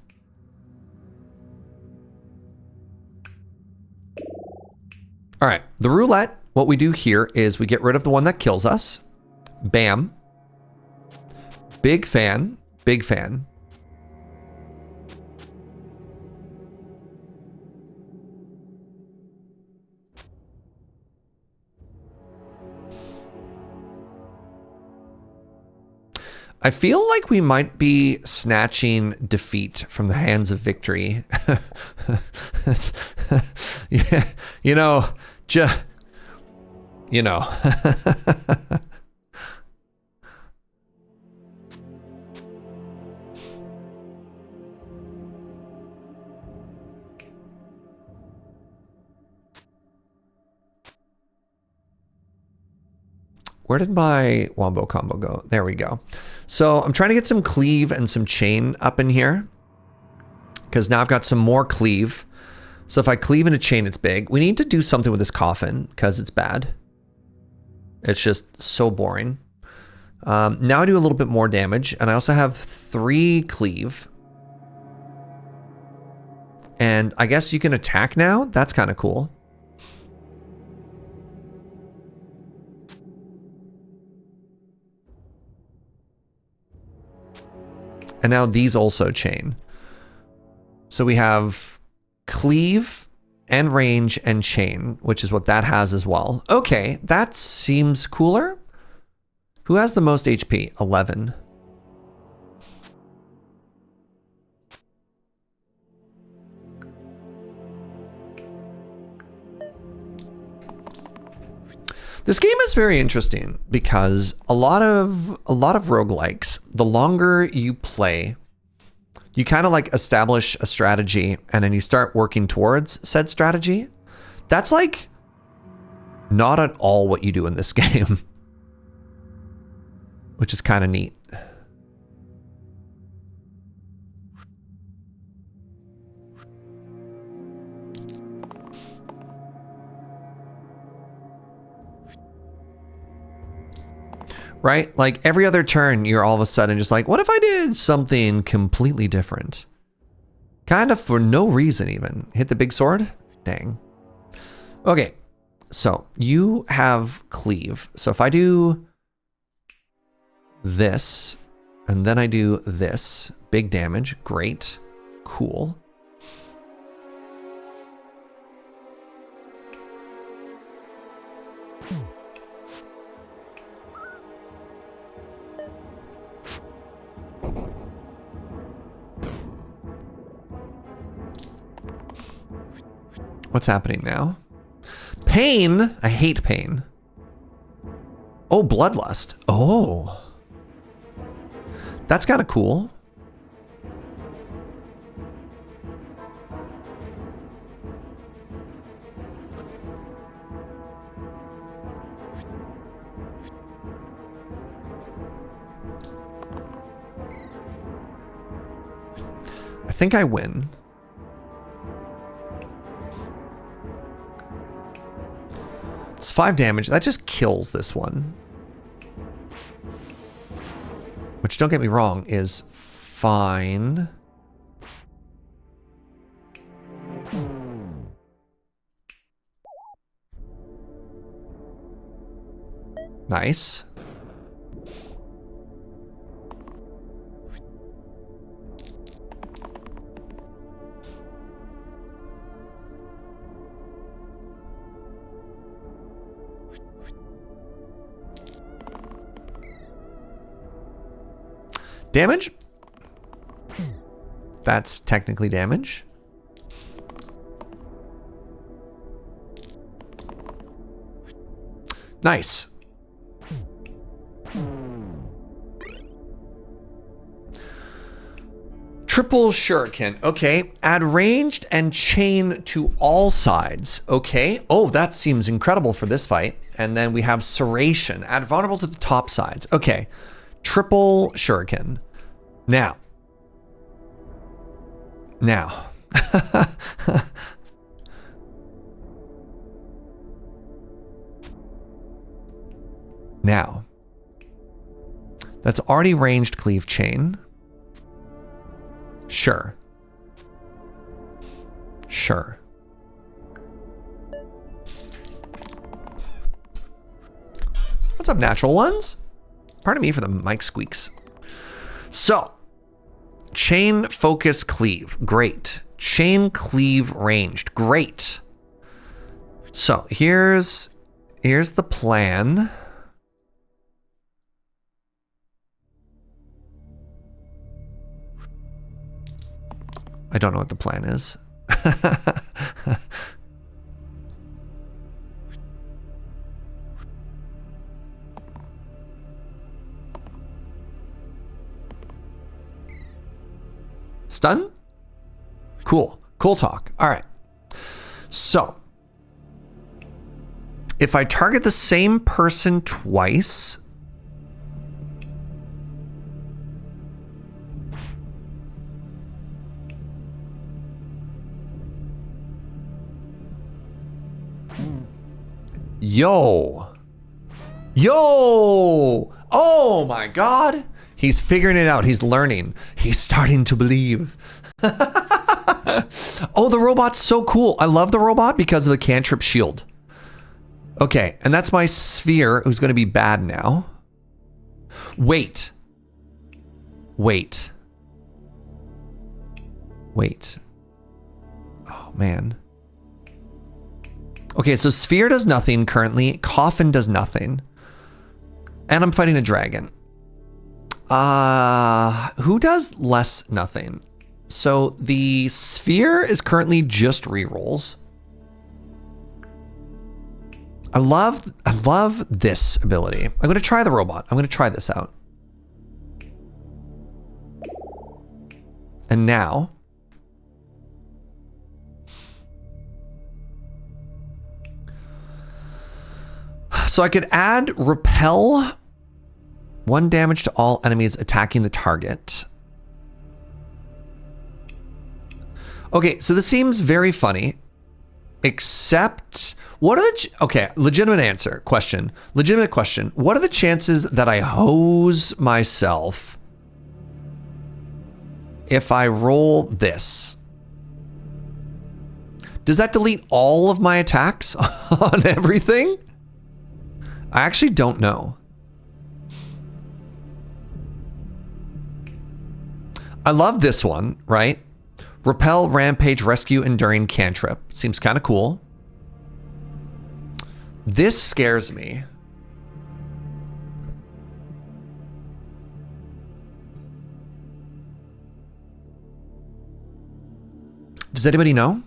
All right, the roulette, what we do here is we get rid of the one that kills us. Bam. Big fan, big fan. I feel like we might be snatching defeat from the hands of victory. Yeah, you know. Where did my wombo combo go? There we go. So I'm trying to get some cleave and some chain up in here, because now I've got some more cleave. So if I cleave into chain, it's big. We need to do something with this coffin because it's bad. It's just so boring. Now I do a little bit more damage, and I also have 3 cleave. And I guess you can attack now? That's kind of cool. And now these also chain. So we have cleave and range and chain, which is what that has as well. Okay, that seems cooler. Who has the most HP? 11. This game is very interesting because a lot of roguelikes, the longer you play, you kind of like establish a strategy and then you start working towards said strategy. That's like not at all what you do in this game, which is kind of neat. Right? Like every other turn, you're all of a sudden just like, what if I did something completely different? Kind of for no reason even. Hit the big sword? Dang. Okay, so you have cleave. So if I do this, and then I do this, big damage, great, cool. What's happening now? Pain? I hate pain. Oh, bloodlust. Oh. That's kind of cool. I think I win. It's 5 damage. That just kills this one. Which, don't get me wrong, is fine. Nice. Damage? That's technically damage. Nice. Triple shuriken. Okay. Add ranged and chain to all sides. Okay. Oh, that seems incredible for this fight. And then we have serration. Add vulnerable to the top sides. Okay. Triple shuriken. Now. Now. That's already ranged cleave chain. Sure. Sure. What's up, natural ones? Pardon me for the mic squeaks. So, chain focus cleave, great. Chain cleave ranged, great. So here's the plan. I don't know what the plan is. Stun? Cool. Cool talk. All right. So, if I target the same person twice, Yo. Yo. Oh my God. He's figuring it out. He's learning. He's starting to believe. Oh, the robot's so cool. I love the robot because of the cantrip shield. Okay, and that's my sphere who's going to be bad now. Wait. Wait. Wait. Oh, man. Okay, so sphere does nothing currently. Coffin does nothing. And I'm fighting a dragon. Who does less nothing? So the sphere is currently just rerolls. I love this ability. I'm going to try the robot. I'm going to try this out. And now. So I could add repel 1 damage to all enemies attacking the target. Okay, so this seems very funny, except what are the, okay, legitimate question. What are the chances that I hose myself if I roll this? Does that delete all of my attacks on everything? I actually don't know. I love this one, right? Repel, Rampage, Rescue, Enduring Cantrip. Seems kind of cool. This scares me. Does anybody know?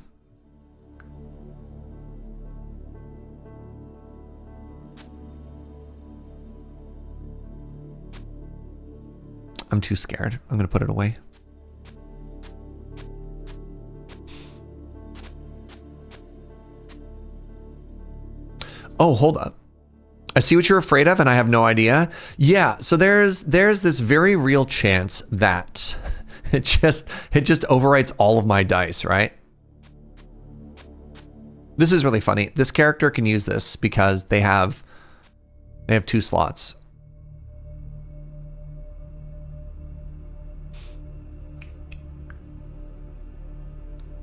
I'm too scared. I'm going to put it away. Oh, hold up. I see what you're afraid of and I have no idea. Yeah, so there's this very real chance that it just overwrites all of my dice, right? This is really funny. This character can use this because they have 2 slots.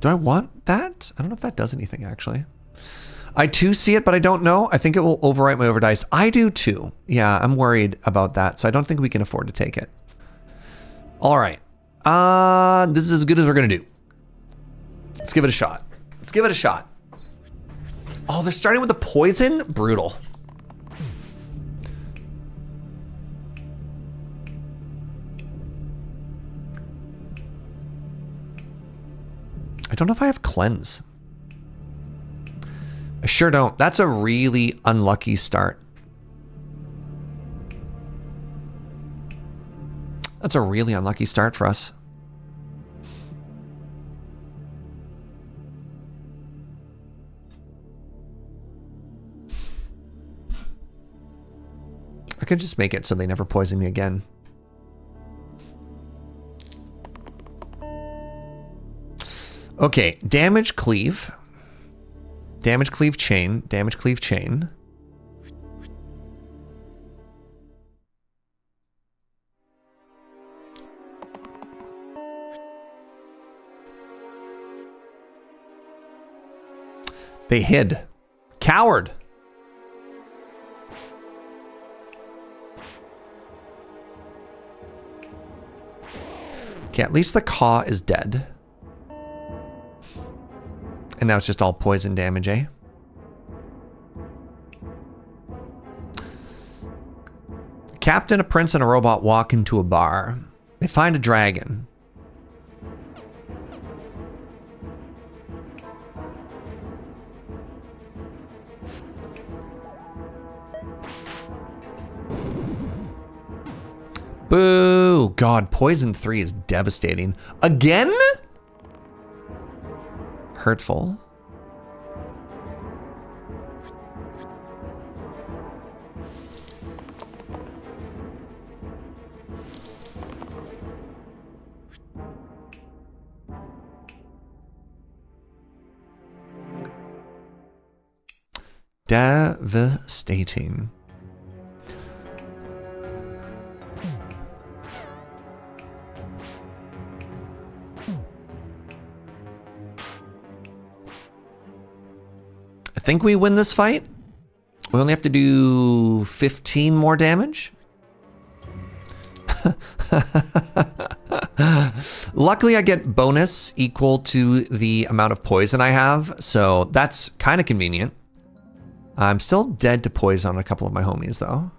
Do I want that? I don't know if that does anything actually. I too see it, but I don't know. I think it will overwrite my overdice. I do too. Yeah, I'm worried about that. So I don't think we can afford to take it. All right. This is as good as we're going to do. Let's give it a shot. Let's give it a shot. Oh, they're starting with the poison? Brutal. I don't know if I have cleanse. I sure don't. That's a really unlucky start. That's a really unlucky start for us. I could just make it so they never poison me again. Okay, damage cleave. Damage cleave chain. Damage cleave chain. They hid. Coward. Okay, at least the Caw is dead. And now it's just all poison damage, eh? A captain, a prince, and a robot walk into a bar. They find a dragon. Boo! God, poison 3 is devastating. Again? Hurtful. Devastating. I think we win this fight. We only have to do 15 more damage. Luckily, I get bonus equal to the amount of poison I have, so that's kind of convenient. I'm still dead to poison on a couple of my homies, though.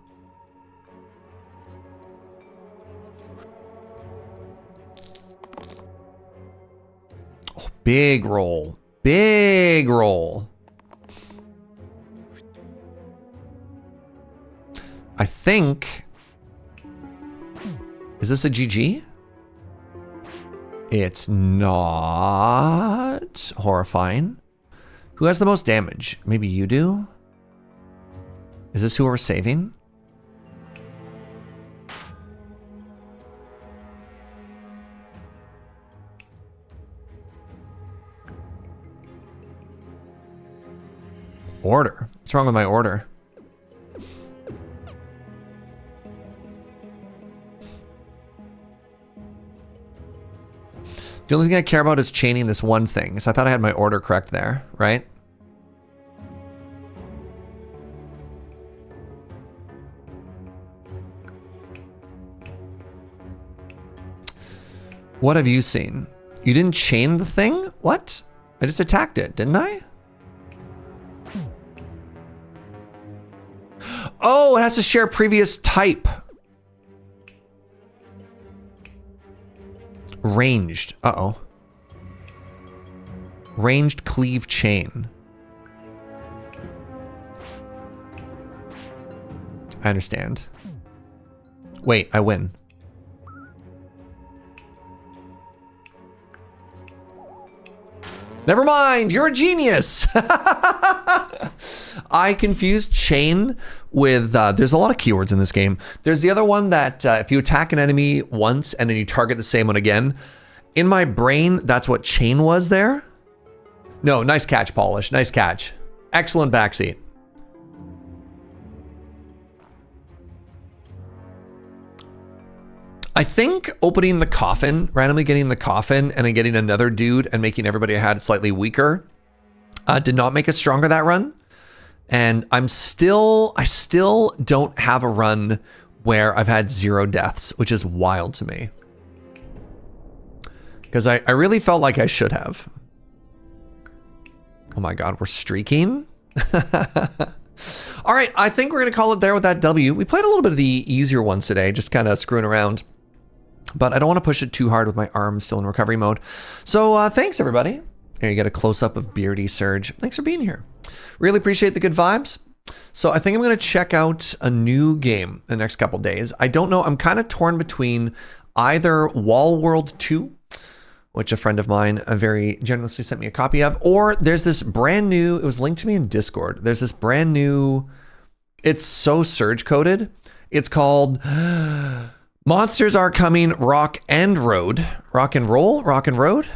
Oh, big roll. Big roll. I think... Is this a GG? It's not. Horrifying. Who has the most damage? Maybe you do? Is this who we're saving? Order. What's wrong with my order? The only thing I care about is chaining this one thing. So I thought I had my order correct there, right? What have you seen? You didn't chain the thing? What? I just attacked it, didn't I? Oh, it has to share previous type. Ranged. Uh-oh. Ranged cleave chain. I understand. Wait, I win. Never mind, you're a genius. I confused chain with, there's a lot of keywords in this game. There's the other one that if you attack an enemy once and then you target the same one again, in my brain, that's what chain was there. No, nice catch, Polish, nice catch. Excellent backseat. I think opening the coffin, randomly getting the coffin and then getting another dude and making everybody I had slightly weaker did not make it stronger that run. And I still don't have a run where I've had 0 deaths, which is wild to me. Because I really felt like I should have. Oh my God, we're streaking. All right, I think we're gonna call it there with that W. We played a little bit of the easier ones today, just kind of screwing around. But I don't want to push it too hard with my arm still in recovery mode. So thanks everybody. Here you get a close-up of Beardy Surge. Thanks for being here. Really appreciate the good vibes. So I think I'm going to check out a new game the next couple days. I don't know. I'm kind of torn between either Wall World 2, which a friend of mine very generously sent me a copy of, or there's this brand new, it was linked to me in Discord. There's this brand new, it's so surge coded. It's called Monsters Are Coming Rock and Road. Rock and Roll? Rock and Road?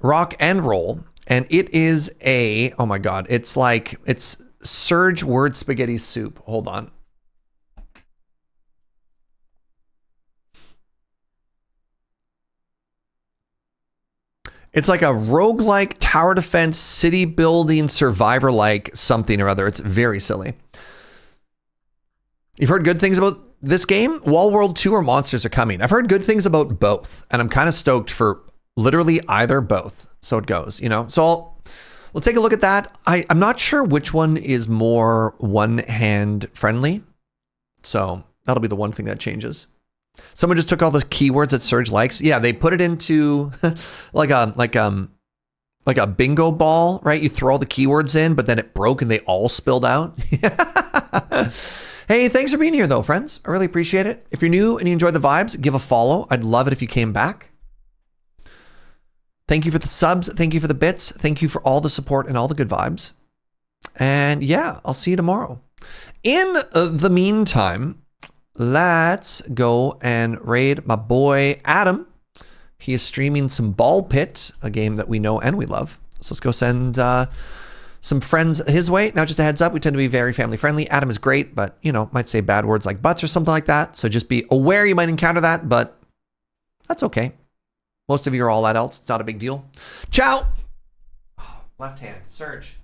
Rock and Roll. And it is a, oh my God, it's like, it's Surge word spaghetti soup. Hold on. It's like a roguelike tower defense, city building, survivor-like something or other. It's very silly. You've heard good things about this game? Wall World 2 or Monsters Are Coming? I've heard good things about both, and I'm kind of stoked for literally either both. So it goes, you know? So we'll take a look at that. I'm not sure which one is more one-hand friendly. So that'll be the one thing that changes. Someone just took all the keywords that Surge likes. Yeah, they put it into like a bingo ball, right? You throw all the keywords in, but then it broke and they all spilled out. Hey, thanks for being here though, friends. I really appreciate it. If you're new and you enjoy the vibes, give a follow. I'd love it if you came back. Thank you for the subs. Thank you for the bits. Thank you for all the support and all the good vibes. And yeah, I'll see you tomorrow. In the meantime, let's go and raid my boy Adam. He is streaming some Ball Pit, a game that we know and we love. So let's go send some friends his way. Now, just a heads up, we tend to be very family friendly. Adam is great, but, you know, might say bad words like butts or something like that. So just be aware you might encounter that, but that's okay. Most of you are all adults. It's not a big deal. Ciao. Oh, left hand. Surge.